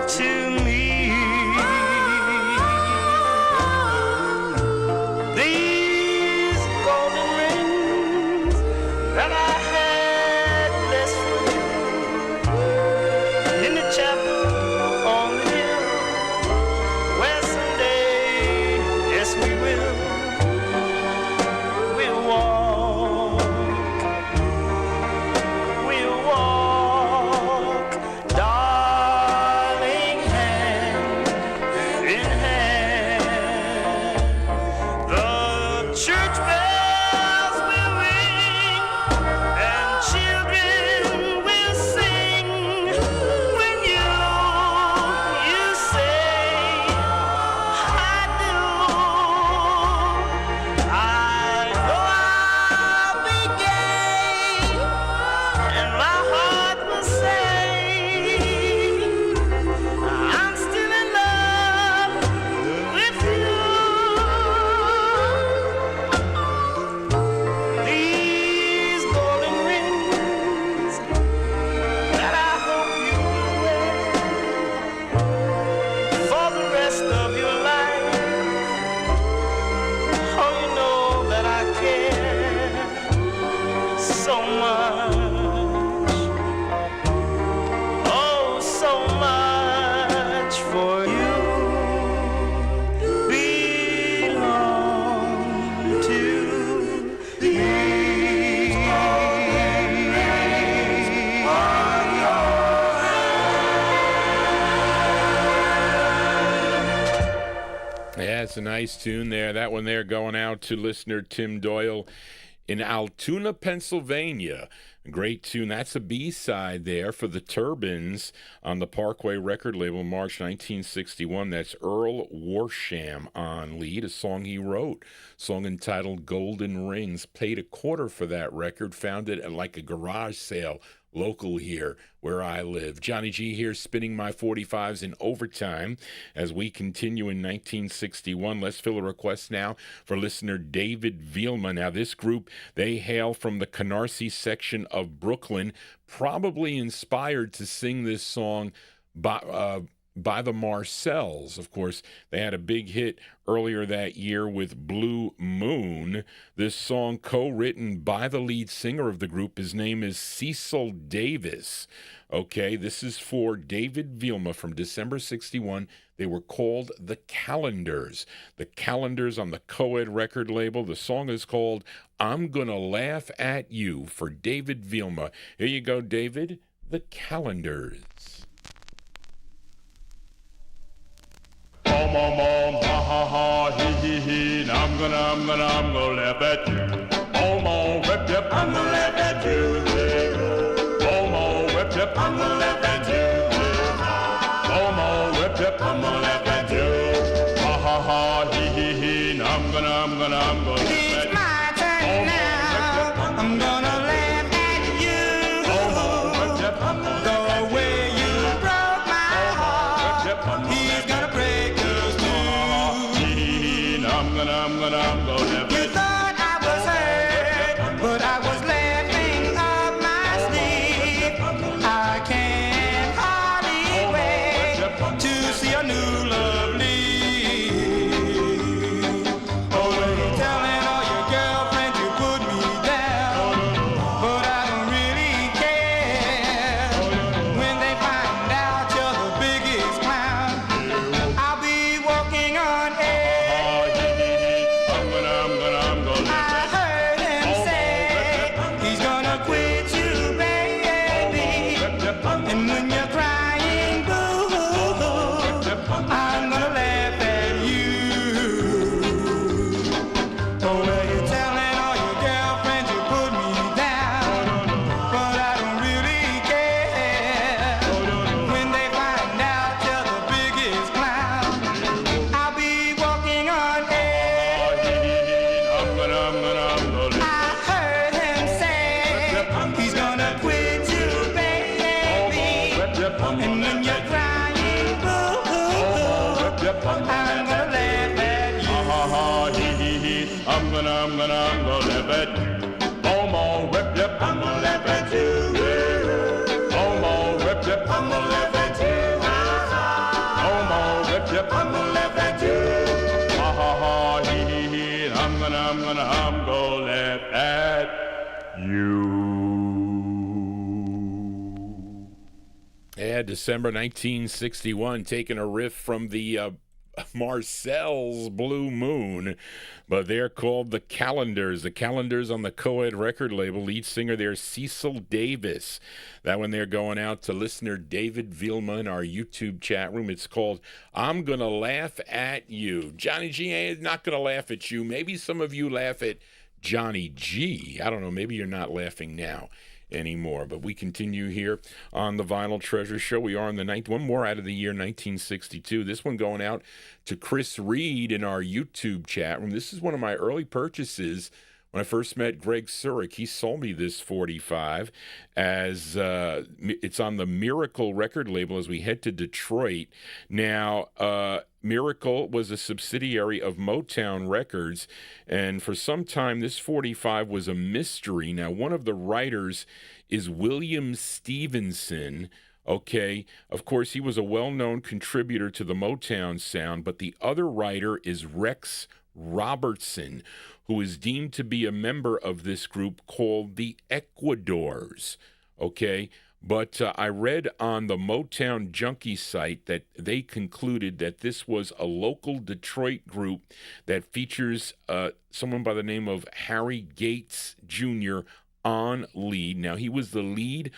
to me. These golden rings that I had blessed for you in the chapel on the hill, where someday, yes we will walk, darling, hand in hand. The church bells will ring and children will sing when you say I do. I know I'll be gay and my heart will say I'm still in love with you. These golden rings that I hope you will wear for the rest of your life. Oh, you know that I care so much. Oh, so much for you belong to me. Yeah, it's a nice tune there. That one there going out to listener Tim Doyle in Altoona, Pennsylvania. A great tune. That's a B-side there for the Turbines on the Parkway record label, March 1961. That's Earl Warsham on lead, a song he wrote, song entitled Golden Rings. Paid a quarter for that record, found it at like a garage sale local here where I live. Johnny G here spinning my 45s in overtime as we continue in 1961. Let's fill a request now for listener David Vielma. Now this group, they hail from the Canarsie section of Brooklyn, probably inspired to sing this song by the Marcells. Of course, they had a big hit earlier that year with Blue Moon. This song co-written by the lead singer of the group. His name is Cecil Davis. Okay, this is for David Vielma from December 61. They were called The Calendars. The Calendars on the Coed record label. The song is called I'm Gonna Laugh at You for David Vielma. Here you go, David. The Calendars. Mom, ha ha ha, he he, and I'm gonna laugh at you. Mom, rip yep, I'm gonna laugh at you. Mom, rip yep, I'm gonna laugh at you. Mom, rip yep, I'm gonna laugh at you. Ha ha ha, he he, and I'm gonna laugh at you. It's my turn now. I'm gonna laugh at you. The way you broke my heart. He's gonna break yours too. I'm gonna laugh You at you. thought I was hurt, but I was laughing up my sleeve. I can't hardly wait to see a new love leave. Oh, when you're telling all your girlfriends you put me down, but I don't really care. When they find out you're the biggest clown, I I'm gonna laugh at you. Omaha rip, yep, I'm gonna laugh at you. Omaha rip, yep, I'm gonna laugh at you. Omaha rip, yep, I'm gonna laugh at you. Ha ha ha, hee hee hee, I'm gonna laugh at you. Yeah, December 1961, taking a riff from the Marcel's Blue Moon, but they're called the Calendars. The Calendars on the Co-Ed record label. Lead singer there, Cecil Davis. That one they're going out to listener David Vilma in our YouTube chat room. It's called I'm Gonna Laugh at You. Johnny G ain't not gonna laugh at you. Maybe some of you laugh at Johnny G. I don't know, maybe you're not laughing now anymore, but we continue here on the Vinyl Treasure Show. We are on the ninth, one more out of the year 1962. This one going out to Chris Reed in our YouTube chat room. This is one of my early purchases when I first met Greg Surik. He sold me this 45 as it's on the Miracle record label as we head to Detroit. Now, Miracle was a subsidiary of Motown Records, and for some time this 45 was a mystery. Now, one of the writers is William Stevenson. Okay, of course, he was a well-known contributor to the Motown sound, but the other writer is Rex Robertson, who is deemed to be a member of this group called the Ecuadors. Okay, but I read on the Motown Junkie site that they concluded that this was a local Detroit group that features someone by the name of Harry Gates Jr. on lead. Now, he was the lead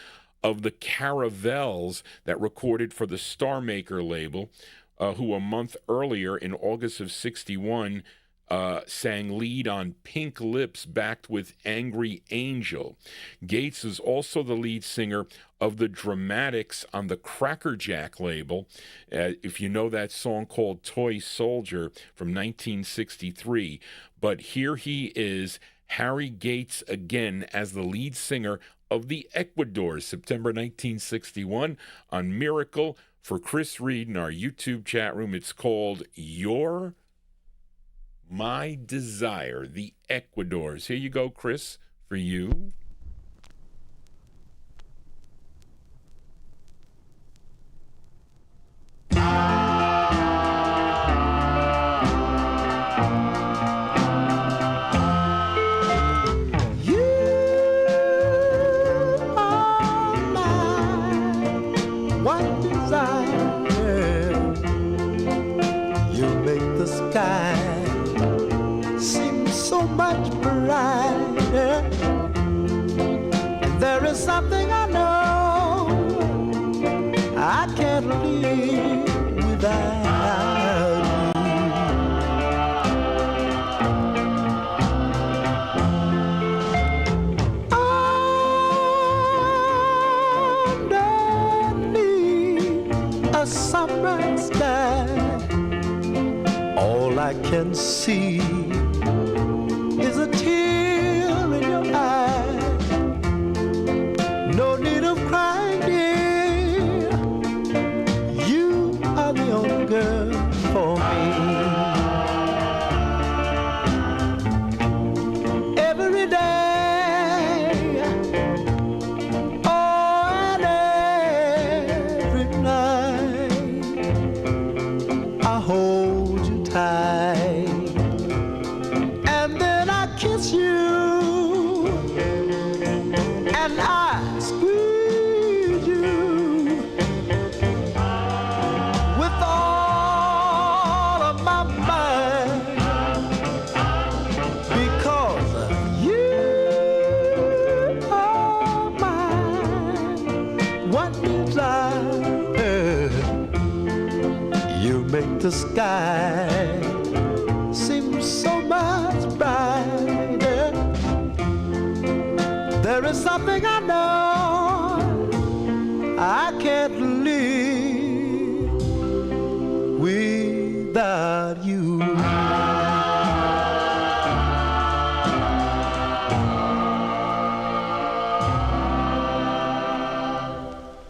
of the Caravels that recorded for the Star Maker label, who a month earlier in August of 61 sang lead on Pink Lips backed with Angry Angel. Gates is also the lead singer of the Dramatics on the Crackerjack label, if you know that song called Toy Soldier from 1963. But here he is, Harry Gates again as the lead singer of the Ecuadors, September 1961 on Miracle. For Chris Reed in our YouTube chat room, it's called You're My Desire, the Ecuadors. Here you go, Chris, for you. There is something I know I can't live without you. Underneath a summer sky, all I can see is a tear in your eye. No need of crying, dear. You are the only girl for me. Every day, oh, and every night, I hold you tight. And then I kiss you, and I squeeze you with all of my mind, because you are mine. What desire, you make the sky seem so much brighter. There is something I know I can't live without you.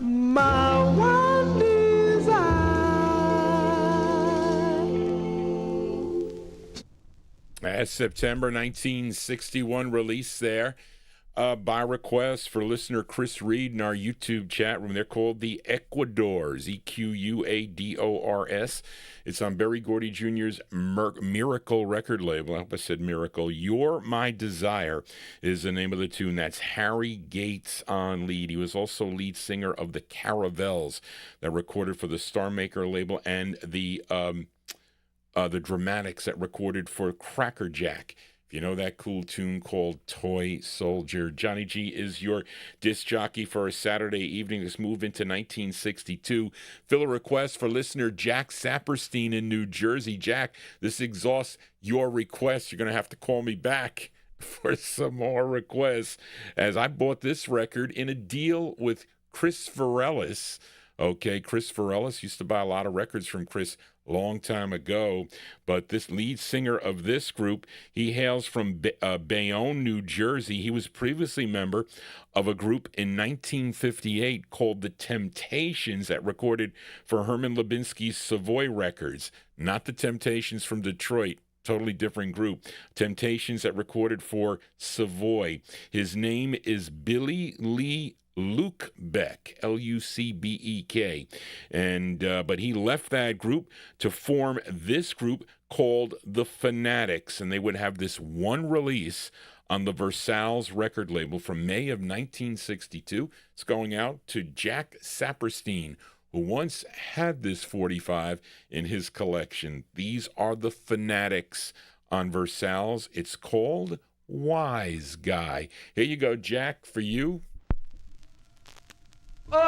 My one desire. That's September 1961 release there. By request for listener Chris Reed in our YouTube chat room. They're called the Ecuadors, Equadors. It's on Berry Gordy Jr.'s Miracle record label. I hope I said miracle. You're My Desire is the name of the tune. That's Harry Gates on lead. He was also lead singer of the Caravels that recorded for the Star Maker label, and the Dramatics that recorded for Cracker Jack. You know that cool tune called Toy Soldier. Johnny G is your disc jockey for a Saturday evening. Let's move into 1962. Fill a request for listener Jack Saperstein in New Jersey. Jack, this exhausts your request. You're going to have to call me back for some more requests, as I bought this record in a deal with Chris Varelis. Okay, Chris Varelis used to buy a lot of records from Chris long time ago, but this lead singer of this group, he hails from Bayonne, New Jersey. He was previously member of a group in 1958 called The Temptations that recorded for Herman Lubinsky's Savoy Records. Not The Temptations from Detroit. Totally different group. Temptations that recorded for Savoy. His name is Billy Lee Lukebeck, Lucbek, and but he left that group to form this group called the Fanatics, and they would have this one release on the Versailles record label from May of 1962. It's going out to Jack Saperstein, who once had this 45 in his collection. These are the Fanatics on Versailles. It's called Wise Guy. Here you go, Jack, for you. Oh,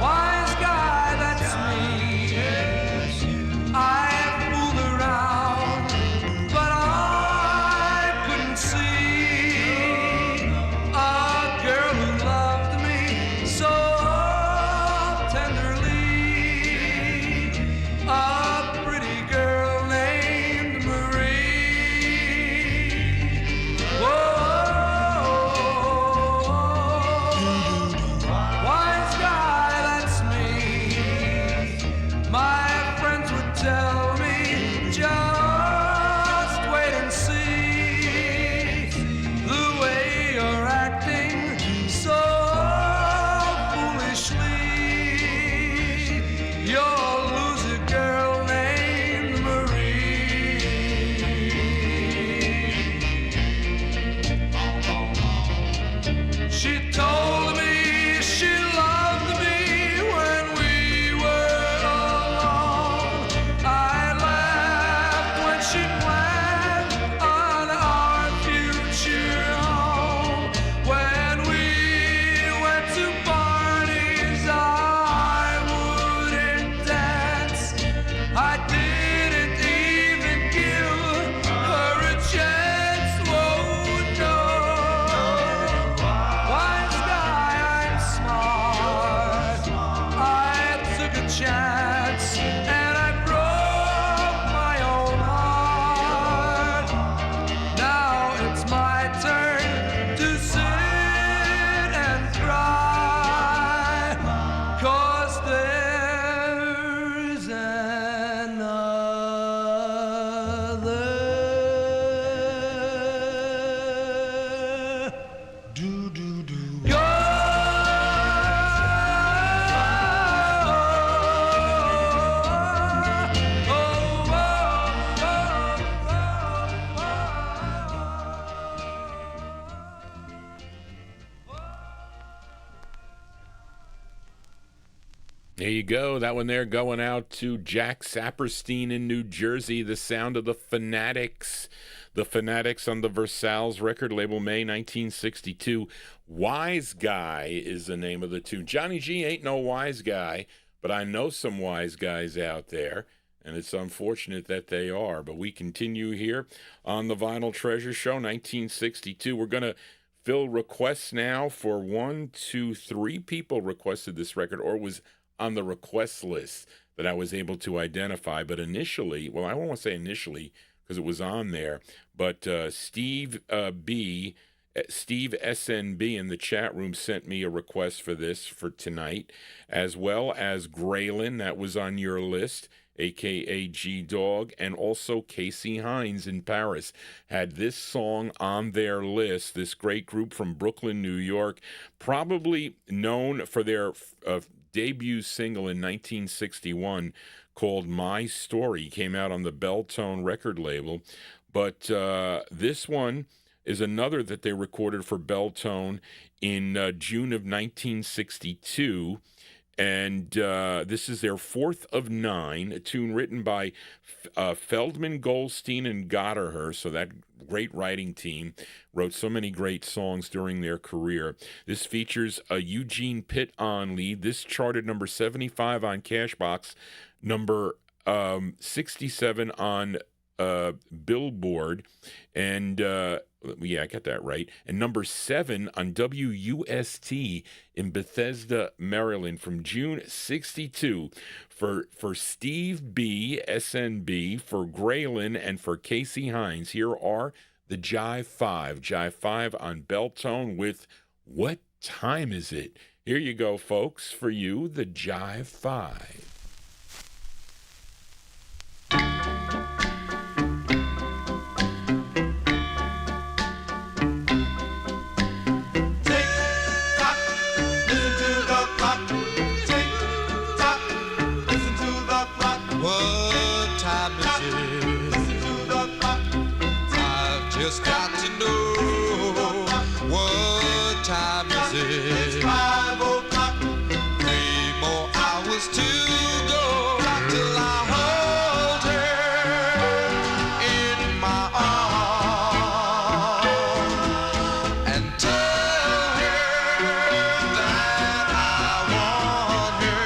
wise guy, that's me. I fooled around, but I couldn't see a girl who loved me so tenderly. A pretty girl named Marie. Wise guy, that's me. My friends would tell me, just wait and see the way you're acting so foolishly. You'll lose a girl named Marie. She told me she loved me when we were alone. I laughed when she planned on our future home. When we went to parties, I wouldn't dance. I didn't even give her a chance. Oh no. Wise guy, I'm smart. I took a chance and I broke my own heart. Now it's my turn to sit and cry, 'cause there's another There you go. That one there going out to Jack Saperstein in New Jersey. The sound of the Fanatics. The Fanatics on the Versailles record label, May 1962. Wise Guy is the name of the tune. Johnny G ain't no wise guy, but I know some wise guys out there, and it's unfortunate that they are. But we continue here on the Vinyl Treasure Show, 1962. We're going to fill requests now for 3 people requested this record, or was on the request list that I was able to identify. But initially, well, I won't say initially because it was on there, but Steve B Steve SNB in the chat room sent me a request for this for tonight, as well as Graylin, that was on your list, a.k.a. G-Dog, and also Casey Hines in Paris had this song on their list. This great group from Brooklyn, New York, probably known for their debut single in 1961 called My Story, came out on the Belltone record label. But this one is another that they recorded for Belltone in June of 1962. And this is their fourth of nine, a tune written by Feldman, Goldstein, and Gotterher. So that great writing team wrote so many great songs during their career. This features a Eugene Pitt on lead. This charted number 75 on Cashbox, number 67 on Billboard, and I got that right, and number 7 on WUST in Bethesda, Maryland, from June 62 for Steve B, SNB, for Graylin, and for Casey Hines. Here are the Jive 5 on Belltone with What Time Is It? Here you go, folks, for you, the Jive 5. Just got to know what time is it? It's 5 o'clock. 3 more hours to go till I hold her in my arms and tell her that I want her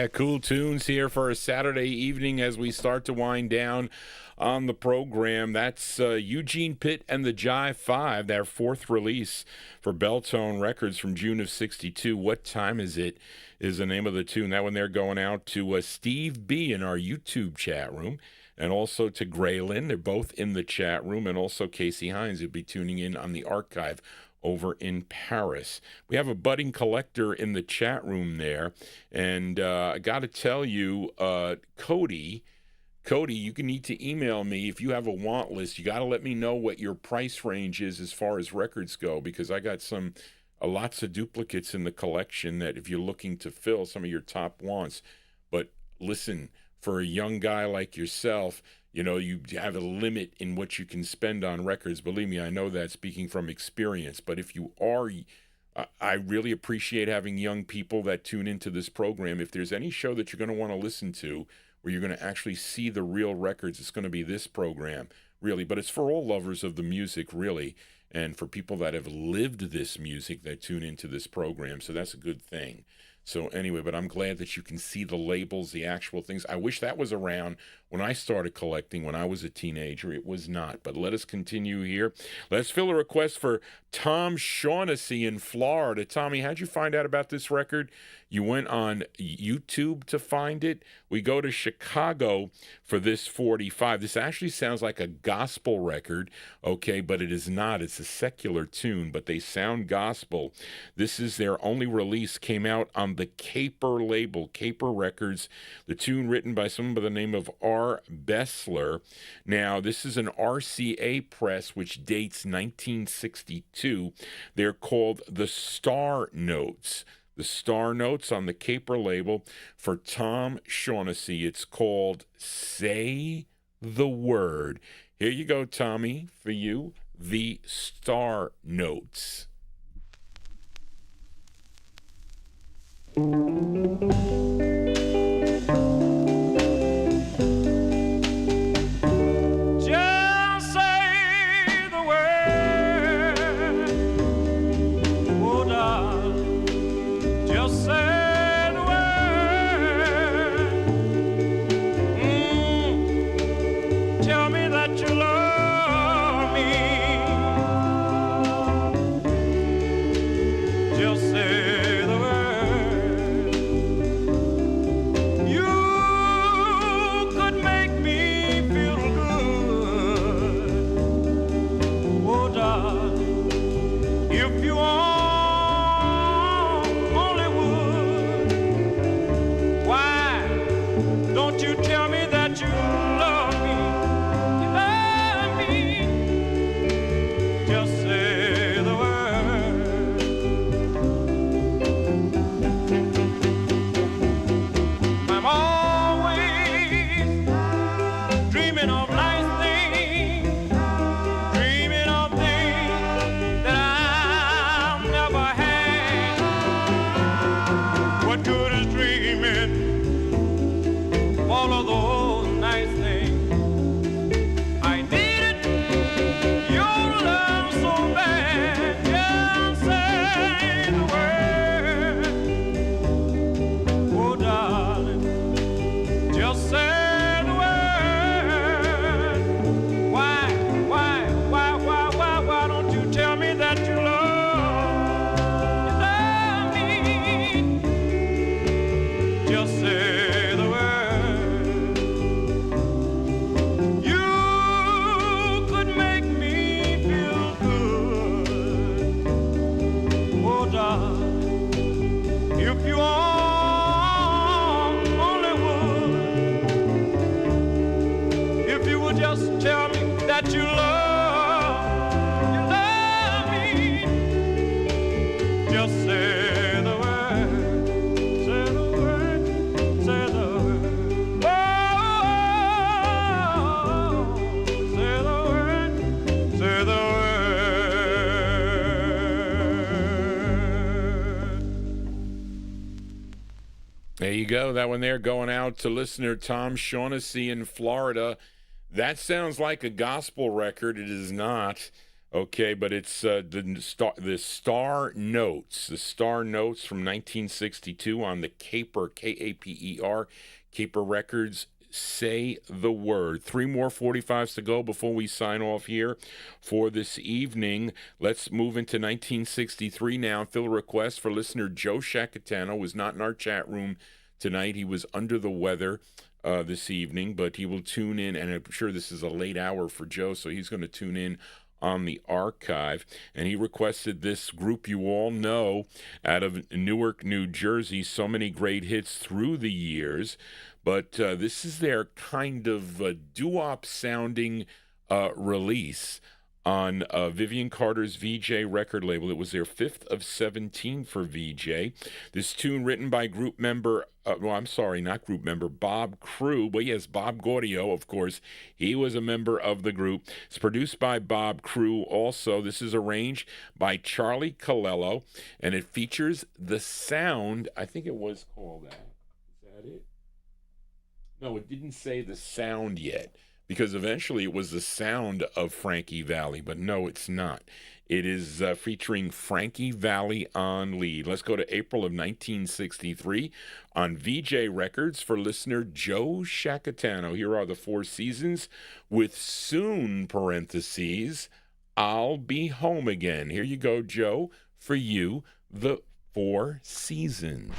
Yeah, cool tunes here for a Saturday evening as we start to wind down on the program. That's Eugene Pitt and the Jive 5, their fourth release for Belltone Records from June of 62. What Time Is It is the name of the tune. That one there going out to Steve B in our YouTube chat room, and also to Graylin. They're both in the chat room, and also Casey Hines, who'll be tuning in on the archive over in Paris. We have a budding collector in the chat room there, and I got to tell you, Cody, you need to email me if you have a want list. You got to let me know what your price range is as far as records go, because I got lots of duplicates in the collection that if you're looking to fill some of your top wants. But listen, for a young guy like yourself, You know, you have a limit in what you can spend on records. Believe me, I know that speaking from experience. But if you are, I really appreciate having young people that tune into this program. If there's any show that you're going to want to listen to where you're going to actually see the real records, it's going to be this program, really. But it's for all lovers of the music, really, and for people that have lived this music that tune into this program. So that's a good thing. So anyway, but I'm glad that you can see the labels, the actual things. I wish that was around when I started collecting when I was a teenager. It was not. But let us continue here. Let's fill a request for Tom Shaughnessy in Florida. Tommy, how'd you find out about this record? You went on YouTube to find it. We go to Chicago for this 45. This actually sounds like a gospel record, okay, but it is not. It's a secular tune, but they sound gospel. This is their only release, came out on the Caper label, Caper Records. The tune written by someone by the name of R. Bessler. Now, this is an RCA press, which dates 1962. They're called the Star Notes. The Star Notes on the Caper label for Tom Shaughnessy. It's called Say the Word. Here you go, Tommy, for you, the Star Notes. Just say the word, oh darling, just say the word. Tell me that you love me. Just say the word. You could make me feel good, oh darling, if you only would. Why don't you tell me that you love me? You love me. Just say the word. I'm always dreaming of nice things, dreaming of things that I've never had. What good is dreaming of all of those nice things? I needed your love so bad. Just say the word, oh darling, just say the word. Why don't you tell me that you love me? Just say the word. You could make me feel good, oh darling, if you only would. If you would just tell me that you love me. Just say the word, say the word, say the word. Oh, say the word, say the word. There you go. That one there going out to listener Tom Shaughnessy in Florida. That sounds like a gospel record. It is not. Okay, but it's the Star Notes. The Star Notes from 1962 on the Caper, K-A-P-E-R, Caper Records. Say the word. 3 more 45s to go before we sign off here for this evening. Let's move into 1963 now. Fill a request for listener Joe Shacatano. Was not in our chat room tonight. He was under the weather this evening, but he will tune in, and I'm sure this is a late hour for Joe, so he's going to tune in on the archive. And he requested this group you all know out of Newark, New Jersey. So many great hits through the years. But this is their kind of doo-wop sounding release on Vivian Carter's VJ record label. It was their 5th of 17 for VJ. This tune written by group member, not group member, Bob Crew. Well, yes, Bob Gaudio, of course. He was a member of the group. It's produced by Bob Crew also. This is arranged by Charlie Colello, and it features the sound, I think it was called that. Is that it? No, it didn't say the sound yet, because eventually it was the sound of Frankie Valli, but no, it's not. It is featuring Frankie Valli on lead. Let's go to April of 1963 on VJ Records for listener Joe Shacatano. Here are the 4 Seasons with soon, parentheses, I'll Be Home Again. Here you go, Joe, for you, the 4 Seasons.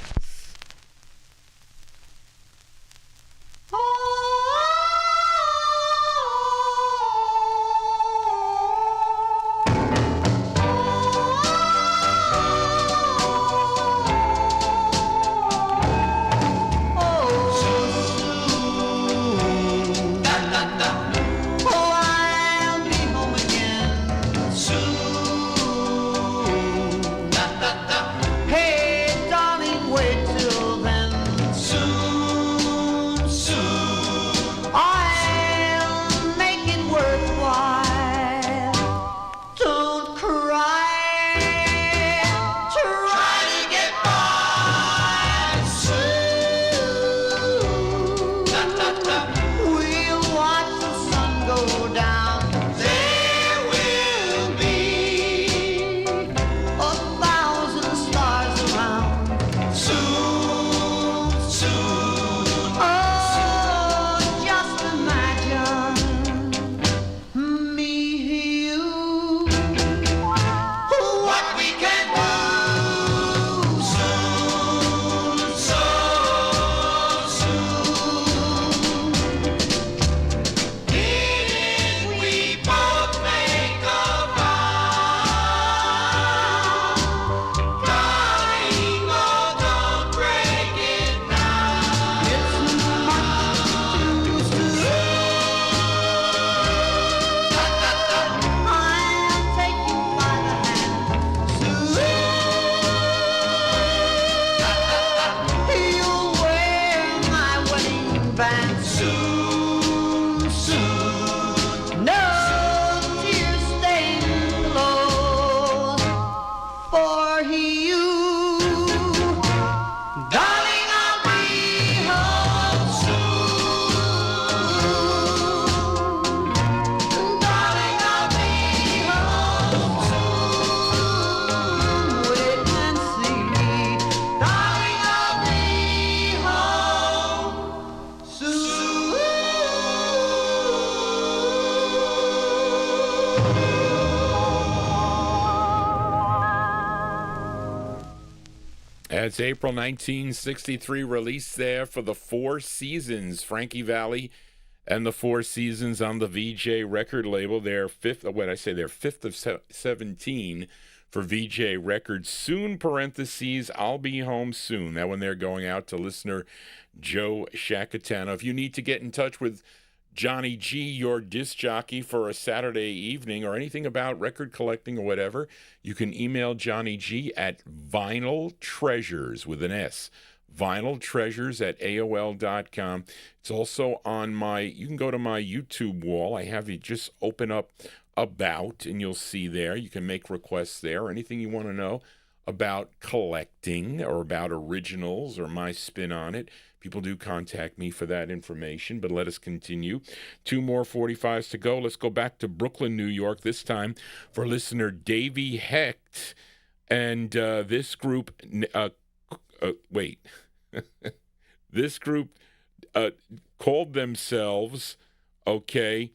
That's April 1963 release there for the 4 Seasons, Frankie Valli and the 4 Seasons on the VJ record label. Their 5th of 17 for VJ Records. Soon, parentheses, I'll Be Home Soon. That one they're going out to listener Joe Shacatano. If you need to get in touch with Johnny G, your disc jockey for a Saturday evening, or anything about record collecting or whatever, you can email Johnny G at Vinyltreasures with an S. Vinyltreasures at AOL.com. It's also on you can go to my YouTube wall. I have you just open up About, and you'll see there. You can make requests there, anything you want to know about collecting or about originals or my spin on it. People do contact me for that information, but let us continue. 2 more 45s to go. Let's go back to Brooklyn, New York, this time for listener Davey Hecht. And this group, this group called themselves, the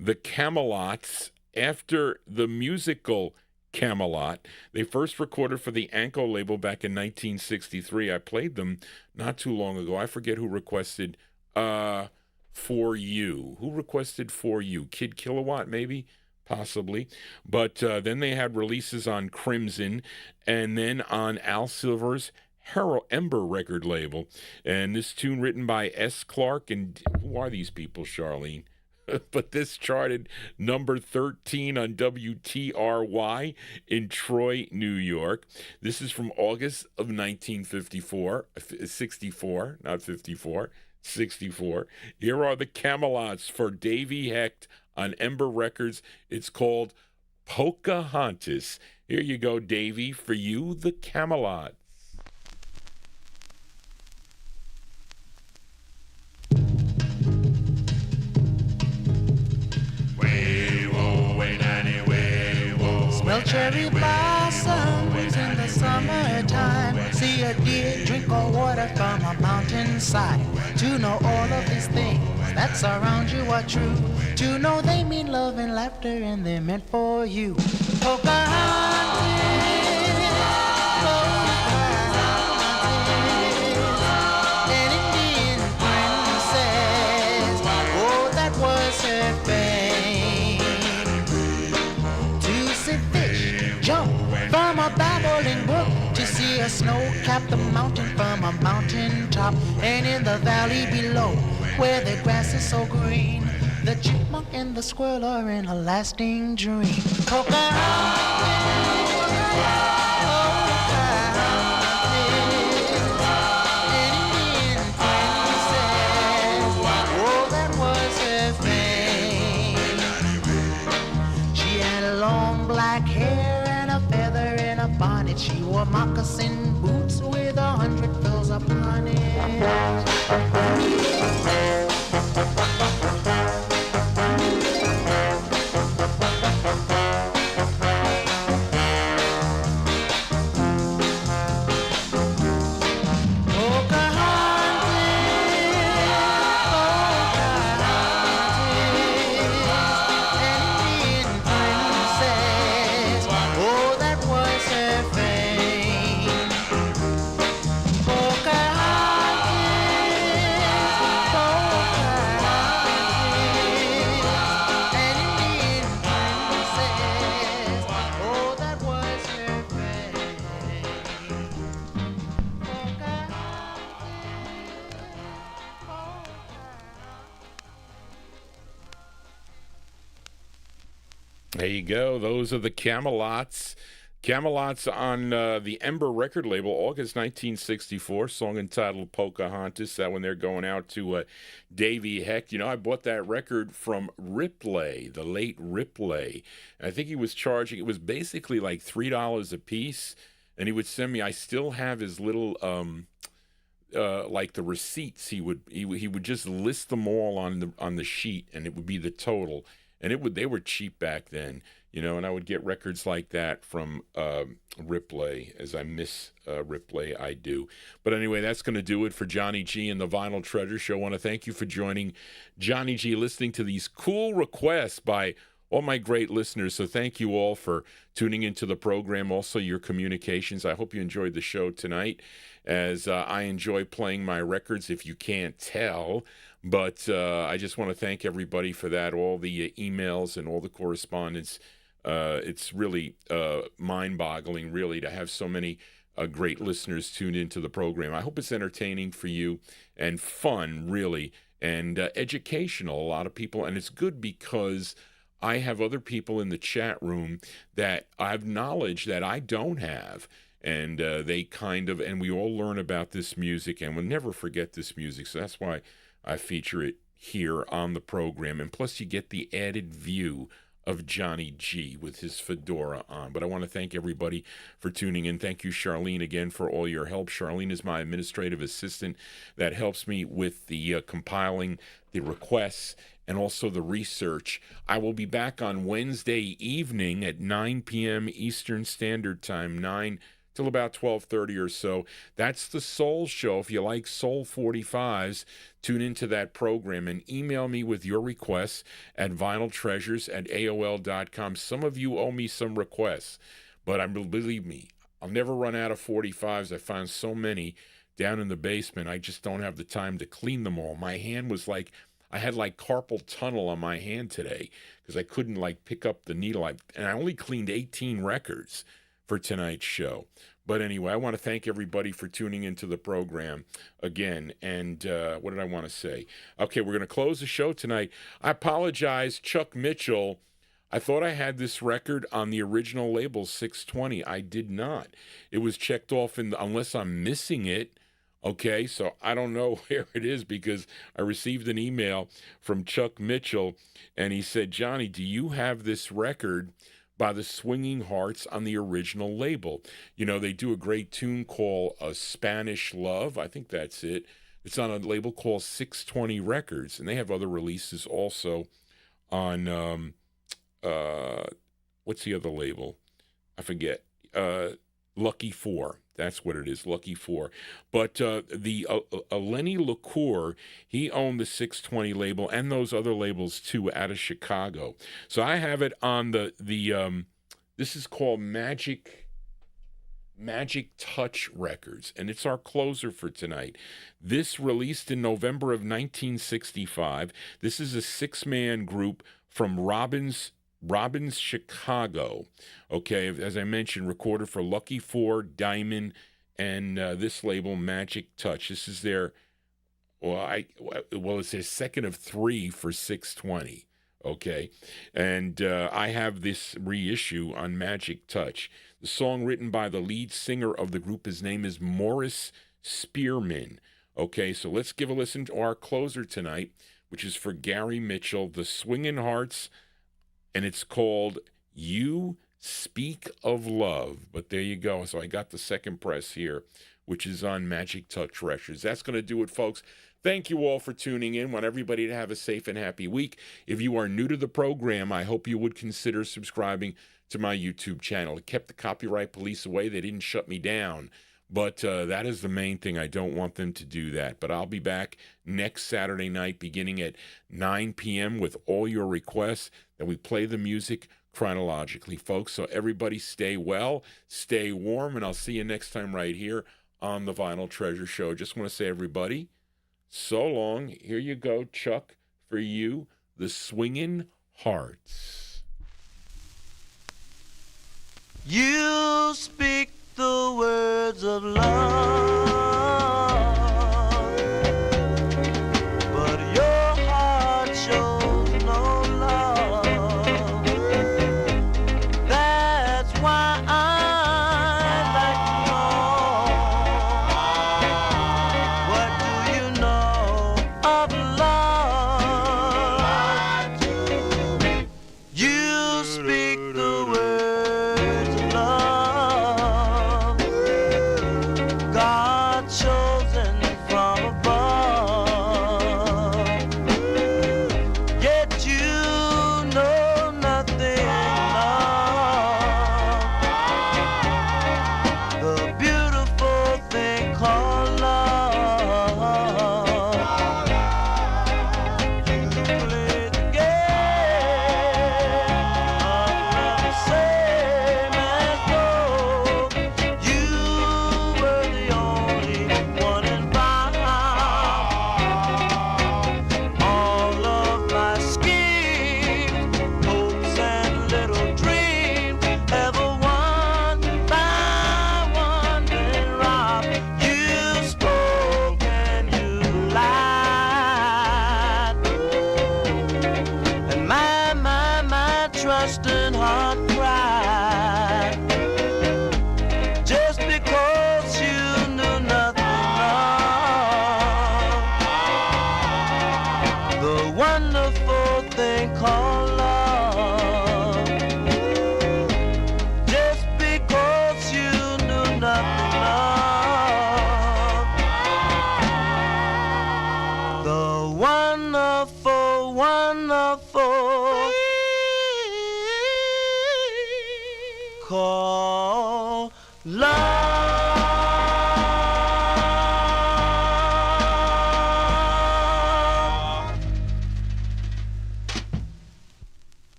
Camelots, after the musical Camelot. They first recorded for the Anko label back in 1963. I played them not too long ago. I forget who requested For You. Who requested For You? Kid Kilowatt, maybe? Possibly. But then they had releases on Crimson and then on Al Silver's Ember record label. And this tune written by S. Clark. And who are these people, Charlene? but this charted number 13 on WTRY in Troy, New York. This is from August of 1954, 64, not 54, 64. Here are the Camelots for Davy Hecht on Ember Records. It's called Pocahontas. Here you go, Davy, for you, the Camelots. Smell cherry blossoms in the summertime. See a deer drink of water from a mountainside. To know all of these things that surround you are true. To know they mean love and laughter and they're meant for you. Pocahontas, an Indian princess. Oh, that was her fame. To see fish jump from a babbling brook, to see a snow-capped mountain from a mountain top, and in the valley below, where the grass is so green, the chipmunk and the squirrel are in a lasting dream. Pocahontas, an Indian princess. Oh, that was her fame. She had long black hair and a feather in a bonnet. She wore moccasin boots with 100 frills upon it. There you go. Those are the Camelots. Camelots on the Ember record label, August 1964, song entitled Pocahontas. That one they're going out to Davy Hecht. You know, I bought that record from Ripley, the late Ripley. I think he was charging, it was basically like $3 a piece. And he would send me, I still have his little, like the receipts. He would just list them all on the sheet, and it would be the total. And they were cheap back then, you know, and I would get records like that from Ripley. As I miss Ripley, I do. But anyway, that's going to do it for Johnny G and the Vinyl Treasure Show. I want to thank you for joining Johnny G, listening to these cool requests by all my great listeners. So thank you all for tuning into the program, also your communications. I hope you enjoyed the show tonight, as I enjoy playing my records, if you can't tell. But I just want to thank everybody for that, all the emails and all the correspondence. It's really mind-boggling, really, to have so many great listeners tuned into the program. I hope it's entertaining for you and fun, really, and educational, a lot of people. And it's good because I have other people in the chat room that I have knowledge that I don't have. And they kind of, and we all learn about this music, and we'll never forget this music. So that's why I feature it here on the program. And plus you get the added view of Johnny G with his fedora on. But I want to thank everybody for tuning in. Thank you, Charlene, again, for all your help. Charlene is my administrative assistant that helps me with the compiling the requests and also the research. I will be back on Wednesday evening at 9 p.m. Eastern Standard Time, 9 till about 12:30 or so. That's the Soul Show. If you like Soul 45s, tune into that program and email me with your requests at vinyltreasures@aol.com. Some of you owe me some requests, but believe me, I'll never run out of 45s. I found so many down in the basement. I just don't have the time to clean them all. My hand was like, I had like carpal tunnel on my hand today because I couldn't like pick up the needle. And I only cleaned 18 records for tonight's show. But anyway, I want to thank everybody for tuning into the program again. And what did I want to say? Okay, we're going to close the show tonight. I apologize, Chuck Mitchell. I thought I had this record on the original label, 620. I did not. It was checked off unless I'm missing it. Okay, so I don't know where it is because I received an email from Chuck Mitchell, and he said, Johnny, do you have this record by the Swinging Hearts on the original label? You know, they do a great tune called Spanish Love. I think that's it. It's on a label called 620 Records, and they have other releases also on, what's the other label? I forget. Lucky Four. That's what it is, Lucky Four. But the Lenny LaCour, he owned the 620 label and those other labels too out of Chicago. So I have it on the this is called Magic Touch Records, and it's our closer for tonight. This released in November of 1965. This is a 6-man group from Robbins, Chicago. Okay, as I mentioned, recorded for Lucky Four, Diamond, and this label, Magic Touch. This is their, it's their second of 3 for 620. Okay, and I have this reissue on Magic Touch. The song written by the lead singer of the group, his name is Morris Spearman. Okay, so let's give a listen to our closer tonight, which is for Gary Mitchell, the Swingin' Hearts, and it's called You Speak of Love. But there you go. So I got the second press here, which is on Magic Touch Records. That's going to do it, folks. Thank you all for tuning in. Want everybody to have a safe and happy week. If you are new to the program, I hope you would consider subscribing to my YouTube channel. It kept the copyright police away. They didn't shut me down. But that is the main thing. I don't want them to do that. But I'll be back next Saturday night beginning at 9 p.m. with all your requests that we play the music chronologically, folks. So everybody stay well, stay warm, and I'll see you next time right here on the Vinyl Treasure Show. Just want to say, everybody, so long. Here you go, Chuck, for you, the Swingin' Hearts. You speak the words of love.